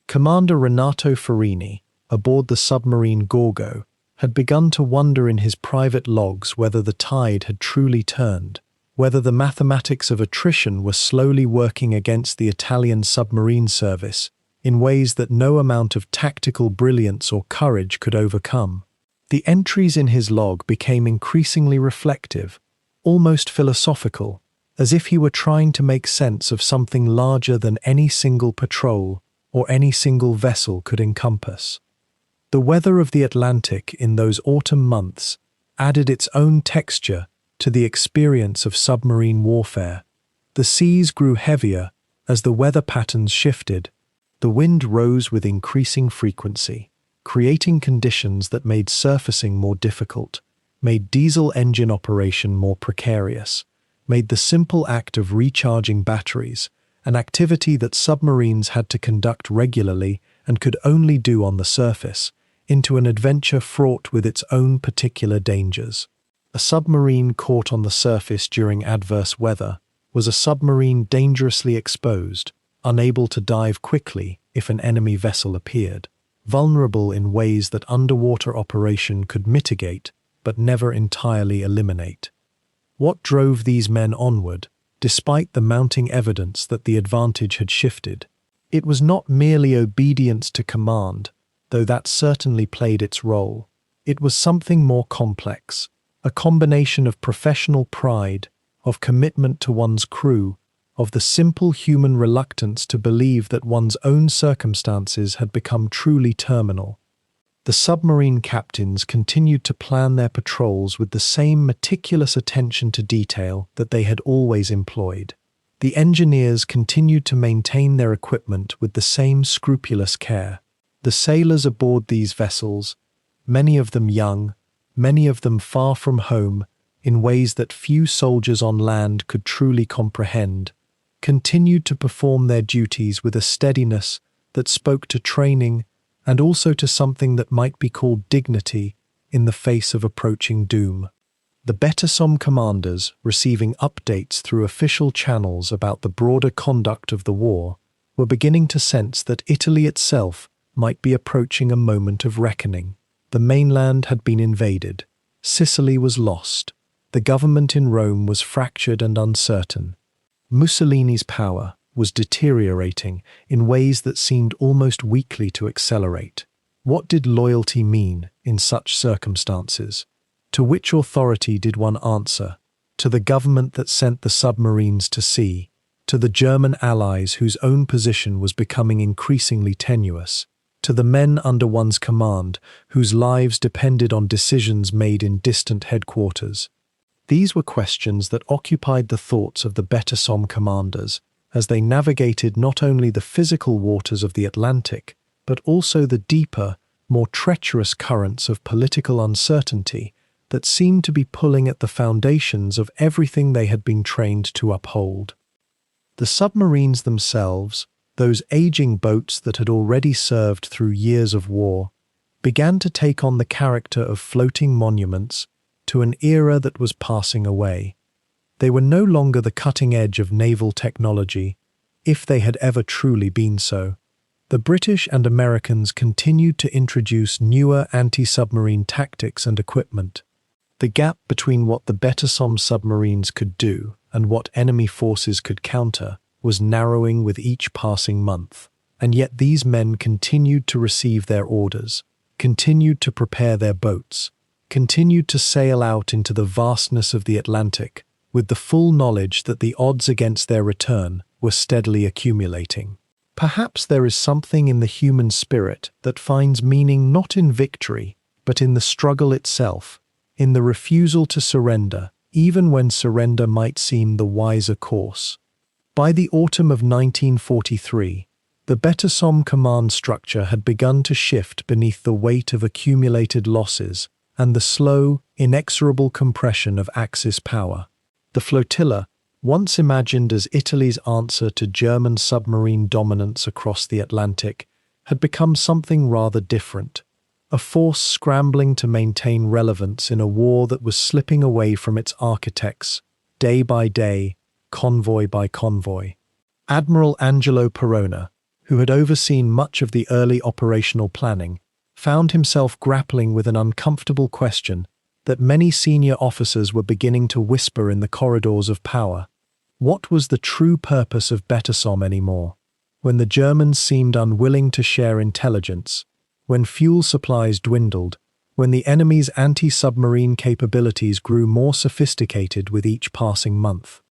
Commander Renato Farini, aboard the submarine Gorgo, had begun to wonder in his private logs whether the tide had truly turned, whether the mathematics of attrition were slowly working against the Italian submarine service in ways that no amount of tactical brilliance or courage could overcome. The entries in his log became increasingly reflective, almost philosophical, as if he were trying to make sense of something larger than any single patrol or any single vessel could encompass. The weather of the Atlantic in those autumn months added its own texture to the experience of submarine warfare. The seas grew heavier as the weather patterns shifted. The wind rose with increasing frequency, creating conditions that made surfacing more difficult, made diesel engine operation more precarious, made the simple act of recharging batteries, an activity that submarines had to conduct regularly and could only do on the surface, into an adventure fraught with its own particular dangers. A submarine caught on the surface during adverse weather was a submarine dangerously exposed, unable to dive quickly if an enemy vessel appeared, vulnerable in ways that underwater operation could mitigate but never entirely eliminate. What drove these men onward, despite the mounting evidence that the advantage had shifted? It was not merely obedience to command, though that certainly played its role. It was something more complex, a combination of professional pride, of commitment to one's crew, of the simple human reluctance to believe that one's own circumstances had become truly terminal. The submarine captains continued to plan their patrols with the same meticulous attention to detail that they had always employed. The engineers continued to maintain their equipment with the same scrupulous care. The sailors aboard these vessels, many of them young, many of them far from home, in ways that few soldiers on land could truly comprehend, continued to perform their duties with a steadiness that spoke to training and also to something that might be called dignity in the face of approaching doom. The BETASOM commanders, receiving updates through official channels about the broader conduct of the war, were beginning to sense that Italy itself might be approaching a moment of reckoning. The mainland had been invaded. Sicily was lost. The government in Rome was fractured and uncertain. Mussolini's power was deteriorating in ways that seemed almost weakly to accelerate. What did loyalty mean in such circumstances? To which authority did one answer? To the government that sent the submarines to sea? To the German allies whose own position was becoming increasingly tenuous? To the men under one's command whose lives depended on decisions made in distant headquarters? These were questions that occupied the thoughts of the BETASOM commanders as they navigated not only the physical waters of the Atlantic, but also the deeper, more treacherous currents of political uncertainty that seemed to be pulling at the foundations of everything they had been trained to uphold. The submarines themselves, those aging boats that had already served through years of war, began to take on the character of floating monuments to an era that was passing away. They were no longer the cutting edge of naval technology, if they had ever truly been so. The British and Americans continued to introduce newer anti-submarine tactics and equipment. The gap between what the BETASOM submarines could do and what enemy forces could counter was narrowing with each passing month, and yet these men continued to receive their orders, continued to prepare their boats, continued to sail out into the vastness of the Atlantic with the full knowledge that the odds against their return were steadily accumulating. Perhaps there is something in the human spirit that finds meaning not in victory, but in the struggle itself, in the refusal to surrender, even when surrender might seem the wiser course. By the autumn of 1943, the BETASOM command structure had begun to shift beneath the weight of accumulated losses and the slow, inexorable compression of Axis power. The flotilla, once imagined as Italy's answer to German submarine dominance across the Atlantic, had become something rather different, a force scrambling to maintain relevance in a war that was slipping away from its architects, day by day, convoy by convoy. Admiral Angelo Perona, who had overseen much of the early operational planning, found himself grappling with an uncomfortable question that many senior officers were beginning to whisper in the corridors of power. What was the true purpose of BETASOM anymore? When the Germans seemed unwilling to share intelligence, when fuel supplies dwindled, when the enemy's anti-submarine capabilities grew more sophisticated with each passing month.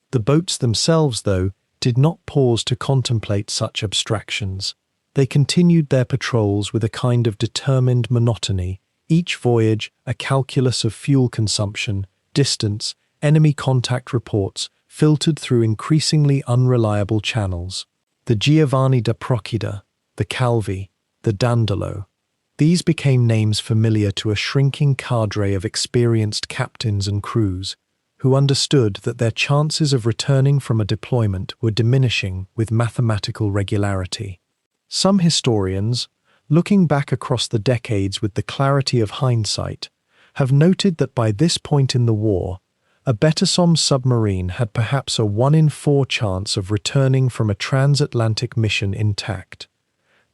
The boats themselves, though, did not pause to contemplate such abstractions. They continued their patrols with a kind of determined monotony, each voyage a calculus of fuel consumption, distance, enemy contact reports, filtered through increasingly unreliable channels. The Giovanni da Procida, the Calvi, the Dandolo. These became names familiar to a shrinking cadre of experienced captains and crews, who understood that their chances of returning from a deployment were diminishing with mathematical regularity. Some historians, looking back across the decades with the clarity of hindsight, have noted that by this point in the war, a BETASOM submarine had perhaps a 1 in 4 chance of returning from a transatlantic mission intact.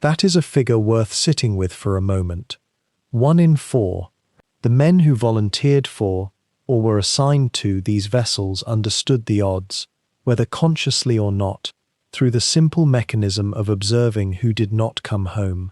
That is a figure worth sitting with for a moment. 1 in 4. The men who volunteered for, or were assigned to, these vessels understood the odds, whether consciously or not, through the simple mechanism of observing who did not come home.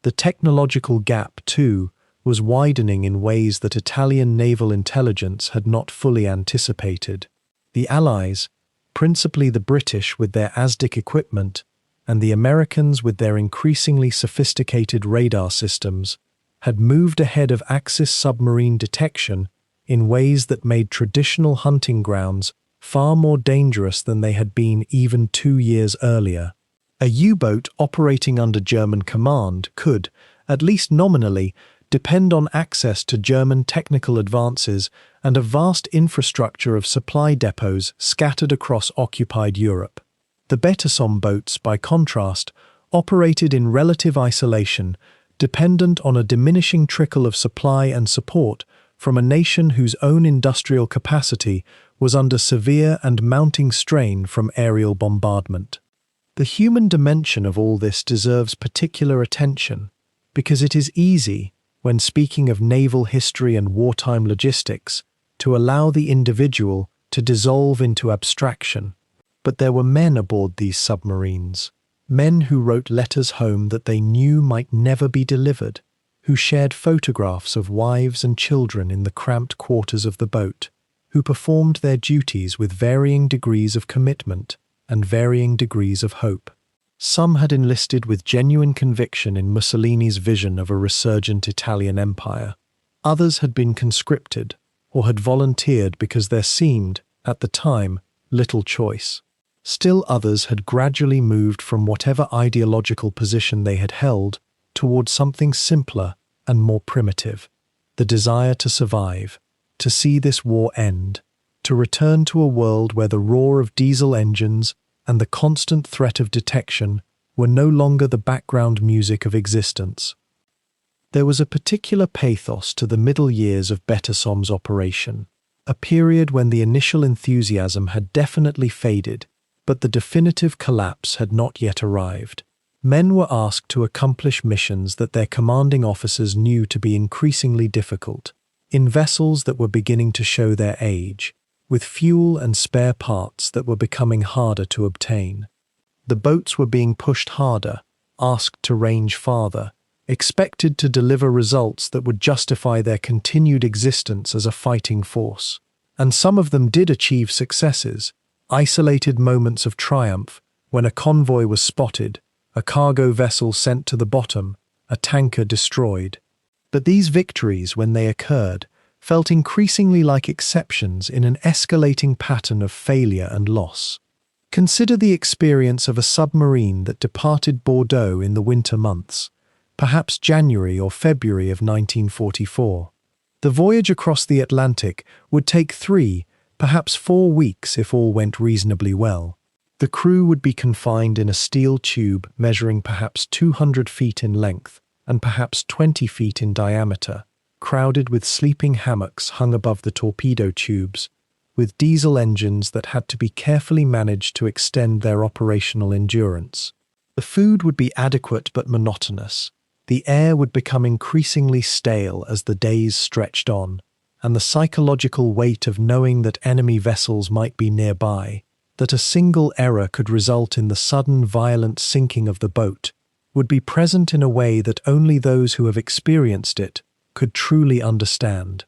The technological gap, too, was widening in ways that Italian naval intelligence had not fully anticipated. The Allies, principally the British with their ASDIC equipment, and the Americans with their increasingly sophisticated radar systems, had moved ahead of Axis submarine detection in ways that made traditional hunting grounds far more dangerous than they had been even 2 years earlier. A U-boat operating under German command could, at least nominally, depend on access to German technical advances and a vast infrastructure of supply depots scattered across occupied Europe. The BETASOM boats, by contrast, operated in relative isolation, dependent on a diminishing trickle of supply and support from a nation whose own industrial capacity was under severe and mounting strain from aerial bombardment. The human dimension of all this deserves particular attention, because it is easy, when speaking of naval history and wartime logistics, to allow the individual to dissolve into abstraction. But there were men aboard these submarines, men who wrote letters home that they knew might never be delivered, who shared photographs of wives and children in the cramped quarters of the boat, who performed their duties with varying degrees of commitment and varying degrees of hope. Some had enlisted with genuine conviction in Mussolini's vision of a resurgent Italian empire. Others had been conscripted or had volunteered because there seemed, at the time, little choice. Still others had gradually moved from whatever ideological position they had held towards something simpler and more primitive, the desire to survive, to see this war end, to return to a world where the roar of diesel engines and the constant threat of detection were no longer the background music of existence. There was a particular pathos to the middle years of BETASOM's operation, a period when the initial enthusiasm had definitely faded, but the definitive collapse had not yet arrived. Men were asked to accomplish missions that their commanding officers knew to be increasingly difficult, in vessels that were beginning to show their age, with fuel and spare parts that were becoming harder to obtain. The boats were being pushed harder, asked to range farther, expected to deliver results that would justify their continued existence as a fighting force. And some of them did achieve successes, isolated moments of triumph when a convoy was spotted, a cargo vessel sent to the bottom, a tanker destroyed. But these victories, when they occurred, felt increasingly like exceptions in an escalating pattern of failure and loss. Consider the experience of a submarine that departed Bordeaux in the winter months, perhaps January or February of 1944. The voyage across the Atlantic would take 3, perhaps 4 weeks if all went reasonably well. The crew would be confined in a steel tube measuring perhaps 200 feet in length and perhaps 20 feet in diameter, crowded with sleeping hammocks hung above the torpedo tubes, with diesel engines that had to be carefully managed to extend their operational endurance. The food would be adequate but monotonous. The air would become increasingly stale as the days stretched on, and the psychological weight of knowing that enemy vessels might be nearby, that a single error could result in the sudden violent sinking of the boat, would be present in a way that only those who have experienced it could truly understand.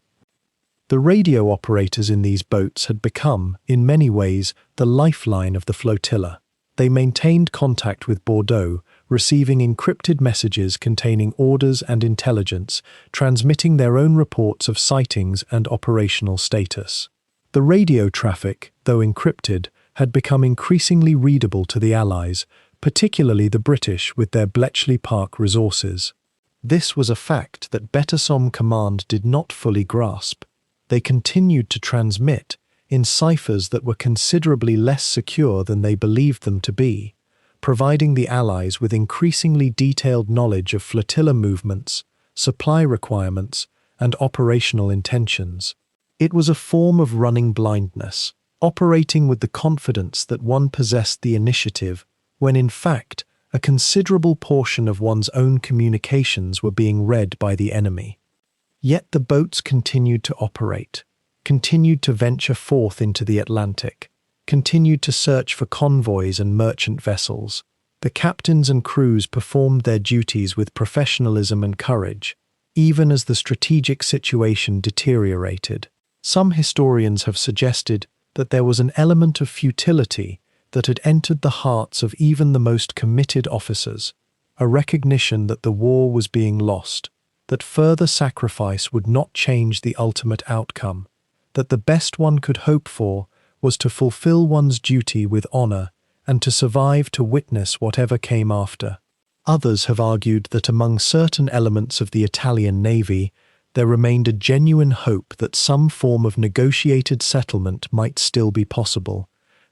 The radio operators in these boats had become, in many ways, the lifeline of the flotilla. They maintained contact with Bordeaux, receiving encrypted messages containing orders and intelligence, transmitting their own reports of sightings and operational status. The radio traffic, though encrypted, had become increasingly readable to the Allies, particularly the British with their Bletchley Park resources. This was a fact that BETASOM Command did not fully grasp. They continued to transmit, in ciphers that were considerably less secure than they believed them to be, providing the Allies with increasingly detailed knowledge of flotilla movements, supply requirements, and operational intentions. It was a form of running blindness, operating with the confidence that one possessed the initiative, when in fact, a considerable portion of one's own communications were being read by the enemy. Yet the boats continued to operate, continued to venture forth into the Atlantic, continued to search for convoys and merchant vessels. The captains and crews performed their duties with professionalism and courage, even as the strategic situation deteriorated. Some historians have suggested that there was an element of futility that had entered the hearts of even the most committed officers, a recognition that the war was being lost, that further sacrifice would not change the ultimate outcome, that the best one could hope for was to fulfill one's duty with honor and to survive to witness whatever came after. Others have argued that among certain elements of the Italian navy, there remained a genuine hope that some form of negotiated settlement might still be possible,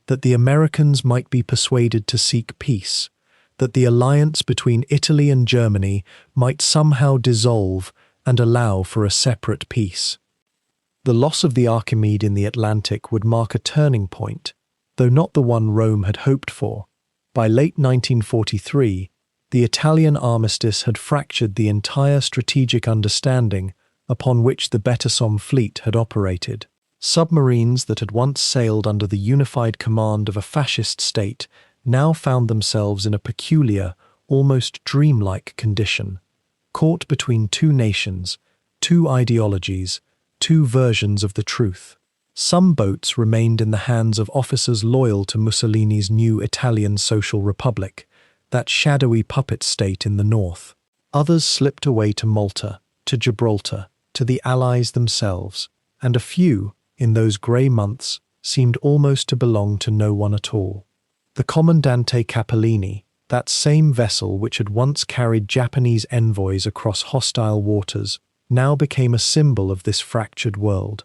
that the Americans might be persuaded to seek peace, that the alliance between Italy and Germany might somehow dissolve and allow for a separate peace. The loss of the Archimede in the Atlantic would mark a turning point, though not the one Rome had hoped for. By late 1943, the Italian armistice had fractured the entire strategic understanding upon which the BETASOM fleet had operated. Submarines that had once sailed under the unified command of a fascist state now found themselves in a peculiar, almost dreamlike condition, caught between two nations, two ideologies, two versions of the truth. Some boats remained in the hands of officers loyal to Mussolini's new Italian Social Republic, that shadowy puppet state in the north. Others slipped away to Malta, to Gibraltar, to the Allies themselves, and a few, in those grey months, seemed almost to belong to no one at all. The Commandante Capellini, that same vessel which had once carried Japanese envoys across hostile waters, now became a symbol of this fractured world.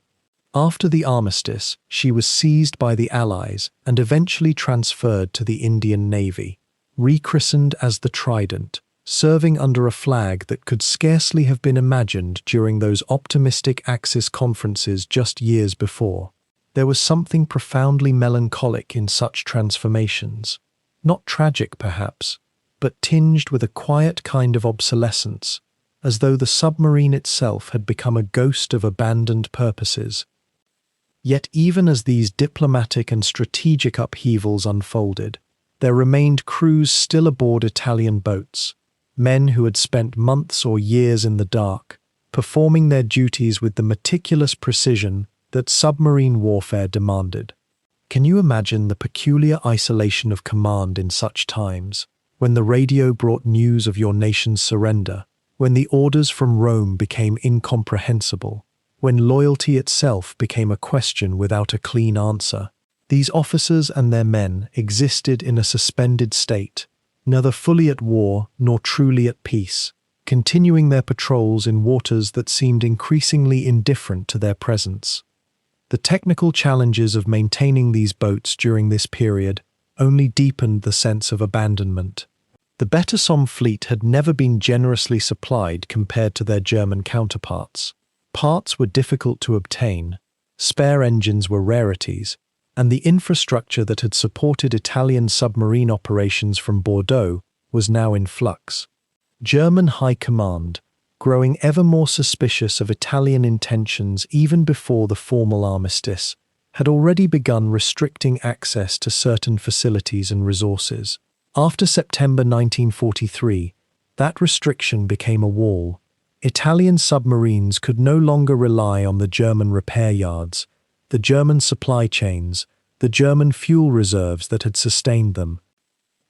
After the armistice, she was seized by the Allies and eventually transferred to the Indian Navy, rechristened as the Trident, serving under a flag that could scarcely have been imagined during those optimistic Axis conferences just years before. There was something profoundly melancholic in such transformations, not tragic perhaps, but tinged with a quiet kind of obsolescence, as though the submarine itself had become a ghost of abandoned purposes. Yet even as these diplomatic and strategic upheavals unfolded, there remained crews still aboard Italian boats, men who had spent months or years in the dark, performing their duties with the meticulous precision that submarine warfare demanded. Can you imagine the peculiar isolation of command in such times, when the radio brought news of your nation's surrender, when the orders from Rome became incomprehensible, when loyalty itself became a question without a clean answer? These officers and their men existed in a suspended state, neither fully at war nor truly at peace, continuing their patrols in waters that seemed increasingly indifferent to their presence. The technical challenges of maintaining these boats during this period only deepened the sense of abandonment. The BETASOM fleet had never been generously supplied compared to their German counterparts. Parts were difficult to obtain, spare engines were rarities, and the infrastructure that had supported Italian submarine operations from Bordeaux was now in flux. German High Command, growing ever more suspicious of Italian intentions even before the formal armistice, had already begun restricting access to certain facilities and resources. After September 1943, that restriction became a wall, Italian submarines could no longer rely on the German repair yards, the German supply chains, the German fuel reserves that had sustained them.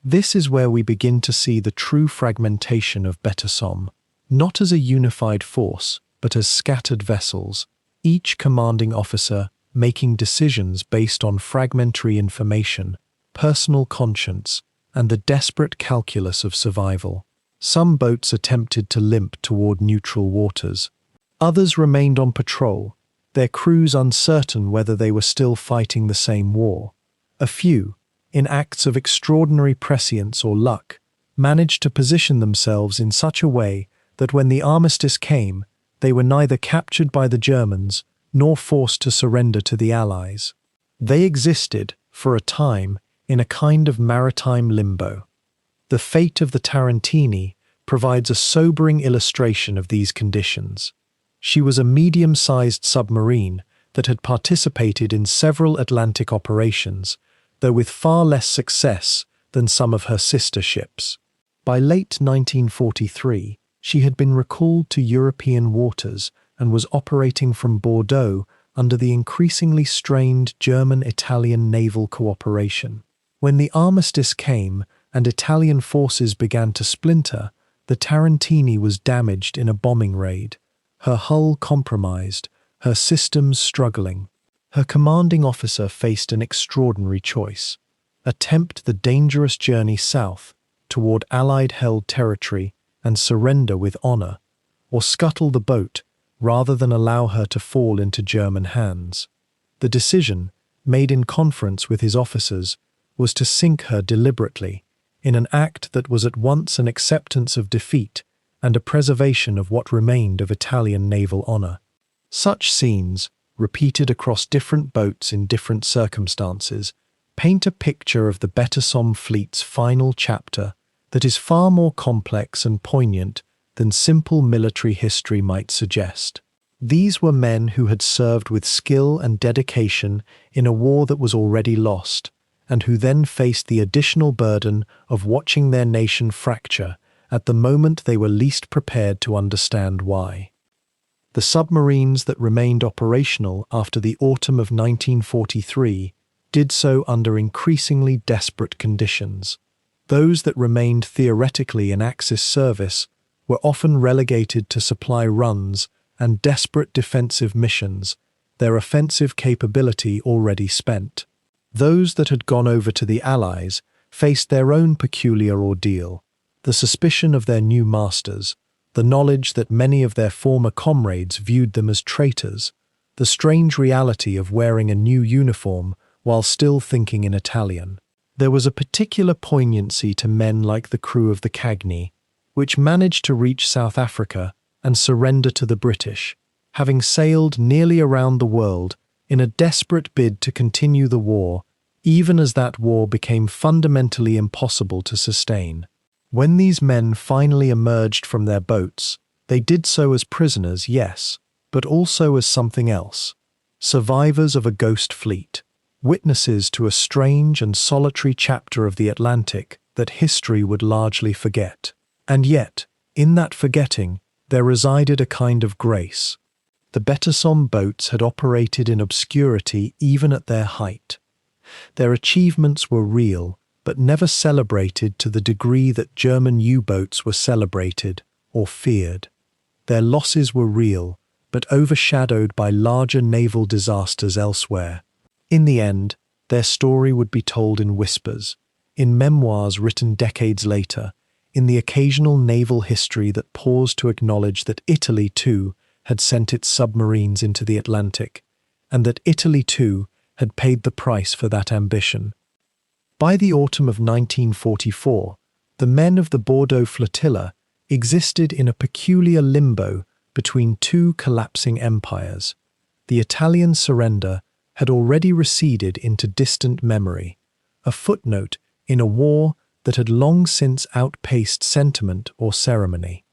This is where we begin to see the true fragmentation of BETASOM, not as a unified force, but as scattered vessels, each commanding officer making decisions based on fragmentary information, personal conscience, and the desperate calculus of survival. Some boats attempted to limp toward neutral waters. Others remained on patrol, their crews uncertain whether they were still fighting the same war. A few, in acts of extraordinary prescience or luck, managed to position themselves in such a way that when the armistice came, they were neither captured by the Germans nor forced to surrender to the Allies. They existed, for a time, in a kind of maritime limbo. The fate of the Tarantini provides a sobering illustration of these conditions. She was a medium-sized submarine that had participated in several Atlantic operations, though with far less success than some of her sister ships. By late 1943, she had been recalled to European waters and was operating from Bordeaux under the increasingly strained German-Italian naval cooperation. When the armistice came and Italian forces began to splinter, the Tarantini was damaged in a bombing raid, her hull compromised, her systems struggling. Her commanding officer faced an extraordinary choice: attempt the dangerous journey south toward Allied-held territory and surrender with honor, or scuttle the boat rather than allow her to fall into German hands. The decision, made in conference with his officers, was to sink her deliberately, in an act that was at once an acceptance of defeat and a preservation of what remained of Italian naval honor. Such scenes, repeated across different boats in different circumstances, paint a picture of the BETASOM fleet's final chapter that is far more complex and poignant than simple military history might suggest. These were men who had served with skill and dedication in a war that was already lost, and who then faced the additional burden of watching their nation fracture at the moment they were least prepared to understand why. The submarines that remained operational after the autumn of 1943 did so under increasingly desperate conditions. Those that remained theoretically in Axis service were often relegated to supply runs and desperate defensive missions, their offensive capability already spent. Those that had gone over to the Allies faced their own peculiar ordeal: the suspicion of their new masters, the knowledge that many of their former comrades viewed them as traitors, the strange reality of wearing a new uniform while still thinking in Italian. There was a particular poignancy to men like the crew of the Cagney, which managed to reach South Africa and surrender to the British, having sailed nearly around the world in a desperate bid to continue the war, even as that war became fundamentally impossible to sustain. When these men finally emerged from their boats, they did so as prisoners, yes, but also as something else: survivors of a ghost fleet, witnesses to a strange and solitary chapter of the Atlantic that history would largely forget. And yet, in that forgetting, there resided a kind of grace. The BETASOM boats had operated in obscurity even at their height. Their achievements were real, but never celebrated to the degree that German U-boats were celebrated or feared. Their losses were real, but overshadowed by larger naval disasters elsewhere. In the end, their story would be told in whispers, in memoirs written decades later, in the occasional naval history that paused to acknowledge that Italy, too, had sent its submarines into the Atlantic, and that Italy, too, had paid the price for that ambition. By the autumn of 1944, the men of the Bordeaux flotilla existed in a peculiar limbo between two collapsing empires. The Italian surrender had already receded into distant memory, a footnote in a war that had long since outpaced sentiment or ceremony.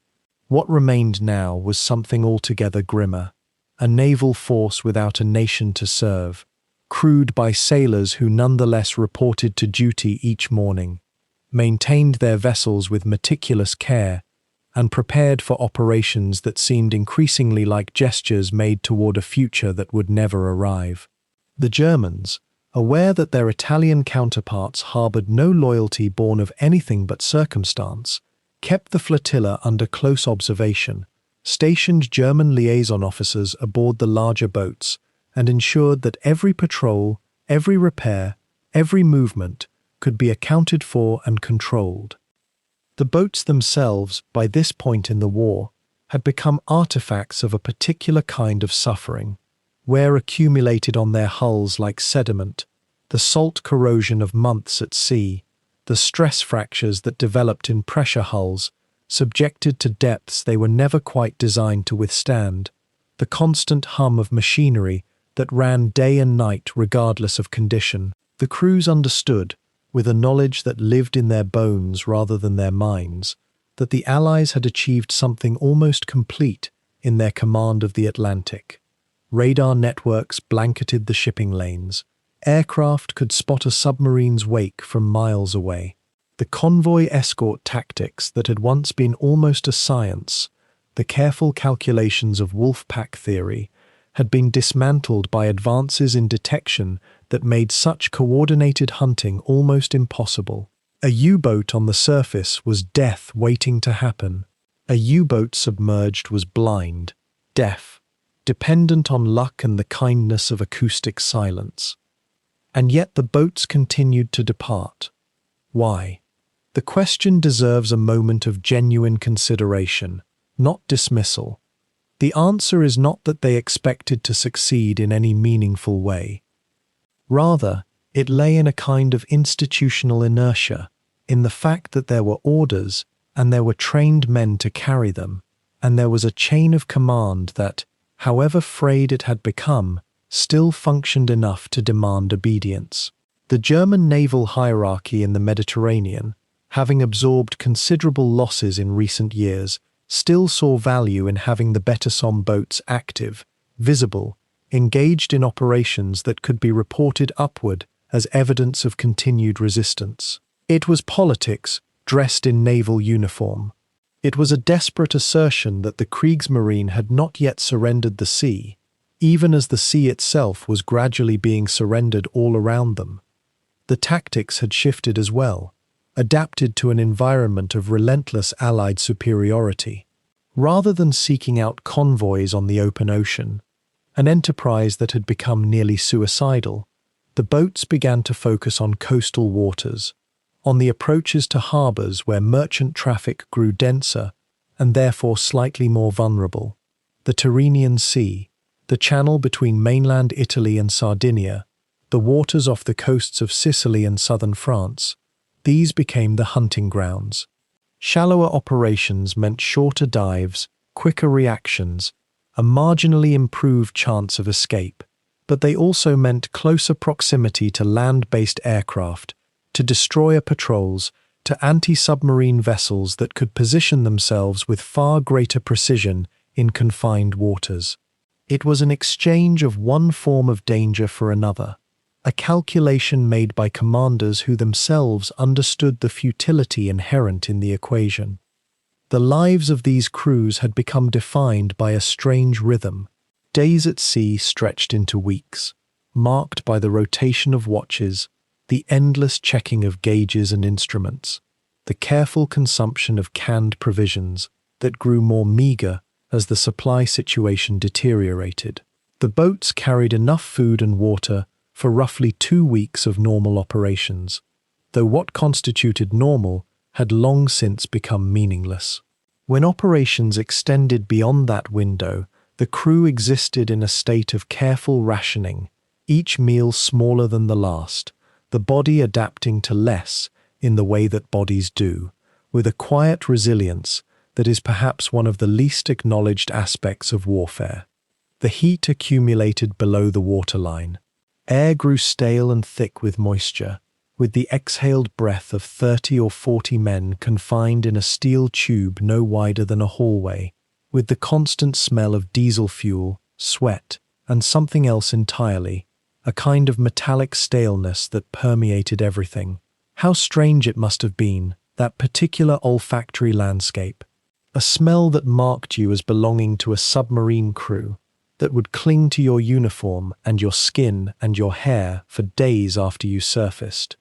What remained now was something altogether grimmer: a naval force without a nation to serve, crewed by sailors who nonetheless reported to duty each morning, maintained their vessels with meticulous care, and prepared for operations that seemed increasingly like gestures made toward a future that would never arrive. The Germans, aware that their Italian counterparts harbored no loyalty born of anything but circumstance, kept the flotilla under close observation, stationed German liaison officers aboard the larger boats, and ensured that every patrol, every repair, every movement could be accounted for and controlled. The boats themselves, by this point in the war, had become artifacts of a particular kind of suffering, wear accumulated on their hulls like sediment, the salt corrosion of months at sea, the stress fractures that developed in pressure hulls, subjected to depths they were never quite designed to withstand, the constant hum of machinery that ran day and night regardless of condition. The crews understood, with a knowledge that lived in their bones rather than their minds, that the Allies had achieved something almost complete in their command of the Atlantic. Radar networks blanketed the shipping lanes. Aircraft could spot a submarine's wake from miles away. The convoy escort tactics that had once been almost a science, the careful calculations of wolf pack theory, had been dismantled by advances in detection that made such coordinated hunting almost impossible. A U-boat on the surface was death waiting to happen. A U-boat submerged was blind, deaf, dependent on luck and the kindness of acoustic silence. And yet the boats continued to depart. Why? The question deserves a moment of genuine consideration, not dismissal. The answer is not that they expected to succeed in any meaningful way. Rather, it lay in a kind of institutional inertia, in the fact that there were orders and there were trained men to carry them, and there was a chain of command that, however frayed it had become, still functioned enough to demand obedience. The German naval hierarchy in the Mediterranean, having absorbed considerable losses in recent years, still saw value in having the BETASOM boats active, visible, engaged in operations that could be reported upward as evidence of continued resistance. It was politics dressed in naval uniform. It was a desperate assertion that the Kriegsmarine had not yet surrendered the sea, even as the sea itself was gradually being surrendered all around them. The tactics had shifted as well, adapted to an environment of relentless Allied superiority. Rather than seeking out convoys on the open ocean, an enterprise that had become nearly suicidal, the boats began to focus on coastal waters, on the approaches to harbours where merchant traffic grew denser and therefore slightly more vulnerable. The Tyrrhenian Sea, the channel between mainland Italy and Sardinia, the waters off the coasts of Sicily and southern France, these became the hunting grounds. Shallower operations meant shorter dives, quicker reactions, a marginally improved chance of escape, but they also meant closer proximity to land-based aircraft, to destroyer patrols, to anti-submarine vessels that could position themselves with far greater precision in confined waters. It was an exchange of one form of danger for another, a calculation made by commanders who themselves understood the futility inherent in the equation. The lives of these crews had become defined by a strange rhythm. Days at sea stretched into weeks, marked by the rotation of watches, the endless checking of gauges and instruments, the careful consumption of canned provisions that grew more meagre as the supply situation deteriorated. The boats carried enough food and water for roughly 2 weeks of normal operations, though what constituted normal had long since become meaningless. When operations extended beyond that window, the crew existed in a state of careful rationing, each meal smaller than the last, the body adapting to less in the way that bodies do, with a quiet resilience that is perhaps one of the least acknowledged aspects of warfare. The heat accumulated below the waterline. Air grew stale and thick with moisture, with the exhaled breath of 30 or 40 men confined in a steel tube no wider than a hallway, with the constant smell of diesel fuel, sweat, and something else entirely, a kind of metallic staleness that permeated everything. How strange it must have been, that particular olfactory landscape. a smell that marked you as belonging to a submarine crew, that would cling to your uniform and your skin and your hair for days after you surfaced.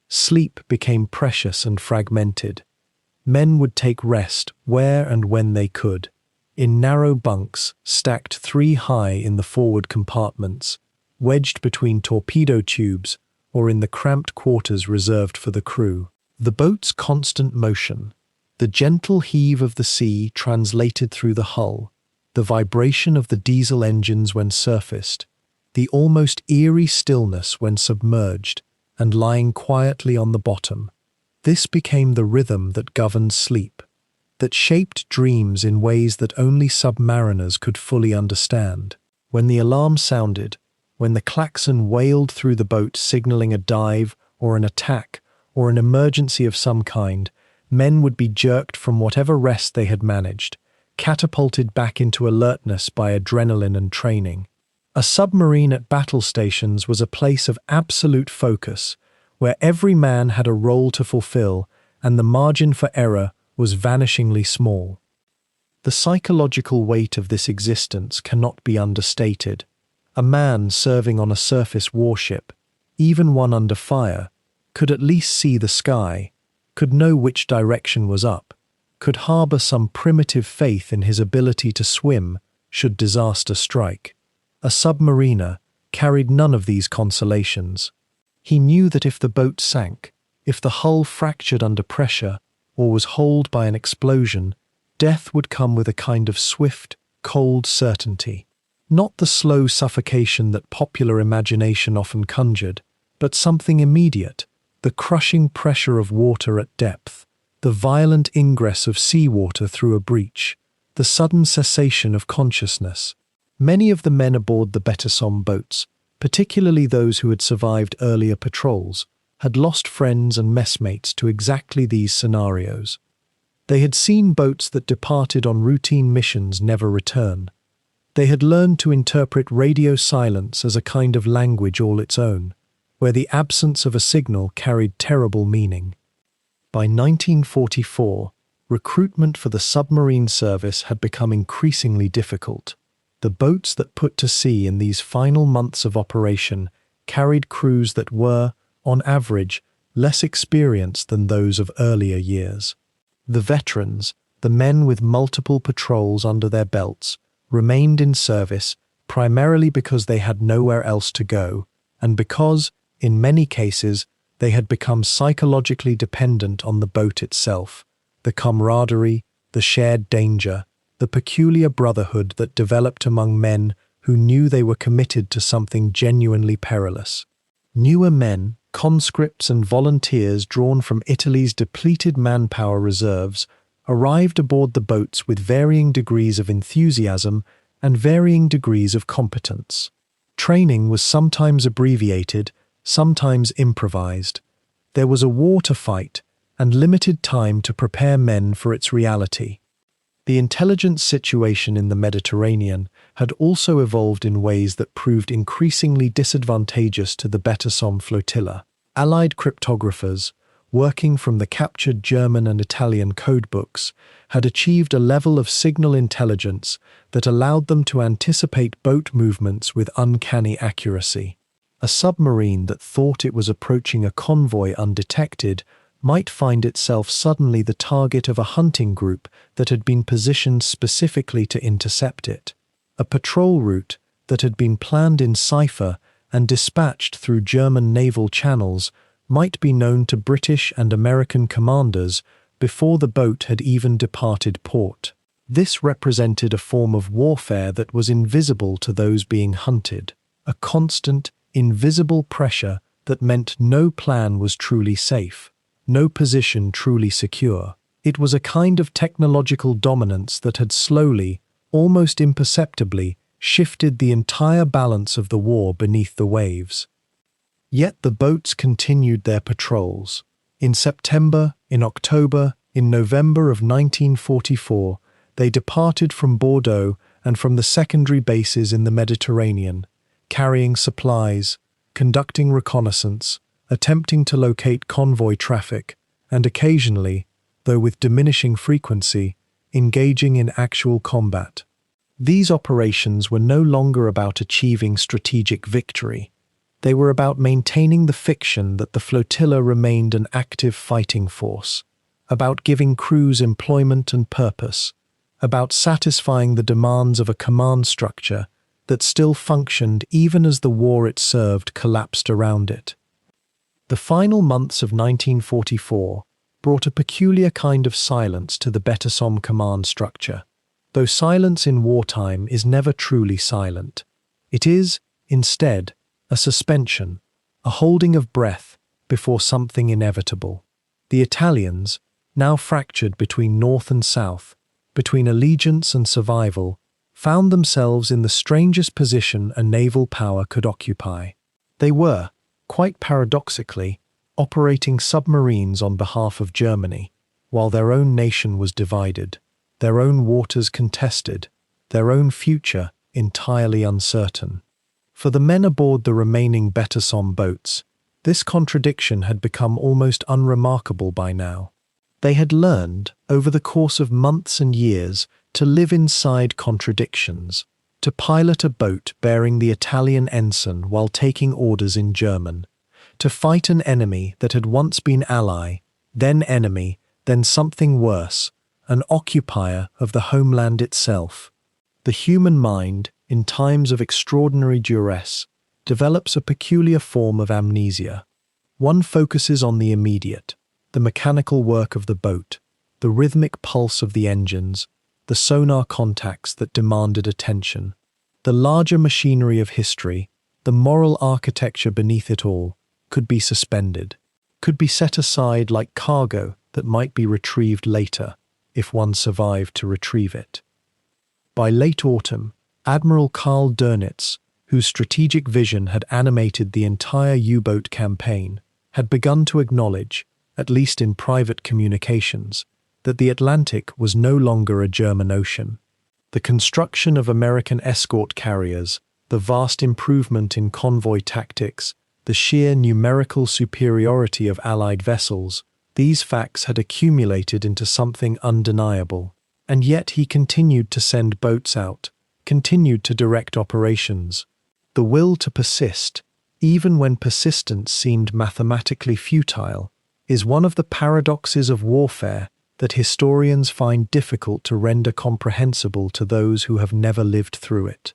Sleep became precious and fragmented. Men would take rest where and when they could, in narrow bunks stacked 3 high in the forward compartments, wedged between torpedo tubes, or in the cramped quarters reserved for the crew. The boat's constant motion, the gentle heave of the sea translated through the hull, the vibration of the diesel engines when surfaced, the almost eerie stillness when submerged and lying quietly on the bottom. This became the rhythm that governed sleep, that shaped dreams in ways that only submariners could fully understand. When the alarm sounded, when the klaxon wailed through the boat signaling a dive or an attack or an emergency of some kind, men would be jerked from whatever rest they had managed, catapulted back into alertness by adrenaline and training. A submarine at battle stations was a place of absolute focus, where every man had a role to fulfill and the margin for error was vanishingly small. The psychological weight of this existence cannot be understated. A man serving on a surface warship, even one under fire, could at least see the sky, could know which direction was up, could harbor some primitive faith in his ability to swim should disaster strike. A submariner carried none of these consolations. He knew that if the boat sank, if the hull fractured under pressure or was holed by an explosion, death would come with a kind of swift, cold certainty. Not the slow suffocation that popular imagination often conjured, but something immediate, the crushing pressure of water at depth, the violent ingress of seawater through a breach, the sudden cessation of consciousness. Many of the men aboard the BETASOM boats, particularly those who had survived earlier patrols, had lost friends and messmates to exactly these scenarios. They had seen boats that departed on routine missions never return. They had learned to interpret radio silence as a kind of language all its own, where the absence of a signal carried terrible meaning. By 1944, recruitment for the submarine service had become increasingly difficult. The boats that put to sea in these final months of operation carried crews that were, on average, less experienced than those of earlier years. The veterans, the men with multiple patrols under their belts, remained in service primarily because they had nowhere else to go, and because, in many cases, they had become psychologically dependent on the boat itself, the camaraderie, the shared danger, the peculiar brotherhood that developed among men who knew they were committed to something genuinely perilous. Newer men, conscripts and volunteers drawn from Italy's depleted manpower reserves, arrived aboard the boats with varying degrees of enthusiasm and varying degrees of competence. Training was sometimes abbreviated, sometimes improvised. There was a war to fight and limited time to prepare men for its reality. The intelligence situation in the Mediterranean had also evolved in ways that proved increasingly disadvantageous to the BETASOM flotilla. Allied cryptographers, working from the captured German and Italian codebooks, had achieved a level of signal intelligence that allowed them to anticipate boat movements with uncanny accuracy. A submarine that thought it was approaching a convoy undetected might find itself suddenly the target of a hunting group that had been positioned specifically to intercept it. A patrol route that had been planned in cipher and dispatched through German naval channels might be known to British and American commanders before the boat had even departed port. This represented a form of warfare that was invisible to those being hunted, a constant, invisible pressure that meant no plan was truly safe, no position truly secure. It was a kind of technological dominance that had slowly, almost imperceptibly, shifted the entire balance of the war beneath the waves. Yet the boats continued their patrols. In September, in October, in November of 1944, they departed from Bordeaux and from the secondary bases in the Mediterranean, carrying supplies, conducting reconnaissance, attempting to locate convoy traffic, and occasionally, though with diminishing frequency, engaging in actual combat. These operations were no longer about achieving strategic victory. They were about maintaining the fiction that the flotilla remained an active fighting force, about giving crews employment and purpose, about satisfying the demands of a command structure that still functioned even as the war it served collapsed around it. The final months of 1944 brought a peculiar kind of silence to the BETASOM command structure. Though silence in wartime is never truly silent, it is, instead, a suspension, a holding of breath before something inevitable. The Italians, now fractured between North and South, between allegiance and survival, found themselves in the strangest position a naval power could occupy. They were, quite paradoxically, operating submarines on behalf of Germany, while their own nation was divided, their own waters contested, their own future entirely uncertain. For the men aboard the remaining BETASOM boats, this contradiction had become almost unremarkable by now. They had learned, over the course of months and years, to live inside contradictions, to pilot a boat bearing the Italian ensign while taking orders in German, to fight an enemy that had once been ally, then enemy, then something worse, an occupier of the homeland itself. The human mind, in times of extraordinary duress, develops a peculiar form of amnesia. One focuses on the immediate, the mechanical work of the boat, the rhythmic pulse of the engines, the sonar contacts that demanded attention. The larger machinery of history, the moral architecture beneath it all, could be suspended, could be set aside like cargo that might be retrieved later, if one survived to retrieve it. By late autumn, Admiral Karl Dönitz, whose strategic vision had animated the entire U-boat campaign, had begun to acknowledge, at least in private communications, that the Atlantic was no longer a German ocean. The construction of American escort carriers, the vast improvement in convoy tactics, the sheer numerical superiority of Allied vessels, these facts had accumulated into something undeniable. And yet he continued to send boats out, continued to direct operations. The will to persist, even when persistence seemed mathematically futile, is one of the paradoxes of warfare that historians find difficult to render comprehensible to those who have never lived through it.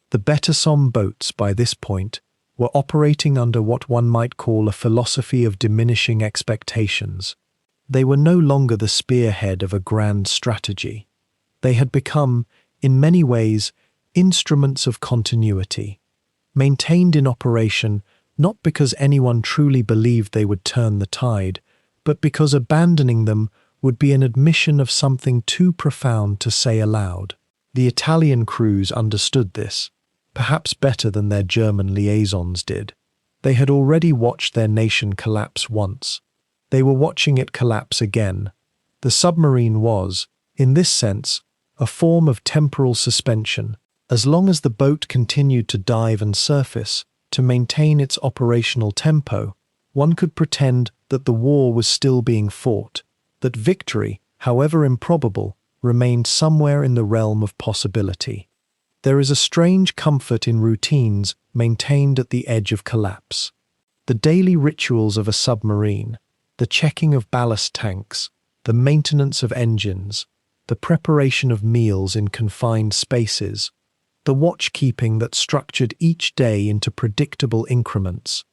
The BETASOM boats, by this point, were operating under what one might call a philosophy of diminishing expectations. They were no longer the spearhead of a grand strategy. They had become, in many ways, instruments of continuity, maintained in operation not because anyone truly believed they would turn the tide, but because abandoning them would be an admission of something too profound to say aloud. The Italian crews understood this, perhaps better than their German liaisons did. They had already watched their nation collapse once. They were watching it collapse again. The submarine was, in this sense, a form of temporal suspension. As long as the boat continued to dive and surface, to maintain its operational tempo, one could pretend that the war was still being fought, that victory, however improbable, remained somewhere in the realm of possibility. There is a strange comfort in routines maintained at the edge of collapse. The daily rituals of a submarine, the checking of ballast tanks, the maintenance of engines, the preparation of meals in confined spaces, the watchkeeping that structured each day into predictable increments.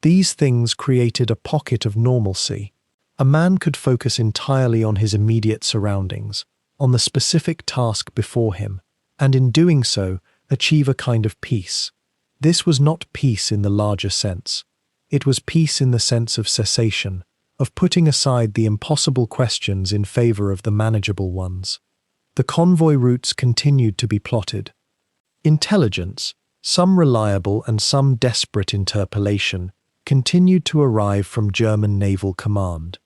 These things created a pocket of normalcy. A man could focus entirely on his immediate surroundings, on the specific task before him, and in doing so, achieve a kind of peace. This was not peace in the larger sense. It was peace in the sense of cessation, of putting aside the impossible questions in favor of the manageable ones. The convoy routes continued to be plotted. Intelligence, some reliable and some desperate interpolation, continued to arrive from German naval command.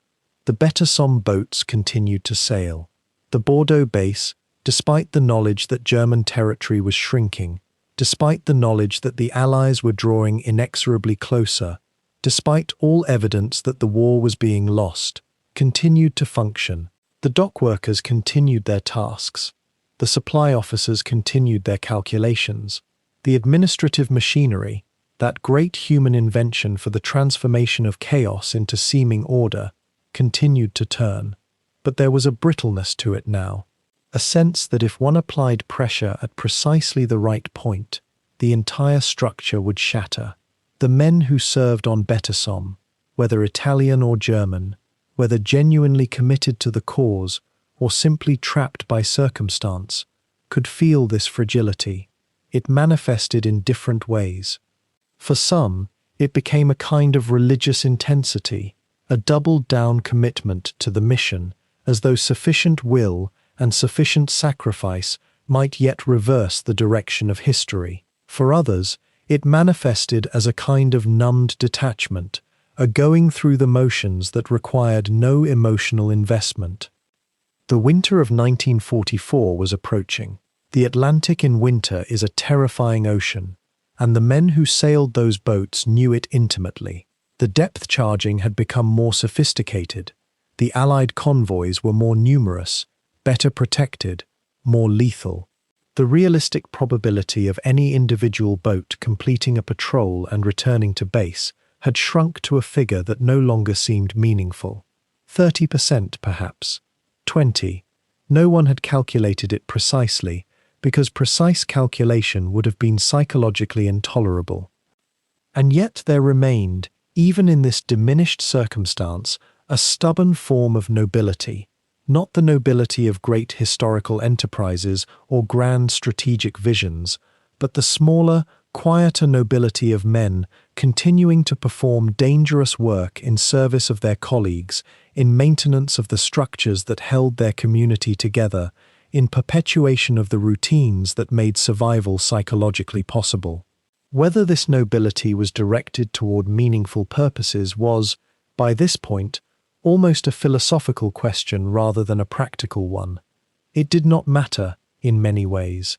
The BETASOM boats continued to sail. The Bordeaux base, despite the knowledge that German territory was shrinking, despite the knowledge that the Allies were drawing inexorably closer, despite all evidence that the war was being lost, continued to function. The dock workers continued their tasks. The supply officers continued their calculations. The administrative machinery, that great human invention for the transformation of chaos into seeming order, continued to turn. But there was a brittleness to it now, a sense that if one applied pressure at precisely the right point, the entire structure would shatter. The men who served on BETASOM, whether Italian or German, whether genuinely committed to the cause or simply trapped by circumstance, could feel this fragility. It manifested in different ways. For some, it became a kind of religious intensity, a doubled-down commitment to the mission, as though sufficient will and sufficient sacrifice might yet reverse the direction of history. For others, it manifested as a kind of numbed detachment, a going through the motions that required no emotional investment. The winter of 1944 was approaching. The Atlantic in winter is a terrifying ocean, and the men who sailed those boats knew it intimately. The depth charging had become more sophisticated. The Allied convoys were more numerous, better protected, more lethal. The realistic probability of any individual boat completing a patrol and returning to base had shrunk to a figure that no longer seemed meaningful. 30% perhaps. 20. No one had calculated it precisely, because precise calculation would have been psychologically intolerable. And yet there remained, even in this diminished circumstance, a stubborn form of nobility, not the nobility of great historical enterprises or grand strategic visions, but the smaller, quieter nobility of men continuing to perform dangerous work in service of their colleagues, in maintenance of the structures that held their community together, in perpetuation of the routines that made survival psychologically possible. Whether this nobility was directed toward meaningful purposes was, by this point, almost a philosophical question rather than a practical one. It did not matter, in many ways.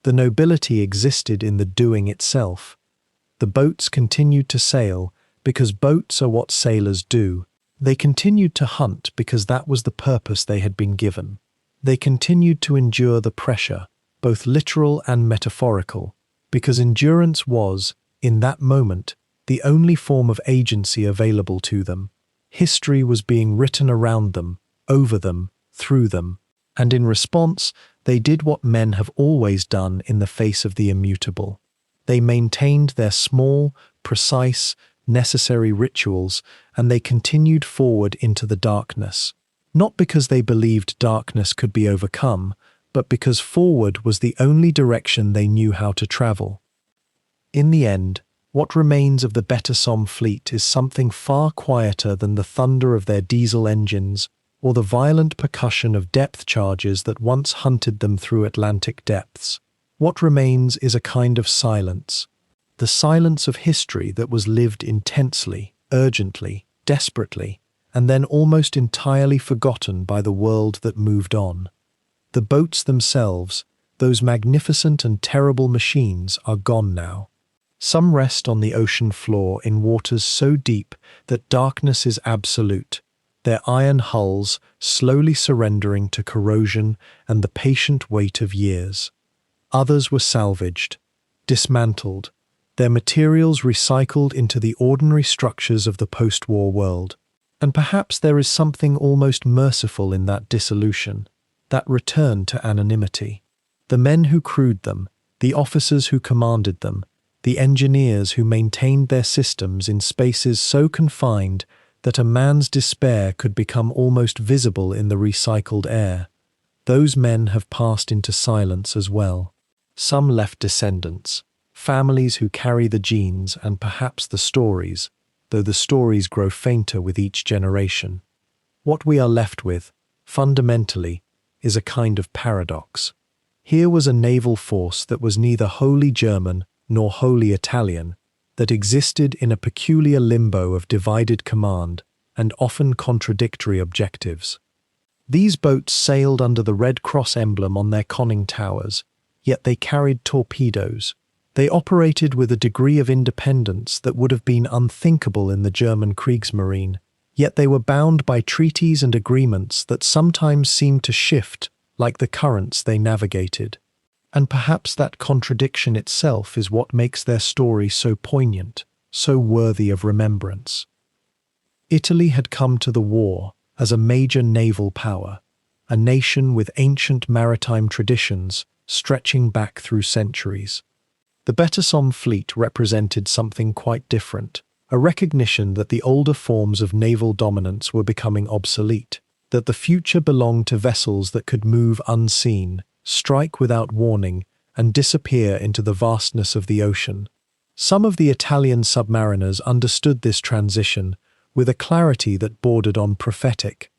The nobility existed in the doing itself. The boats continued to sail because boats are what sailors do. They continued to hunt because that was the purpose they had been given. They continued to endure the pressure, both literal and metaphorical, because endurance was, in that moment, the only form of agency available to them. History was being written around them, over them, through them, and in response, they did what men have always done in the face of the immutable. They maintained their small, precise, necessary rituals, and they continued forward into the darkness. Not because they believed darkness could be overcome, but because forward was the only direction they knew how to travel. In the end, what remains of the BETASOM fleet is something far quieter than the thunder of their diesel engines or the violent percussion of depth charges that once hunted them through Atlantic depths. What remains is a kind of silence, the silence of history that was lived intensely, urgently, desperately, and then almost entirely forgotten by the world that moved on. The boats themselves, those magnificent and terrible machines, are gone now. Some rest on the ocean floor in waters so deep that darkness is absolute, their iron hulls slowly surrendering to corrosion and the patient weight of years. Others were salvaged, dismantled, their materials recycled into the ordinary structures of the post-war world. And perhaps there is something almost merciful in that dissolution, that return to anonymity. The men who crewed them, the officers who commanded them, the engineers who maintained their systems in spaces so confined that a man's despair could become almost visible in the recycled air. Those men have passed into silence as well. Some left descendants, families who carry the genes and perhaps the stories, though the stories grow fainter with each generation. What we are left with, fundamentally, is a kind of paradox. Here was a naval force that was neither wholly German nor wholly Italian, that existed in a peculiar limbo of divided command and often contradictory objectives. These boats sailed under the Red Cross emblem on their conning towers, yet they carried torpedoes. They operated with a degree of independence that would have been unthinkable in the German Kriegsmarine, Yet they were bound by treaties and agreements that sometimes seemed to shift like the currents they navigated. And perhaps that contradiction itself is what makes their story so poignant, so worthy of remembrance. Italy had come to the war as a major naval power, a nation with ancient maritime traditions stretching back through centuries. The BETASOM fleet represented something quite different, a recognition that the older forms of naval dominance were becoming obsolete, that the future belonged to vessels that could move unseen, strike without warning, and disappear into the vastness of the ocean. Some of the Italian submariners understood this transition with a clarity that bordered on prophetic.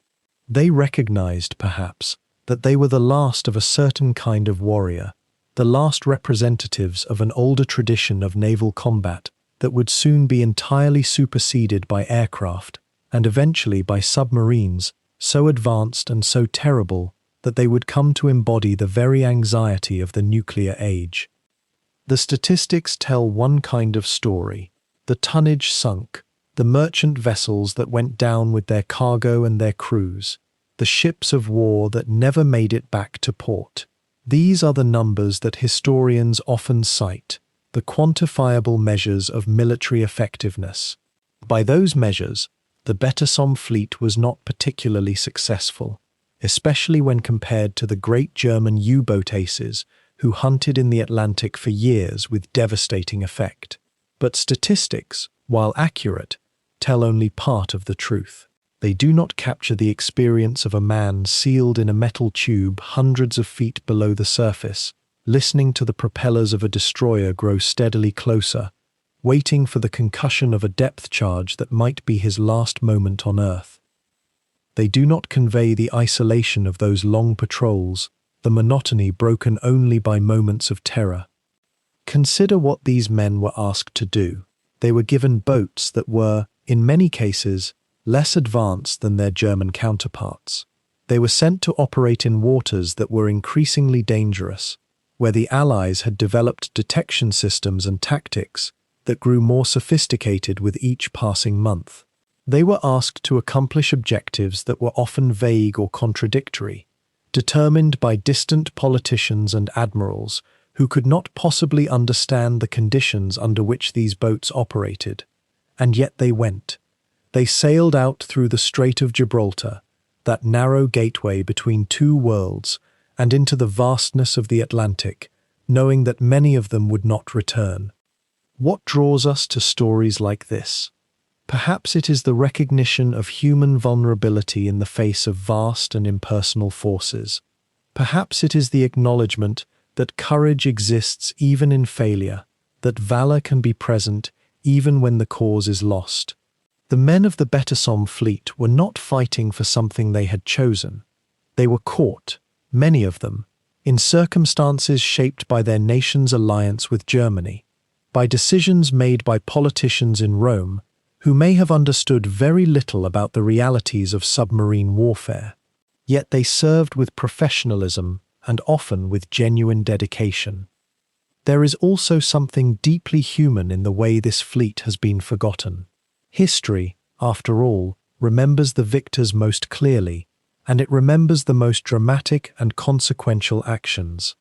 They recognized, perhaps, that they were the last of a certain kind of warrior, the last representatives of an older tradition of naval combat that would soon be entirely superseded by aircraft and eventually by submarines so advanced and so terrible that they would come to embody the very anxiety of the nuclear age. The statistics tell one kind of story. The tonnage sunk, the merchant vessels that went down with their cargo and their crews, the ships of war that never made it back to port. These are the numbers that historians often cite, the quantifiable measures of military effectiveness. By those measures, the BETASOM fleet was not particularly successful, especially when compared to the great German U-boat aces who hunted in the Atlantic for years with devastating effect. But statistics, while accurate, tell only part of the truth. They do not capture the experience of a man sealed in a metal tube hundreds of feet below the surface, listening to the propellers of a destroyer grow steadily closer, waiting for the concussion of a depth charge that might be his last moment on Earth. They do not convey the isolation of those long patrols, the monotony broken only by moments of terror. Consider what these men were asked to do. They were given boats that were, in many cases, less advanced than their German counterparts. They were sent to operate in waters that were increasingly dangerous, where the Allies had developed detection systems and tactics that grew more sophisticated with each passing month. They were asked to accomplish objectives that were often vague or contradictory, determined by distant politicians and admirals who could not possibly understand the conditions under which these boats operated. And yet they went. They sailed out through the Strait of Gibraltar, that narrow gateway between two worlds, and into the vastness of the Atlantic, knowing that many of them would not return. What draws us to stories like this? Perhaps it is the recognition of human vulnerability in the face of vast and impersonal forces. Perhaps it is the acknowledgement that courage exists even in failure, that valor can be present even when the cause is lost. The men of the BETASOM fleet were not fighting for something they had chosen. They were caught, many of them, in circumstances shaped by their nation's alliance with Germany, by decisions made by politicians in Rome who may have understood very little about the realities of submarine warfare. Yet they served with professionalism and often with genuine dedication. There is also something deeply human in the way this fleet has been forgotten. History, after all, remembers the victors most clearly, and it remembers the most dramatic and consequential actions.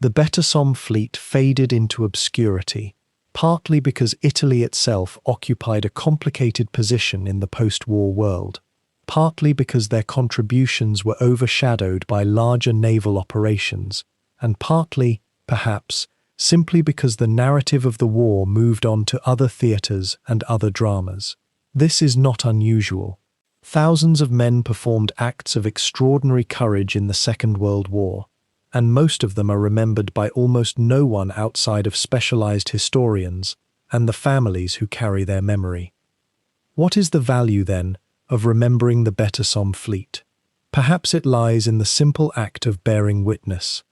The BETASOM fleet faded into obscurity, partly because Italy itself occupied a complicated position in the post-war world, partly because their contributions were overshadowed by larger naval operations, and partly, perhaps, simply because the narrative of the war moved on to other theatres and other dramas. This is not unusual. Thousands of men performed acts of extraordinary courage in the Second World War, and most of them are remembered by almost no one outside of specialized historians and the families who carry their memory. What is the value, then, of remembering the BETASOM fleet? Perhaps it lies in the simple act of bearing witness.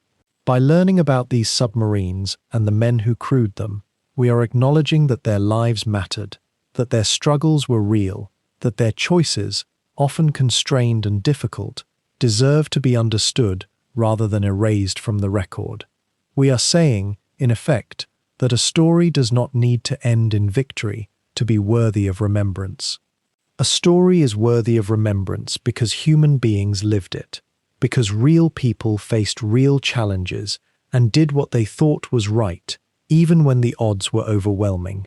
By learning about these submarines and the men who crewed them, we are acknowledging that their lives mattered, that their struggles were real, that their choices, often constrained and difficult, deserve to be understood rather than erased from the record. We are saying, in effect, that a story does not need to end in victory to be worthy of remembrance. A story is worthy of remembrance because human beings lived it, because real people faced real challenges and did what they thought was right, even when the odds were overwhelming.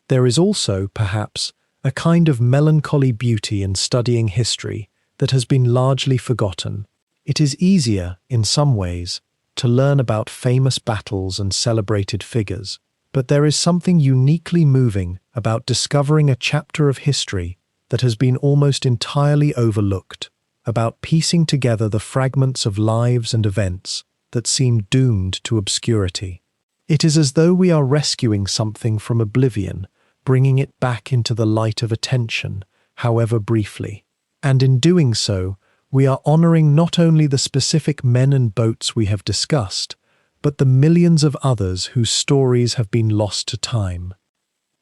There is also, perhaps, a kind of melancholy beauty in studying history that has been largely forgotten. It is easier, in some ways, to learn about famous battles and celebrated figures, but there is something uniquely moving about discovering a chapter of history that has been almost entirely overlooked, about piecing together the fragments of lives and events that seem doomed to obscurity. It is as though we are rescuing something from oblivion, bringing it back into the light of attention, however briefly. And in doing so, we are honoring not only the specific men and boats we have discussed, but the millions of others whose stories have been lost to time.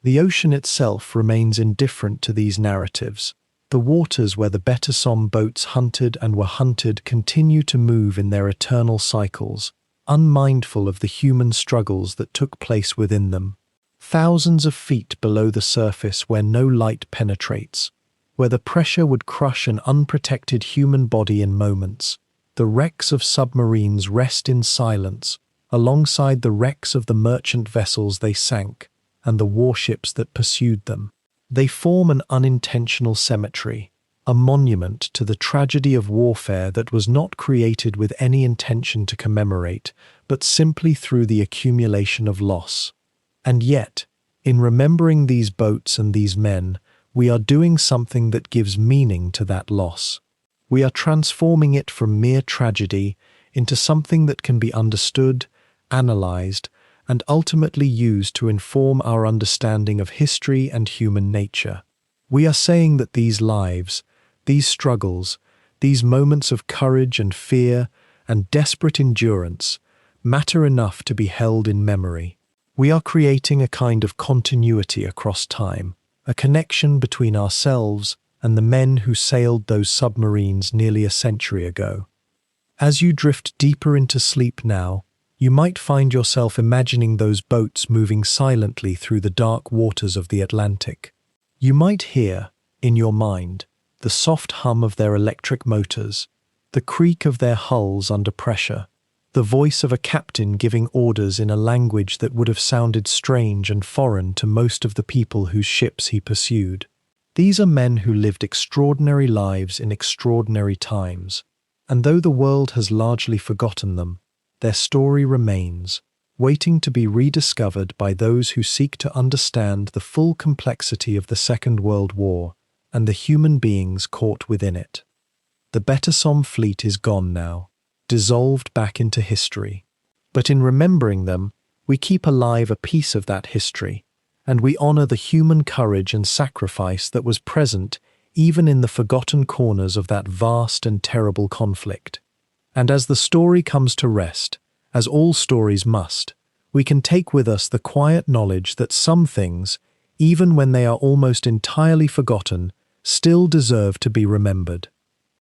The ocean itself remains indifferent to these narratives. The waters where the BETASOM boats hunted and were hunted continue to move in their eternal cycles, unmindful of the human struggles that took place within them. Thousands of feet below the surface where no light penetrates, where the pressure would crush an unprotected human body in moments, the wrecks of submarines rest in silence, alongside the wrecks of the merchant vessels they sank and the warships that pursued them. They form an unintentional cemetery, a monument to the tragedy of warfare that was not created with any intention to commemorate, but simply through the accumulation of loss. And yet, in remembering these boats and these men, we are doing something that gives meaning to that loss. We are transforming it from mere tragedy into something that can be understood, analyzed, and ultimately used to inform our understanding of history and human nature. We are saying that these lives, these struggles, these moments of courage and fear and desperate endurance matter enough to be held in memory. We are creating a kind of continuity across time, a connection between ourselves and the men who sailed those submarines nearly a century ago. As you drift deeper into sleep now, you might find yourself imagining those boats moving silently through the dark waters of the Atlantic. You might hear, in your mind, the soft hum of their electric motors, the creak of their hulls under pressure, the voice of a captain giving orders in a language that would have sounded strange and foreign to most of the people whose ships he pursued. These are men who lived extraordinary lives in extraordinary times, and though the world has largely forgotten them, their story remains, waiting to be rediscovered by those who seek to understand the full complexity of the Second World War and the human beings caught within it. The BETASOM fleet is gone now, dissolved back into history. But in remembering them, we keep alive a piece of that history, and we honor the human courage and sacrifice that was present even in the forgotten corners of that vast and terrible conflict. And as the story comes to rest, as all stories must, we can take with us the quiet knowledge that some things, even when they are almost entirely forgotten, still deserve to be remembered.